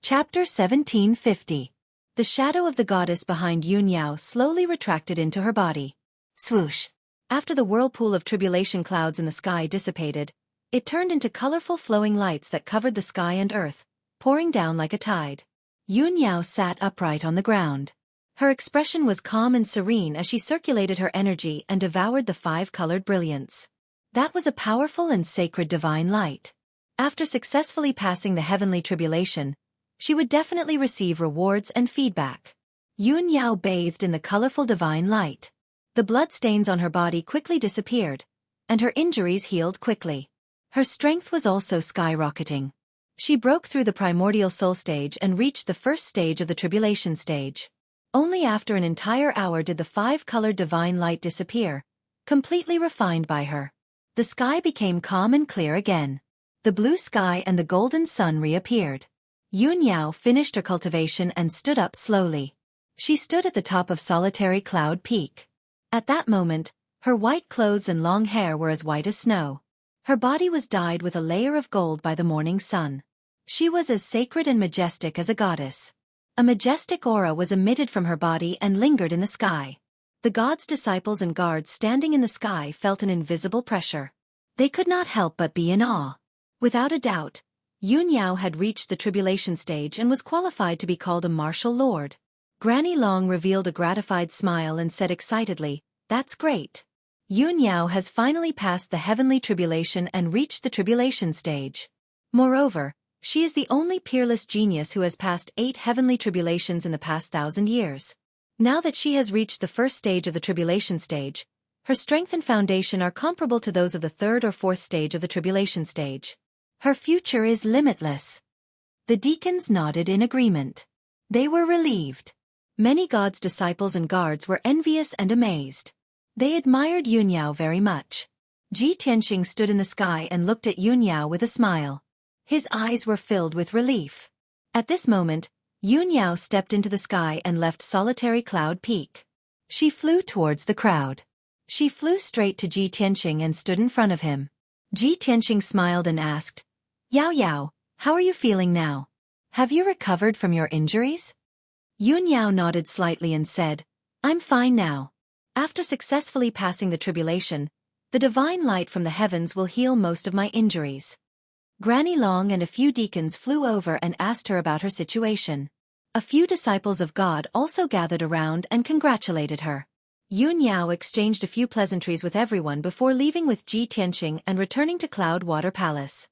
Chapter 1750. The shadow of the goddess behind Yun Yao slowly retracted into her body. Swoosh! After the whirlpool of tribulation clouds in the sky dissipated, it turned into colorful flowing lights that covered the sky and earth, pouring down like a tide. Yun Yao sat upright on the ground. Her expression was calm and serene as she circulated her energy and devoured the five-colored brilliance. That was a powerful and sacred divine light. After successfully passing the heavenly tribulation, she would definitely receive rewards and feedback. Yun Yao bathed in the colorful divine light. The bloodstains on her body quickly disappeared, and her injuries healed quickly. Her strength was also skyrocketing. She broke through the primordial soul stage and reached the first stage of the tribulation stage. Only after an entire hour did the five-colored divine light disappear, completely refined by her. The sky became calm and clear again. The blue sky and the golden sun reappeared. Yun Yao finished her cultivation and stood up slowly. She stood at the top of solitary Cloud Peak. At that moment, her white clothes and long hair were as white as snow. Her body was dyed with a layer of gold by the morning sun. She was as sacred and majestic as a goddess. A majestic aura was emitted from her body and lingered in the sky. The god's disciples and guards standing in the sky felt an invisible pressure. They could not help but be in awe. Without a doubt, Yun Yao had reached the tribulation stage and was qualified to be called a martial lord. Granny Long revealed a gratified smile and said excitedly, "That's great. Yun Yao has finally passed the heavenly tribulation and reached the tribulation stage. Moreover, she is the only peerless genius who has passed 8 heavenly tribulations in the past 1,000 years. Now that she has reached the first stage of the tribulation stage, her strength and foundation are comparable to those of the third or fourth stage of the tribulation stage. Her future is limitless." The deacons nodded in agreement. They were relieved. Many God's disciples and guards were envious and amazed. They admired Yun Yao very much. Ji Tianqing stood in the sky and looked at Yun Yao with a smile. His eyes were filled with relief. At this moment, Yun Yao stepped into the sky and left solitary Cloud Peak. She flew towards the crowd. She flew straight to Ji Tianqing and stood in front of him. Ji Tianqing smiled and asked, "Yao Yao, how are you feeling now? Have you recovered from your injuries?" Yun Yao nodded slightly and said, "I'm fine now. After successfully passing the tribulation, the divine light from the heavens will heal most of my injuries." Granny Long and a few deacons flew over and asked her about her situation. A few disciples of God also gathered around and congratulated her. Yun Yao exchanged a few pleasantries with everyone before leaving with Ji Tianqing and returning to Cloud Water Palace.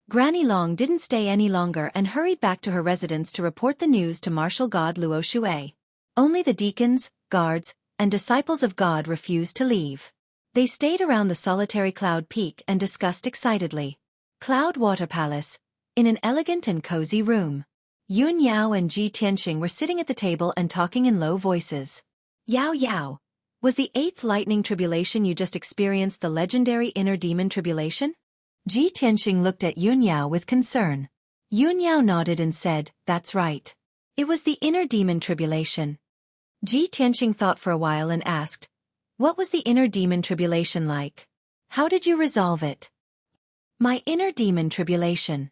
Granny Long didn't stay any longer and hurried back to her residence to report the news to martial god Luo Xue. Only the deacons, guards, and disciples of God refused to leave. They stayed around the solitary Cloud Peak and discussed excitedly. Cloud Water Palace, in an elegant and cozy room. Yun Yao and Ji Tianqing were sitting at the table and talking in low voices. "Yao Yao, Was the 8th lightning tribulation you just experienced the legendary inner demon tribulation? Ji Tianxing looked at Yunyao with concern. Yunyao nodded and said, that's right. It was the inner demon tribulation. Ji Tianxing thought for a while and asked, what was the inner demon tribulation like? How did you resolve it? My inner demon tribulation.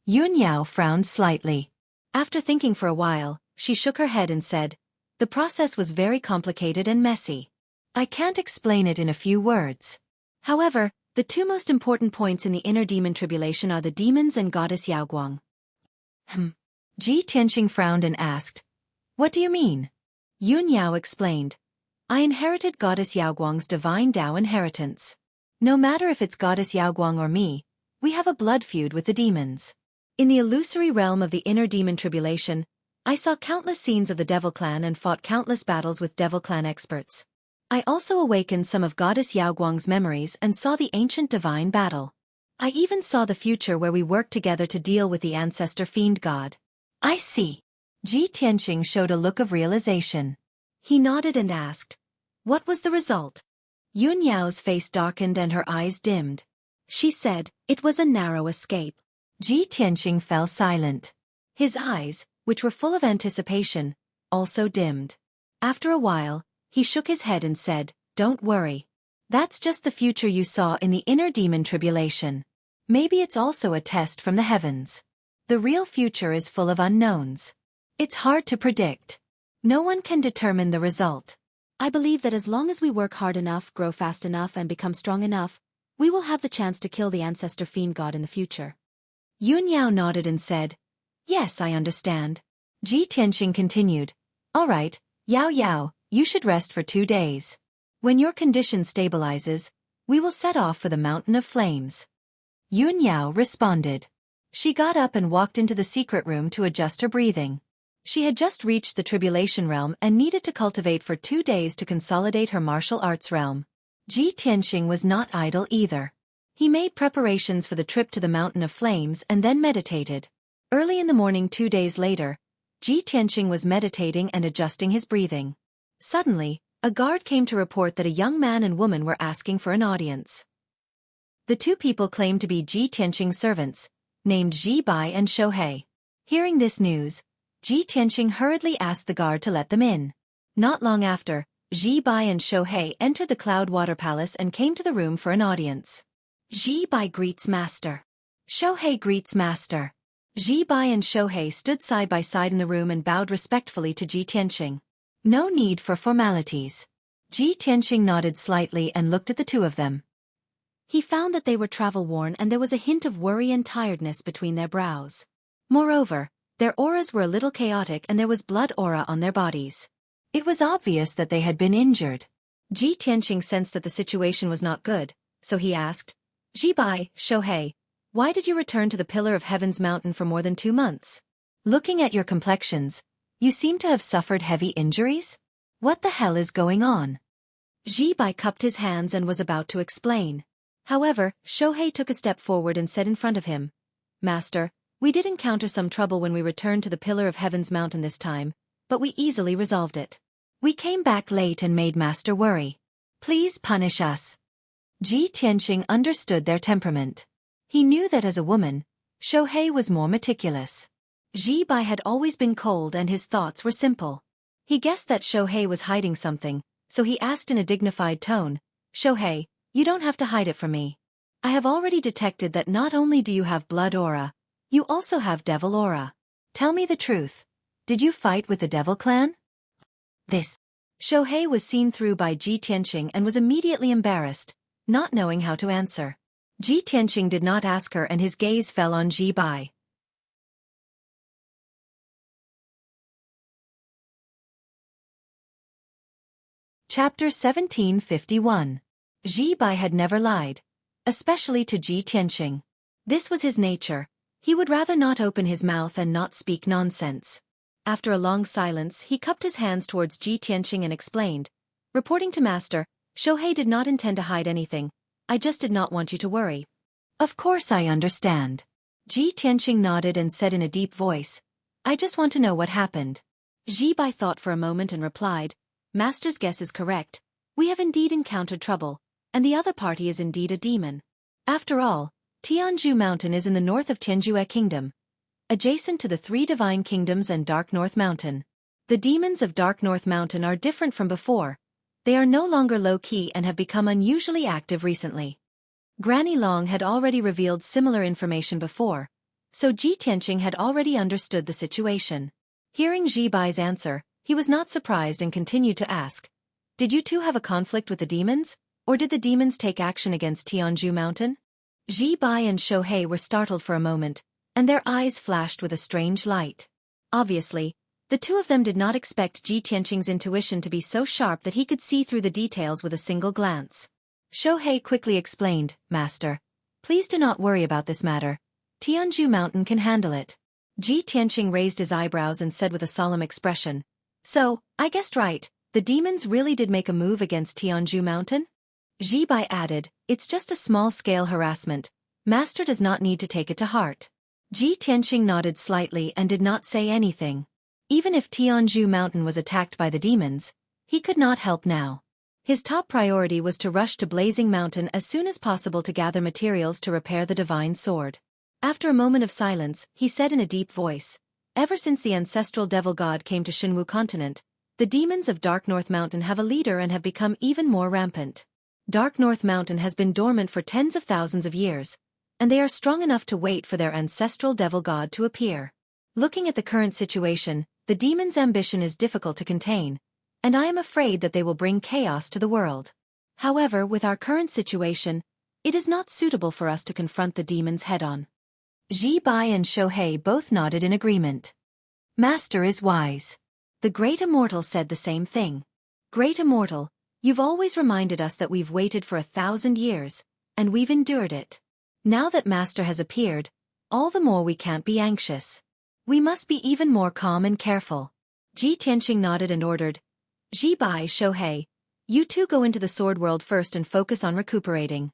Yunyao frowned slightly. After thinking for a while, she shook her head and said, the process was very complicated and messy. I can't explain it in a few words. However, the two most important points in the inner demon tribulation are the demons and goddess Yaoguang. Ji Tianxing frowned and asked, what do you mean? Yunyao explained, I inherited goddess Yaoguang's divine Tao inheritance. No matter if it's goddess Yaoguang or me, we have a blood feud with the demons. In the illusory realm of the inner demon tribulation, I saw countless scenes of the Devil Clan and fought countless battles with Devil Clan experts. I also awakened some of goddess Yaoguang's memories and saw the ancient divine battle. I even saw the future where we worked together to deal with the ancestor fiend god. I see. Ji Tianxing showed a look of realization. He nodded and asked, what was the result? Yunyao's face darkened and her eyes dimmed. She said, it was a narrow escape. Ji Tianxing fell silent. His eyes, which were full of anticipation, also dimmed. After a while, he shook his head and said, don't worry. That's just the future you saw in the inner demon tribulation. Maybe it's also a test from the heavens. The real future is full of unknowns. It's hard to predict. No one can determine the result. I believe that as long as we work hard enough, grow fast enough, and become strong enough, we will have the chance to kill the ancestor fiend god in the future. Yunyao nodded and said, yes, I understand. Ji Tianxing continued, all right, Yao Yao, you should rest for 2 days. When your condition stabilizes, we will set off for the Mountain of Flames. Yunyao responded. She got up and walked into the secret room to adjust her breathing. She had just reached the tribulation realm and needed to cultivate for 2 days to consolidate her martial arts realm. Ji Tianxing was not idle either. He made preparations for the trip to the Mountain of Flames and then meditated. Early in the morning 2 days later, Ji Tianxing was meditating and adjusting his breathing. Suddenly, a guard came to report that a young man and woman were asking for an audience. The two people claimed to be Ji Tianxing's servants, named Ji Bai and Xueqi. Hearing this news, Ji Tianxing hurriedly asked the guard to let them in. Not long after, Ji Bai and Xueqi entered the Cloud Water Palace and came to the room for an audience. Ji Bai greets Master. Xueqi greets Master. Ji Bai and Xueqi stood side by side in the room and bowed respectfully to Ji Tianxing. No need for formalities. Ji Tianxing nodded slightly and looked at the two of them. He found that they were travel-worn and there was a hint of worry and tiredness between their brows. Moreover, their auras were a little chaotic and there was blood aura on their bodies. It was obvious that they had been injured. Ji Tianxing sensed that the situation was not good, so he asked, Ji Bai, Xueqi, why did you return to the Pillar of Heaven's mountain for more than 2 months? Looking at your complexions, you seem to have suffered heavy injuries? What the hell is going on? Ji Bai cupped his hands and was about to explain. However, Xueqi took a step forward and said in front of him, Master, we did encounter some trouble when we returned to the Pillar of Heaven's mountain this time, but we easily resolved it. We came back late and made Master worry. Please punish us. Ji Tianxing understood their temperament. He knew that as a woman, Xueqi was more meticulous. Ji Bai had always been cold and his thoughts were simple. He guessed that Xueqi was hiding something, so he asked in a dignified tone, Xueqi, you don't have to hide it from me. I have already detected that not only do you have blood aura, you also have devil aura. Tell me the truth. Did you fight with the Devil Clan? This. Xueqi was seen through by Ji Tianxing and was immediately embarrassed, not knowing how to answer. Ji Tianxing did not ask her and his gaze fell on Ji Bai. Chapter 1751. Ji Bai had never lied, especially to Ji Tianxing. This was his nature. He would rather not open his mouth and not speak nonsense. After a long silence, he cupped his hands towards Ji Tianxing and explained, reporting to Master, Xueqi did not intend to hide anything. I just did not want you to worry. Of course I understand. Ji Tianxing nodded and said in a deep voice, I just want to know what happened. Ji Bai thought for a moment and replied, Master's guess is correct. We have indeed encountered trouble, and the other party is indeed a demon. After all, Tianju Mountain is in the north of Tianjue Kingdom, adjacent to the three divine kingdoms and Dark North Mountain. The demons of Dark North Mountain are different from before. They are no longer low-key and have become unusually active recently. Granny Long had already revealed similar information before, so Ji Tianqing had already understood the situation. Hearing Ji Bai's answer, he was not surprised and continued to ask, "Did you two have a conflict with the demons, or did the demons take action against Tianju Mountain?" Ji Bai and Xueqi were startled for a moment, and their eyes flashed with a strange light. Obviously, the two of them did not expect Ji Tianqing's intuition to be so sharp that he could see through the details with a single glance. Xueqi quickly explained, "Master, please do not worry about this matter. Tianju Mountain can handle it." Ji Tianqing raised his eyebrows and said with a solemn expression, "So, I guessed right, the demons really did make a move against Tianju Mountain?" Ji Bai added, "It's just a small-scale harassment. Master does not need to take it to heart." Ji Tianqing nodded slightly and did not say anything. Even if Tianju Mountain was attacked by the demons, he could not help now. His top priority was to rush to Blazing Mountain as soon as possible to gather materials to repair the divine sword. After a moment of silence, he said in a deep voice, "Ever since the ancestral devil god came to Xinwu continent, the demons of Dark North Mountain have a leader and have become even more rampant. Dark North Mountain has been dormant for tens of thousands of years, and they are strong enough to wait for their ancestral devil god to appear. Looking at the current situation, the demons' ambition is difficult to contain, and I am afraid that they will bring chaos to the world. However, with our current situation, it is not suitable for us to confront the demons head-on." Ji Bai and Xueqi both nodded in agreement. "Master is wise." The Great Immortal said the same thing. "Great Immortal, you've always reminded us that we've waited for 1,000 years, and we've endured it. Now that Master has appeared, all the more we can't be anxious. We must be even more calm and careful." Ji Tianqing nodded and ordered, "Ji Bai, Xueqi, you two go into the sword world first and focus on recuperating.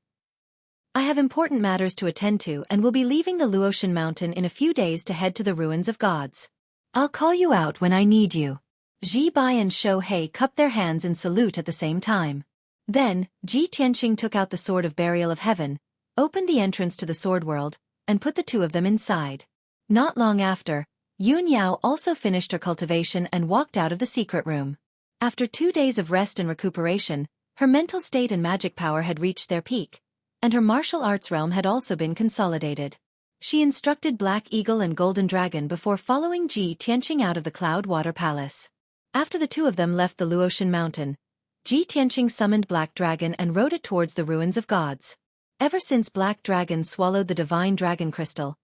I have important matters to attend to and will be leaving the Luotian Mountain in a few days to head to the ruins of gods. I'll call you out when I need you." Ji Bai and Xueqi cupped their hands in salute at the same time. Then, Ji Tianqing took out the Sword of Burial of Heaven, opened the entrance to the sword world, and put the two of them inside. Not long after, Yun Yao also finished her cultivation and walked out of the secret room. After 2 days of rest and recuperation, her mental state and magic power had reached their peak, and her martial arts realm had also been consolidated. She instructed Black Eagle and Golden Dragon before following Ji Tianqing out of the Cloud Water Palace. After the two of them left the Luotian Mountain, Ji Tianqing summoned Black Dragon and rode it towards the ruins of gods. Ever since Black Dragon swallowed the divine dragon crystal,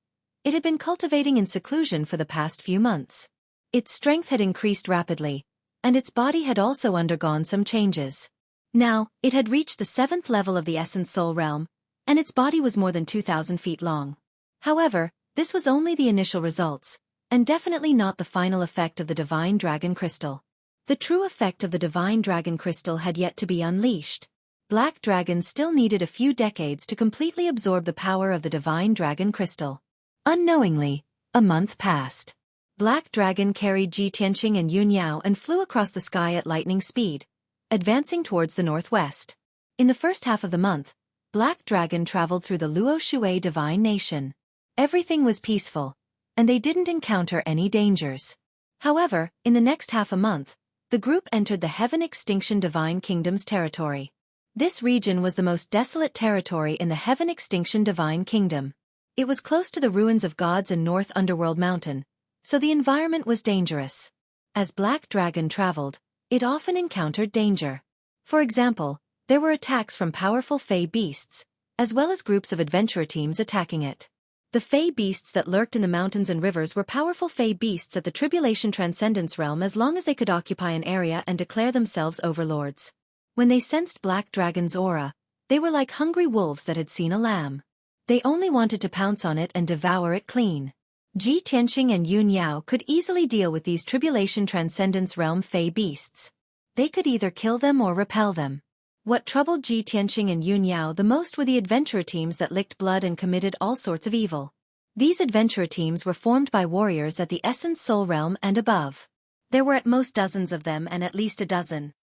it had been cultivating in seclusion for the past few months. Its strength had increased rapidly, and its body had also undergone some changes. Now, it had reached the 7th level of the Essence Soul realm, and its body was more than 2,000 feet long. However, this was only the initial results, and definitely not the final effect of the divine dragon crystal. The true effect of the divine dragon crystal had yet to be unleashed. Black Dragon still needed a few decades to completely absorb the power of the divine dragon crystal. Unknowingly, a month passed. Black Dragon carried Ji Tianqing and Yun Yao and flew across the sky at lightning speed, advancing towards the northwest. In the first half of the month, Black Dragon traveled through the Luo Shui divine nation. Everything was peaceful, and they didn't encounter any dangers. However, in the next half a month, the group entered the Heaven Extinction Divine Kingdom's territory. This region was the most desolate territory in the Heaven Extinction Divine Kingdom. It was close to the ruins of gods and North Underworld Mountain, so the environment was dangerous. As Black Dragon traveled, it often encountered danger. For example, there were attacks from powerful Fey beasts, as well as groups of adventurer teams attacking it. The Fey beasts that lurked in the mountains and rivers were powerful Fey beasts at the Tribulation Transcendence realm as long as they could occupy an area and declare themselves overlords. When they sensed Black Dragon's aura, they were like hungry wolves that had seen a lamb. They only wanted to pounce on it and devour it clean. Ji Tianqing and Yun Yao could easily deal with these Tribulation Transcendence realm Fey beasts. They could either kill them or repel them. What troubled Ji Tianqing and Yun Yao the most were the adventurer teams that licked blood and committed all sorts of evil. These adventurer teams were formed by warriors at the Essence Soul realm and above. There were at most dozens of them and at least a dozen.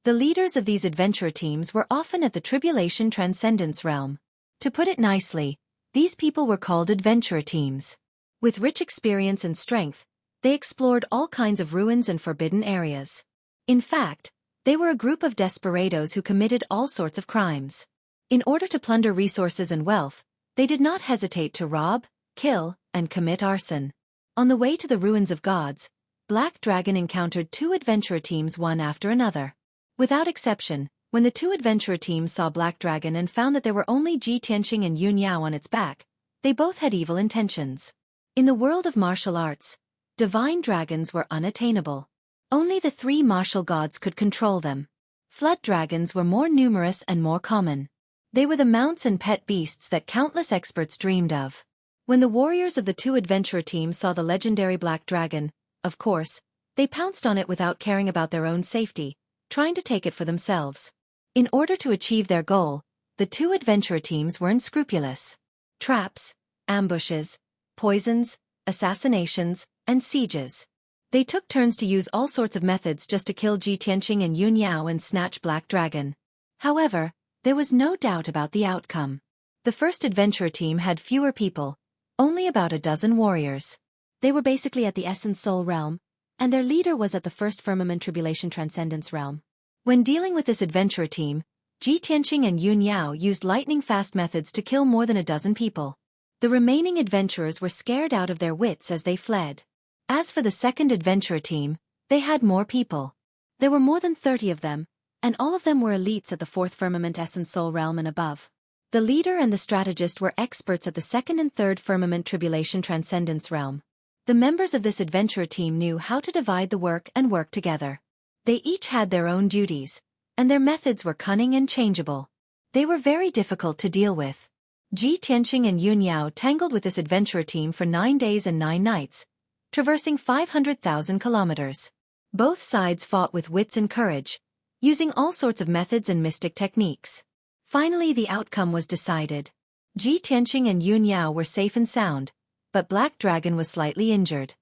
The leaders of these adventure teams were often at the Tribulation Transcendence realm. To put it nicely, these people were called adventure teams. With rich experience and strength, they explored all kinds of ruins and forbidden areas. In fact, they were a group of desperados who committed all sorts of crimes. In order to plunder resources and wealth, they did not hesitate to rob, kill, and commit arson. On the way to the ruins of gods, Black Dragon encountered two adventurer teams one after another. Without exception, when the two adventurer teams saw Black Dragon and found that there were only Ji Tianqing and Yun Yao on its back, they both had evil intentions. In the world of martial arts, divine dragons were unattainable. Only the three martial gods could control them. Flood dragons were more numerous and more common. They were the mounts and pet beasts that countless experts dreamed of. When the warriors of the two adventurer teams saw the legendary Black Dragon, of course, they pounced on it without caring about their own safety, trying to take it for themselves. In order to achieve their goal, the two adventurer teams were unscrupulous. Traps, ambushes, poisons, assassinations, and sieges. They took turns to use all sorts of methods just to kill Ji Tianqing and Yun Yao and snatch Black Dragon. However, there was no doubt about the outcome. The first adventurer team had fewer people, only about a dozen warriors. They were basically at the Essence Soul realm, and their leader was at the First Firmament Tribulation Transcendence realm. When dealing with this adventurer team, Ji Tianqing and Yun Yao used lightning-fast methods to kill more than a dozen people. The remaining adventurers were scared out of their wits as they fled. As for the second adventurer team, they had more people. There were more than 30 of them, and all of them were elites at the Fourth Firmament Essence Soul realm and above. The leader and the strategist were experts at the Second and Third Firmament Tribulation Transcendence realm. The members of this adventurer team knew how to divide the work and work together. They each had their own duties, and their methods were cunning and changeable. They were very difficult to deal with. Ji Tianqing and Yun Yao tangled with this adventurer team for 9 days and 9 nights, traversing 500,000 kilometers. Both sides fought with wits and courage, using all sorts of methods and mystic techniques. Finally, the outcome was decided. Ji Tianqing and Yun Yao were safe and sound, but Black Dragon was slightly injured.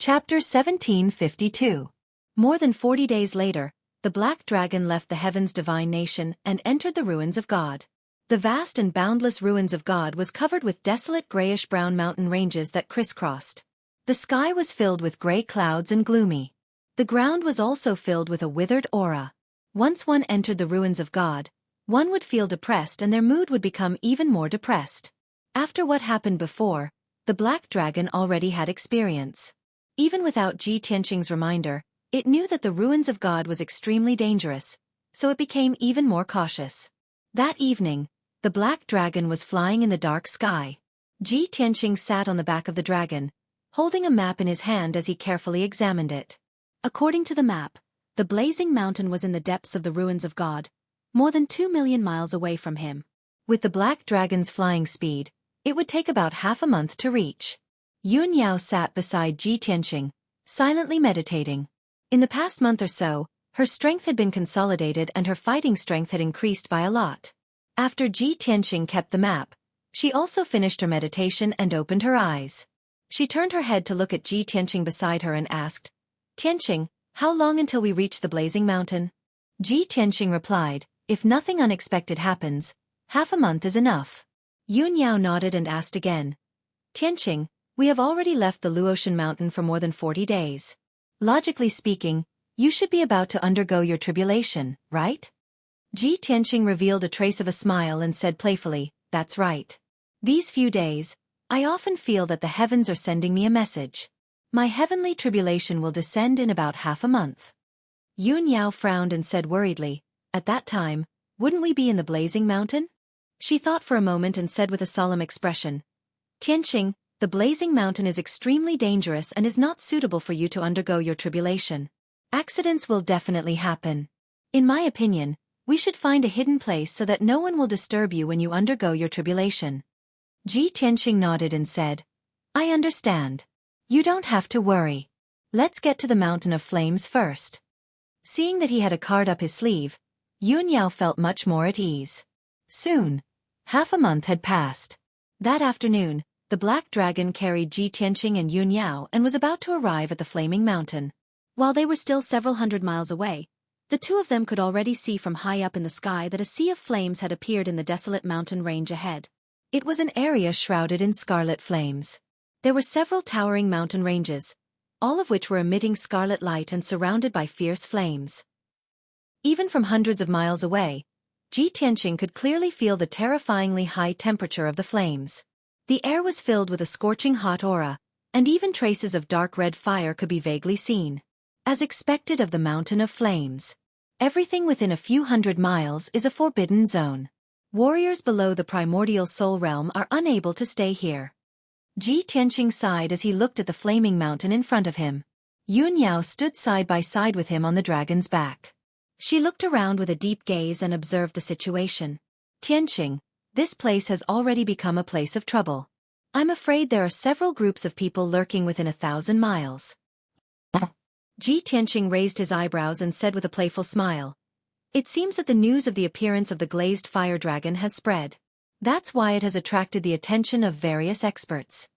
Chapter 1752. More than 40 days later, the Black Dragon left the Heaven's divine nation and entered the ruins of God. The vast and boundless ruins of God was covered with desolate grayish-brown mountain ranges that crisscrossed. The sky was filled with gray clouds and gloomy. The ground was also filled with a withered aura. Once one entered the ruins of God, one would feel depressed and their mood would become even more depressed. After what happened before, the Black Dragon already had experience. Even without Ji Tianqing's reminder, it knew that the ruins of God was extremely dangerous, so it became even more cautious. That evening, the Black Dragon was flying in the dark sky. Ji Tianqing sat on the back of the dragon, holding a map in his hand as he carefully examined it. According to the map, the blazing mountain was in the depths of the ruins of God, more than 2 million miles away from him. With the Black Dragon's flying speed, it would take about half a month to reach. Yun Yao sat beside Ji Tianqing, silently meditating. In the past month or so, her strength had been consolidated and her fighting strength had increased by a lot. After Ji Tianqing kept the map, she also finished her meditation and opened her eyes. She turned her head to look at Ji Tianqing beside her and asked, "Tianqing, how long until we reach the blazing mountain?" Ji Tianqing replied, "If nothing unexpected happens, half a month is enough." Yun Yao nodded and asked again, "Tianqing, we have already left the Luotian mountain for more than 40 days. Logically speaking, you should be about to undergo your tribulation, right?" Ji Tianqing revealed a trace of a smile and said playfully, "That's right. These few days, I often feel that the heavens are sending me a message. My heavenly tribulation will descend in about half a month." Yun Yao frowned and said worriedly, "At that time, wouldn't we be in the blazing mountain?" She thought for a moment and said with a solemn expression, "Tianqing, the blazing mountain is extremely dangerous and is not suitable for you to undergo your tribulation. Accidents will definitely happen. In my opinion, we should find a hidden place so that no one will disturb you when you undergo your tribulation." Ji Tianqing nodded and said, "I understand. You don't have to worry. Let's get to the Mountain of Flames first." Seeing that he had a card up his sleeve, Yun Yao felt much more at ease. Soon, half a month had passed. That afternoon, The black dragon carried Ji Tianqing and Yun Yao and was about to arrive at the flaming mountain. While they were still several hundred miles away, the two of them could already see from high up in the sky that a sea of flames had appeared in the desolate mountain range ahead. It was an area shrouded in scarlet flames. There were several towering mountain ranges, all of which were emitting scarlet light and surrounded by fierce flames. Even from hundreds of miles away, Ji Tianqing could clearly feel the terrifyingly high temperature of the flames. The air was filled with a scorching hot aura, and even traces of dark red fire could be vaguely seen. As expected of the mountain of flames, everything within a few hundred miles is a forbidden zone. Warriors below the primordial soul realm are unable to stay here. Ji Tianqing sighed as he looked at the flaming mountain in front of him. Yun Yao stood side by side with him on the dragon's back. She looked around with a deep gaze and observed the situation. Tianqing, this place has already become a place of trouble. I'm afraid there are several groups of people lurking within 1,000 miles. Ji Tianqing raised his eyebrows and said with a playful smile, "It seems that the news of the appearance of the glazed fire dragon has spread. That's why it has attracted the attention of various experts."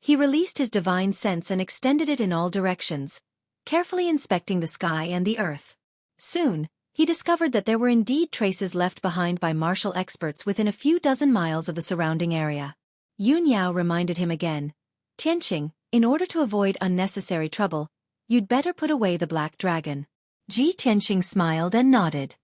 He released his divine sense and extended it in all directions, carefully inspecting the sky and the earth. Soon, he discovered that there were indeed traces left behind by martial experts within a few dozen miles of the surrounding area. Yun Yao reminded him again, "Tianqing, in order to avoid unnecessary trouble, you'd better put away the black dragon." Ji Tianqing smiled and nodded.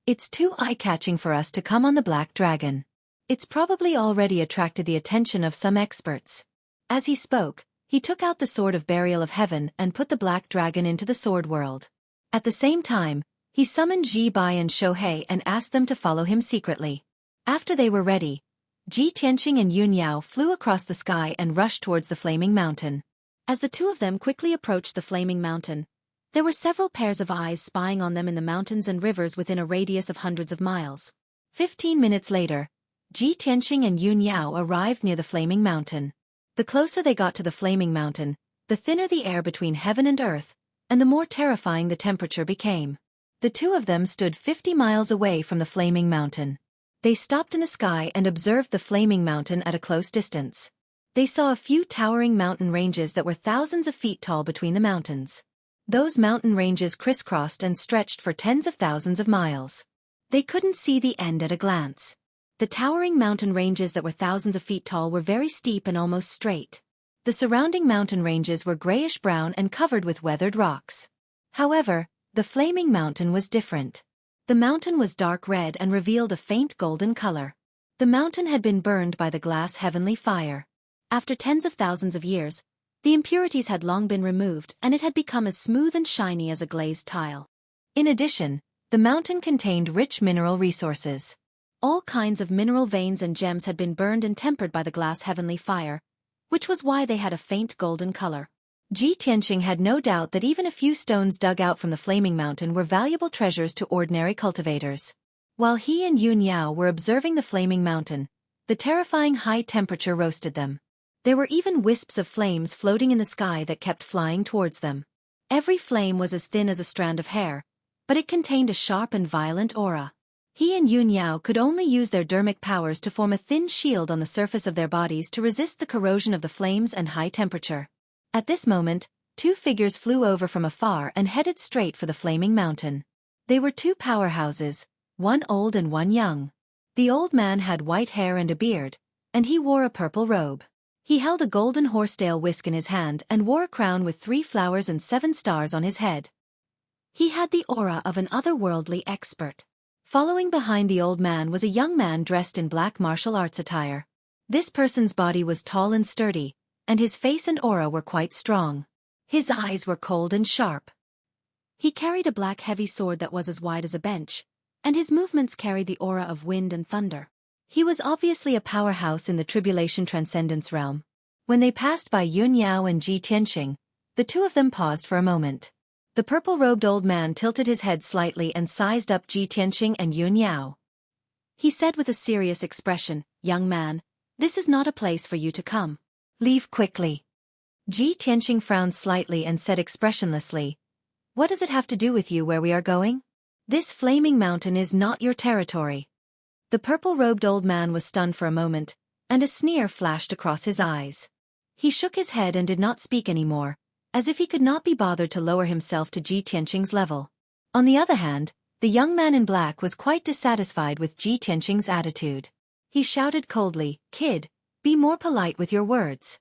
"It's too eye-catching for us to come on the black dragon. It's probably already attracted the attention of some experts." As he spoke, he took out the sword of burial of heaven and put the black dragon into the sword world. At the same time, he summoned Ji Bai and Xueqi and asked them to follow him secretly. After they were ready, Ji Tianqing and Yun Yao flew across the sky and rushed towards the flaming mountain. As the two of them quickly approached the flaming mountain, there were several pairs of eyes spying on them in the mountains and rivers within a radius of hundreds of miles. 15 minutes later, Ji Tianqing and Yun Yao arrived near the flaming mountain. The closer they got to the flaming mountain, the thinner the air between heaven and earth, and the more terrifying the temperature became. The two of them stood 50 miles away from the flaming mountain. They stopped in the sky and observed the flaming mountain at a close distance. They saw a few towering mountain ranges that were thousands of feet tall between the mountains. Those mountain ranges crisscrossed and stretched for tens of thousands of miles. They couldn't see the end at a glance. The towering mountain ranges that were thousands of feet tall were very steep and almost straight. The surrounding mountain ranges were grayish-brown and covered with weathered rocks. However, the flaming mountain was different. The mountain was dark red and revealed a faint golden color. The mountain had been burned by the glass heavenly fire. After tens of thousands of years, the impurities had long been removed and it had become as smooth and shiny as a glazed tile. In addition, the mountain contained rich mineral resources. All kinds of mineral veins and gems had been burned and tempered by the glass heavenly fire, which was why they had a faint golden color. Ji Tianqing had no doubt that even a few stones dug out from the flaming mountain were valuable treasures to ordinary cultivators. While he and Yun Yao were observing the flaming mountain, the terrifying high temperature roasted them. There were even wisps of flames floating in the sky that kept flying towards them. Every flame was as thin as a strand of hair, but it contained a sharp and violent aura. He and Yun Yao could only use their dermic powers to form a thin shield on the surface of their bodies to resist the corrosion of the flames and high temperature. At this moment, two figures flew over from afar and headed straight for the flaming mountain. They were two powerhouses, one old and one young. The old man had white hair and a beard, and he wore a purple robe. He held a golden horsetail whisk in his hand and wore a crown with 3 flowers and 7 stars on his head. He had the aura of an otherworldly expert. Following behind the old man was a young man dressed in black martial arts attire. This person's body was tall and sturdy, and his face and aura were quite strong. His eyes were cold and sharp. He carried a black heavy sword that was as wide as a bench, and his movements carried the aura of wind and thunder. He was obviously a powerhouse in the Tribulation Transcendence realm. When they passed by Yun Yao and Ji Tianqing, the two of them paused for a moment. The purple-robed old man tilted his head slightly and sized up Ji Tianqing and Yun Yao. He said with a serious expression, "Young man, this is not a place for you to come. Leave quickly." Ji Tianqing frowned slightly and said expressionlessly, "What does it have to do with you where we are going? This flaming mountain is not your territory." The purple-robed old man was stunned for a moment, and a sneer flashed across his eyes. He shook his head and did not speak anymore, as if he could not be bothered to lower himself to Ji Tianqing's level. On the other hand, the young man in black was quite dissatisfied with Ji Tianqing's attitude. He shouted coldly, "Kid, be more polite with your words."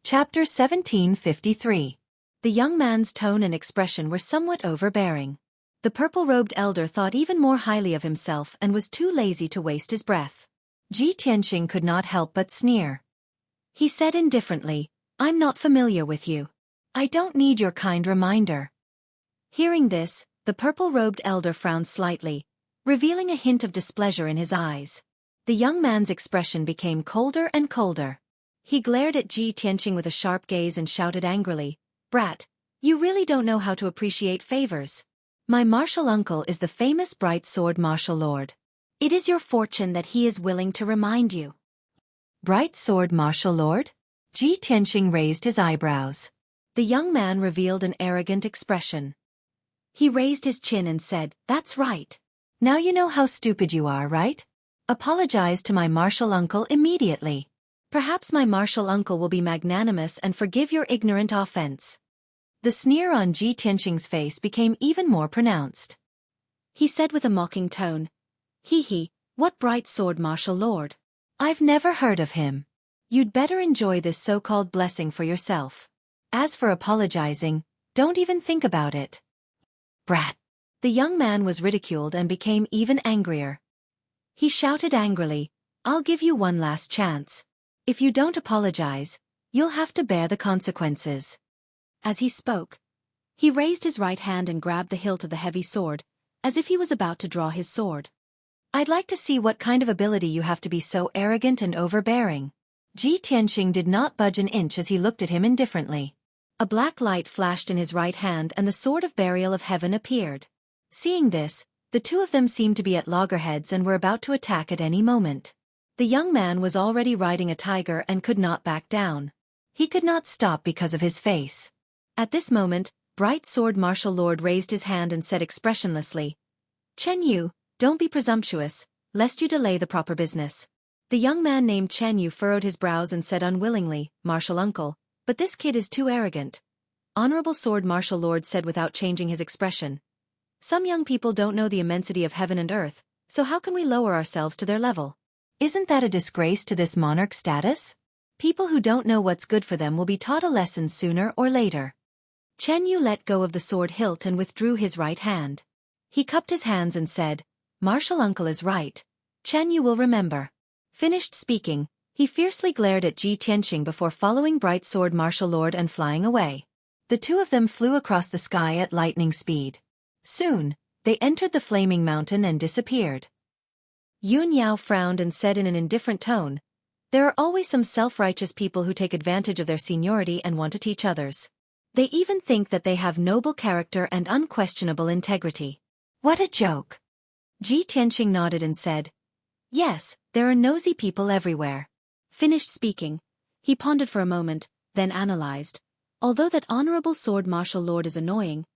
Chapter 1753. The young man's tone and expression were somewhat overbearing. The purple-robed elder thought even more highly of himself and was too lazy to waste his breath. Ji Tianqing could not help but sneer. He said indifferently, "I'm not familiar with you. I don't need your kind reminder." Hearing this, the purple-robed elder frowned slightly, revealing a hint of displeasure in his eyes. The young man's expression became colder and colder. He glared at Ji Tianqing with a sharp gaze and shouted angrily, "Brat, you really don't know how to appreciate favors. My martial uncle is the famous bright sword martial lord. It is your fortune that he is willing to remind you." Bright sword martial lord? Ji Tianqing raised his eyebrows. The young man revealed an arrogant expression. He raised his chin and said, "That's right. Now you know how stupid you are, right? Apologize to my martial uncle immediately. Perhaps my martial uncle will be magnanimous and forgive your ignorant offense." The sneer on Ji Tianqing's face became even more pronounced. He said with a mocking tone, "Hee, what bright sword martial lord? I've never heard of him. You'd better enjoy this so-called blessing for yourself. As for apologizing, don't even think about it." Brat. The young man was ridiculed and became even angrier. He shouted angrily, "I'll give you one last chance. If you don't apologize, you'll have to bear the consequences." As he spoke, he raised his right hand and grabbed the hilt of the heavy sword, as if he was about to draw his sword. "I'd like to see what kind of ability you have to be so arrogant and overbearing." Ji Tianqing did not budge an inch as he looked at him indifferently. A black light flashed in his right hand and the sword of burial of heaven appeared. Seeing this, the two of them seemed to be at loggerheads and were about to attack at any moment. The young man was already riding a tiger and could not back down. He could not stop because of his face. At this moment, Bright Sword Martial Lord raised his hand and said expressionlessly, "Chen Yu, don't be presumptuous, lest you delay the proper business." The young man named Chen Yu furrowed his brows and said unwillingly, "Martial uncle, but this kid is too arrogant." Honorable Sword Martial Lord said without changing his expression, "Some young people don't know the immensity of heaven and earth, so how can we lower ourselves to their level? Isn't that a disgrace to this monarch status? People who don't know what's good for them will be taught a lesson sooner or later." Chen Yu let go of the sword hilt and withdrew his right hand. He cupped his hands and said, "Martial uncle is right. Chen Yu will remember." Finished speaking, he fiercely glared at Ji Tianqing before following Bright Sword Martial Lord and flying away. The two of them flew across the sky at lightning speed. Soon, they entered the flaming mountain and disappeared. Yun Yao frowned and said in an indifferent tone, "There are always some self-righteous people who take advantage of their seniority and want to teach others. They even think that they have noble character and unquestionable integrity. What a joke." Ji Tianqing nodded and said, "Yes, there are nosy people everywhere." Finished speaking, he pondered for a moment, then analyzed, although that honorable sword martial lord is annoying,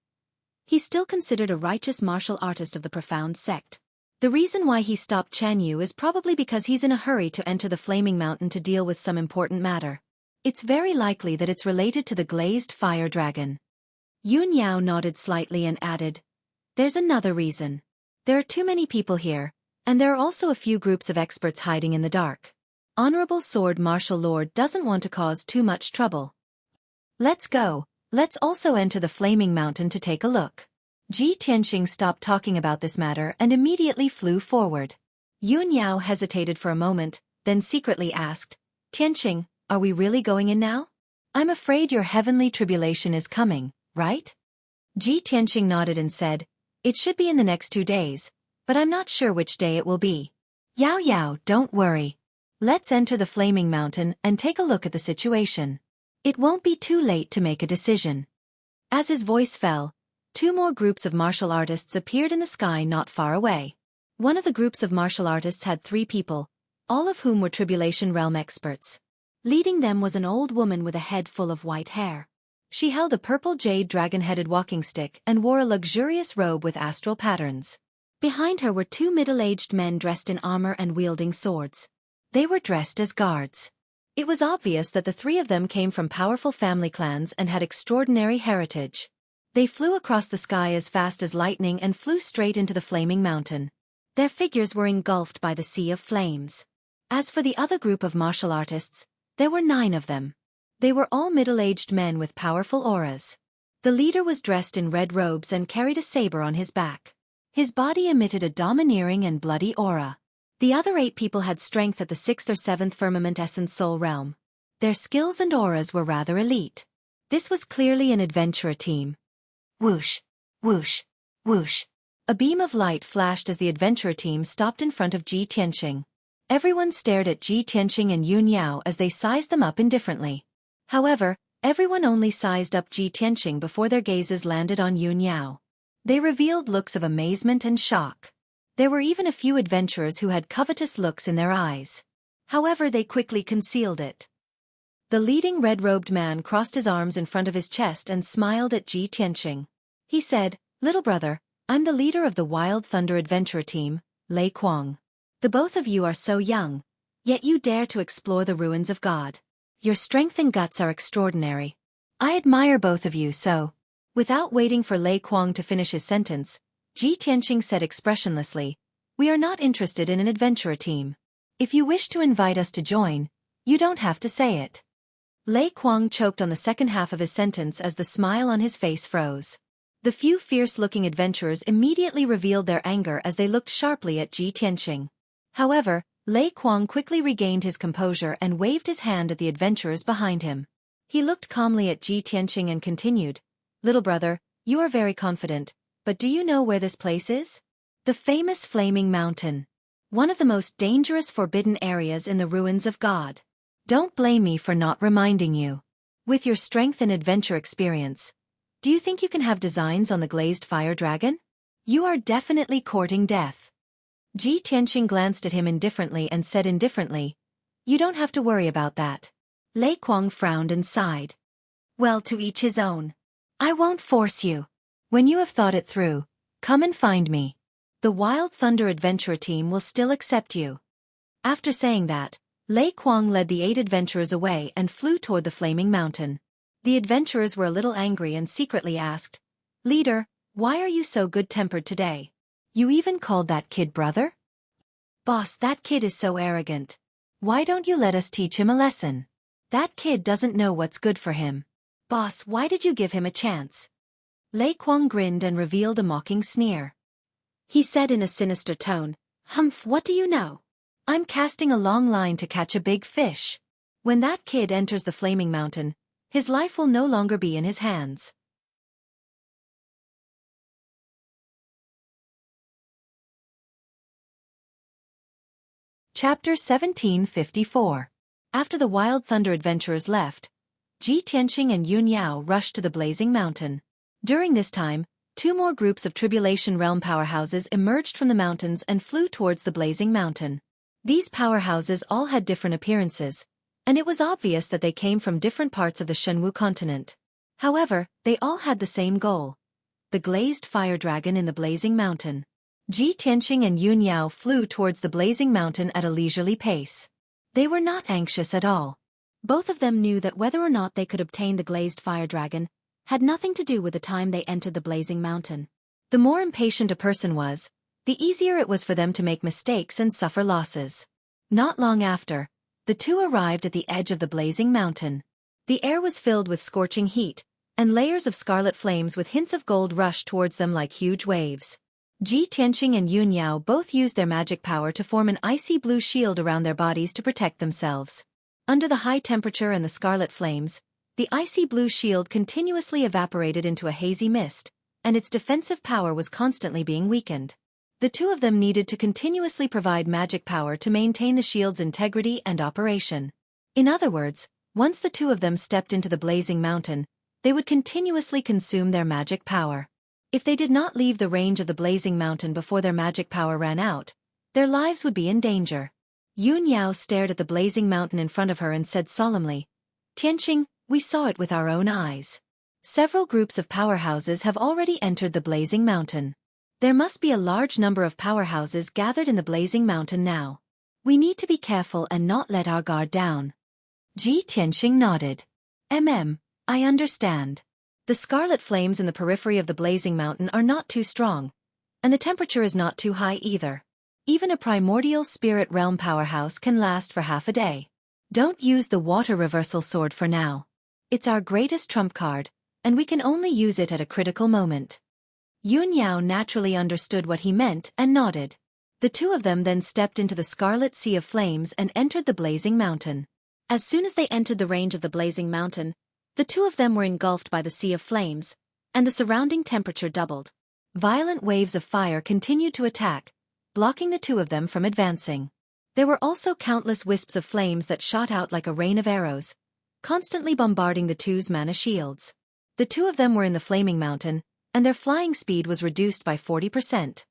he's still considered a righteous martial artist of the profound sect. The reason why he stopped Chen Yu is probably because he's in a hurry to enter the Flaming Mountain to deal with some important matter. It's very likely that it's related to the glazed fire dragon. Yun Yao nodded slightly and added, "There's another reason. There are too many people here, and there are also a few groups of experts hiding in the dark. Honorable Sword Martial Lord doesn't want to cause too much trouble. Let's go. Let's also enter the Flaming Mountain to take a look." Ji Tianqing stopped talking about this matter and immediately flew forward. Yun Yao hesitated for a moment, then secretly asked, "Tianqing, are we really going in now? I'm afraid your heavenly tribulation is coming, right?" Ji Tianqing nodded and said, "It should be in the next 2 days, but I'm not sure which day it will be." "Yao Yao, don't worry. Let's enter the Flaming Mountain and take a look at the situation. It won't be too late to make a decision." As his voice fell, 2 more groups of martial artists appeared in the sky not far away. One of the groups of martial artists had 3 people, all of whom were Tribulation Realm experts. Leading them was an old woman with a head full of white hair. She held a purple jade dragon-headed walking stick and wore a luxurious robe with astral patterns. Behind her were two middle-aged men dressed in armor and wielding swords. They were dressed as guards. It was obvious that the three of them came from powerful family clans and had extraordinary heritage. They flew across the sky as fast as lightning and flew straight into the flaming mountain. Their figures were engulfed by the sea of flames. As for the other group of martial artists, there were 9 of them. They were all middle-aged men with powerful auras. The leader was dressed in red robes and carried a saber on his back. His body emitted a domineering and bloody aura. The other 8 people had strength at the 6th or 7th firmament essence soul realm. Their skills and auras were rather elite. This was clearly an adventurer team. Whoosh, whoosh, whoosh. A beam of light flashed as the adventurer team stopped in front of Ji Tianxing. Everyone stared at Ji Tianxing and Yun Yao as they sized them up indifferently. However, everyone only sized up Ji Tianxing before their gazes landed on Yun Yao. They revealed looks of amazement and shock. There were even a few adventurers who had covetous looks in their eyes. However, they quickly concealed it. The leading red-robed man crossed his arms in front of his chest and smiled at Ji Tianxing. He said, "Little brother, I'm the leader of the Wild Thunder Adventurer Team, Lei Kuang. The both of you are so young, yet you dare to explore the ruins of God. Your strength and guts are extraordinary. I admire both of you so." Without waiting for Lei Kuang to finish his sentence, Ji Tianxing said expressionlessly, "We are not interested in an adventurer team. If you wish to invite us to join, you don't have to say it." Lei Kuang choked on the second half of his sentence as the smile on his face froze. The few fierce-looking adventurers immediately revealed their anger as they looked sharply at Ji Tianxing. However, Lei Kuang quickly regained his composure and waved his hand at the adventurers behind him. He looked calmly at Ji Tianxing and continued, "Little brother, you are very confident, but do you know where this place is? The famous Flaming Mountain. One of the most dangerous forbidden areas in the ruins of God. Don't blame me for not reminding you. With your strength and adventure experience, do you think you can have designs on the glazed fire dragon? You are definitely courting death." Ji Tianxing glanced at him indifferently and said indifferently, "You don't have to worry about that." Lei Kuang frowned and sighed. "Well, to each his own. I won't force you. When you have thought it through, come and find me. The Wild Thunder Adventurer Team will still accept you." After saying that, Lei Kuang led the 8 adventurers away and flew toward the Flaming Mountain. The adventurers were a little angry and secretly asked, "Leader, why are you so good-tempered today? You even called that kid brother?" "Boss, that kid is so arrogant. Why don't you let us teach him a lesson? That kid doesn't know what's good for him. Boss, why did you give him a chance?" Lei Kuang grinned and revealed a mocking sneer. He said in a sinister tone, "Humph, what do you know? I'm casting a long line to catch a big fish. When that kid enters the Flaming Mountain, his life will no longer be in his hands." Chapter 1754. After the Wild Thunder adventurers left, Ji Tianxing and Yun Yao rushed to the Blazing Mountain. During this time, 2 more groups of Tribulation Realm powerhouses emerged from the mountains and flew towards the Blazing Mountain. These powerhouses all had different appearances, and it was obvious that they came from different parts of the Shenwu continent. However, they all had the same goal: the glazed fire dragon in the Blazing Mountain. Ji Tianxing and Yun Yao flew towards the Blazing Mountain at a leisurely pace. They were not anxious at all. Both of them knew that whether or not they could obtain the glazed fire dragon had nothing to do with the time they entered the Blazing Mountain. The more impatient a person was, the easier it was for them to make mistakes and suffer losses. Not long after, the 2 arrived at the edge of the Blazing Mountain. The air was filled with scorching heat, and layers of scarlet flames with hints of gold rushed towards them like huge waves. Ji Tianxing and Yun Yao both used their magic power to form an icy blue shield around their bodies to protect themselves. Under the high temperature and the scarlet flames, the icy blue shield continuously evaporated into a hazy mist, and its defensive power was constantly being weakened. The 2 of them needed to continuously provide magic power to maintain the shield's integrity and operation. In other words, once the 2 of them stepped into the Blazing Mountain, they would continuously consume their magic power. If they did not leave the range of the Blazing Mountain before their magic power ran out, their lives would be in danger. Yun Yao stared at the Blazing Mountain in front of her and said solemnly, "Tianxing, we saw it with our own eyes. Several groups of powerhouses have already entered the blazing mountain. There must be a large number of powerhouses gathered in the blazing mountain now. We need to be careful and not let our guard down. Ji Tianxing nodded. I understand. The scarlet flames in the periphery of the blazing mountain are not too strong, and the temperature is not too high either. Even a primordial spirit realm powerhouse can last for half a day. Don't use the water reversal sword for now. It's our greatest trump card, and we can only use it at a critical moment. Yun Yao naturally understood what he meant and nodded. The two of them then stepped into the scarlet sea of flames and entered the blazing mountain. As soon as they entered the range of the blazing mountain, the two of them were engulfed by the sea of flames, and the surrounding temperature doubled. Violent waves of fire continued to attack, blocking the two of them from advancing. There were also countless wisps of flames that shot out like a rain of arrows, constantly bombarding the two's mana shields. The two of them were in the flaming mountain, and their flying speed was reduced by 40%.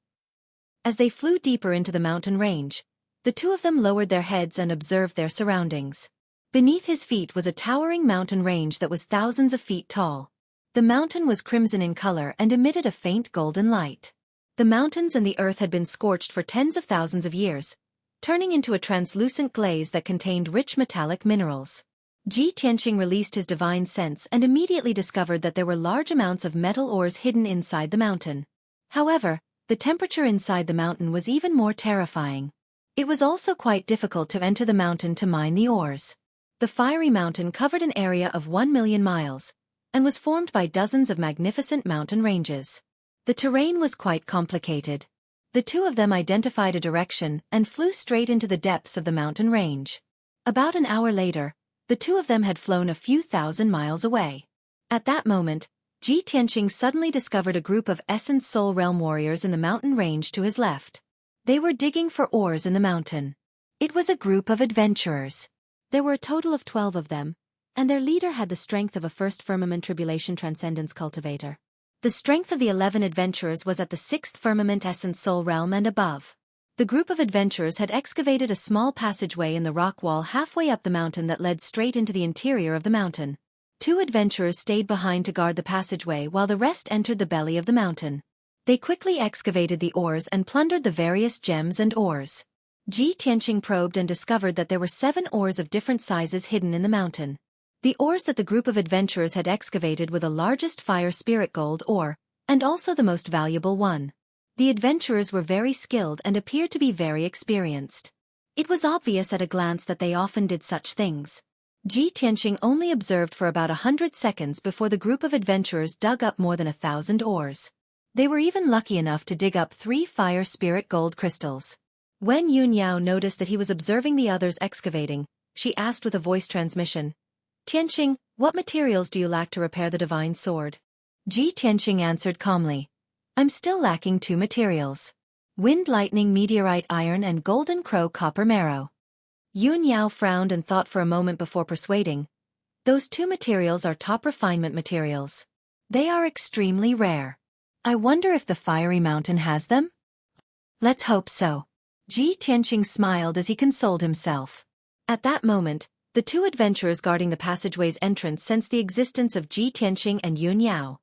As they flew deeper into the mountain range, the two of them lowered their heads and observed their surroundings. Beneath his feet was a towering mountain range that was thousands of feet tall. The mountain was crimson in color and emitted a faint golden light. The mountains and the earth had been scorched for tens of thousands of years, turning into a translucent glaze that contained rich metallic minerals. Ji Tianxing released his divine sense and immediately discovered that there were large amounts of metal ores hidden inside the mountain. However, the temperature inside the mountain was even more terrifying. It was also quite difficult to enter the mountain to mine the ores. The fiery mountain covered an area of 1 million miles, and was formed by dozens of magnificent mountain ranges. The terrain was quite complicated. The two of them identified a direction and flew straight into the depths of the mountain range. About an hour later, the two of them had flown a few thousand miles away. At that moment, Ji Tianxing suddenly discovered a group of Essence Soul Realm warriors in the mountain range to his left. They were digging for ores in the mountain. It was a group of adventurers. There were a total of 12 of them, and their leader had the strength of a first firmament tribulation transcendence cultivator. The strength of the 11 adventurers was at the 6th firmament essence soul realm and above. The group of adventurers had excavated a small passageway in the rock wall halfway up the mountain that led straight into the interior of the mountain. 2 adventurers stayed behind to guard the passageway while the rest entered the belly of the mountain. They quickly excavated the ores and plundered the various gems and ores. Ji Tianxing probed and discovered that there were 7 ores of different sizes hidden in the mountain. The ores that the group of adventurers had excavated were the largest fire spirit gold ore, and also the most valuable one. The adventurers were very skilled and appeared to be very experienced. It was obvious at a glance that they often did such things. Ji Tianxing only observed for about 100 seconds before the group of adventurers dug up more than 1,000 ores. They were even lucky enough to dig up 3 fire spirit gold crystals. When Yun Yao noticed that he was observing the others excavating, she asked with a voice transmission, "Tianxing, what materials do you lack to repair the divine sword?" Ji Tianxing answered calmly, "I'm still lacking 2 materials. Wind lightning meteorite iron and golden crow copper marrow." Yun Yao frowned and thought for a moment before persuading, "Those 2 materials are top refinement materials. They are extremely rare. I wonder if the fiery mountain has them? Let's hope so." Ji Tianxing smiled as he consoled himself. At that moment, the 2 adventurers guarding the passageway's entrance sensed the existence of Ji Tianxing and Yun Yao.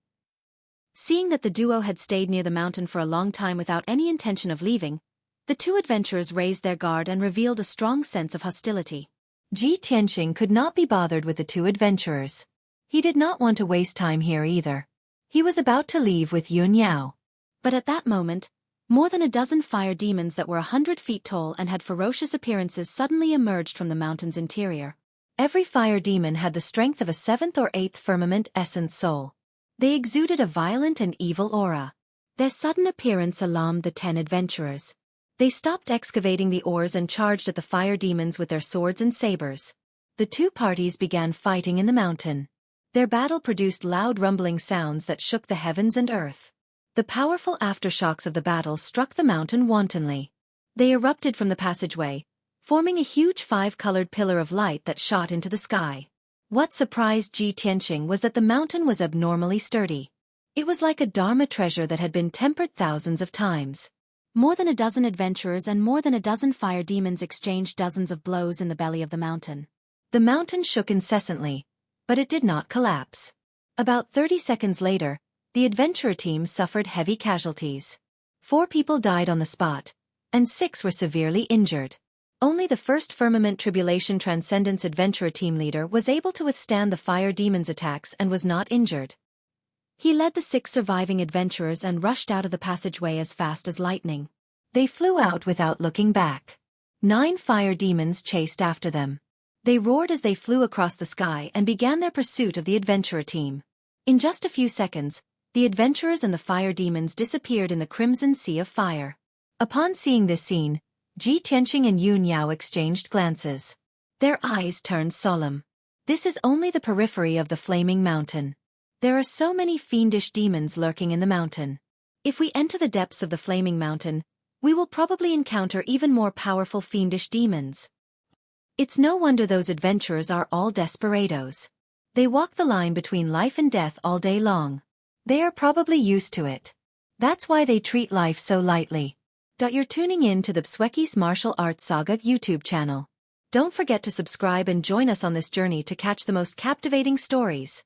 Seeing that the duo had stayed near the mountain for a long time without any intention of leaving, the 2 adventurers raised their guard and revealed a strong sense of hostility. Ji Tianxing could not be bothered with the 2 adventurers. He did not want to waste time here either. He was about to leave with Yun Yao. But at that moment, more than a dozen fire demons that were 100 feet tall and had ferocious appearances suddenly emerged from the mountain's interior. Every fire demon had the strength of a 7th or 8th firmament essence soul. They exuded a violent and evil aura. Their sudden appearance alarmed the 10 adventurers. They stopped excavating the ores and charged at the fire demons with their swords and sabers. The 2 parties began fighting in the mountain. Their battle produced loud rumbling sounds that shook the heavens and earth. The powerful aftershocks of the battle struck the mountain wantonly. They erupted from the passageway, forming a huge 5-colored pillar of light that shot into the sky. What surprised Ji Tianxing was that the mountain was abnormally sturdy. It was like a Dharma treasure that had been tempered thousands of times. More than a dozen adventurers and more than a dozen fire demons exchanged dozens of blows in the belly of the mountain. The mountain shook incessantly, but it did not collapse. About 30 seconds later, the adventurer team suffered heavy casualties. 4 people died on the spot, and 6 were severely injured. Only the first Firmament Tribulation Transcendence adventurer team leader was able to withstand the fire demon's attacks and was not injured. He led the 6 surviving adventurers and rushed out of the passageway as fast as lightning. They flew out without looking back. 9 fire demons chased after them. They roared as they flew across the sky and began their pursuit of the adventurer team. In just a few seconds, the adventurers and the fire demons disappeared in the crimson sea of fire. Upon seeing this scene, Ji Tianqing and Yun Yao exchanged glances. Their eyes turned solemn. This is only the periphery of the flaming mountain. There are so many fiendish demons lurking in the mountain. If we enter the depths of the flaming mountain, we will probably encounter even more powerful fiendish demons. It's no wonder those adventurers are all desperados. They walk the line between life and death all day long. They are probably used to it. That's why they treat life so lightly. You're tuning in to the Xueqi's Martial Arts Saga YouTube channel. Don't forget to subscribe and join us on this journey to catch the most captivating stories.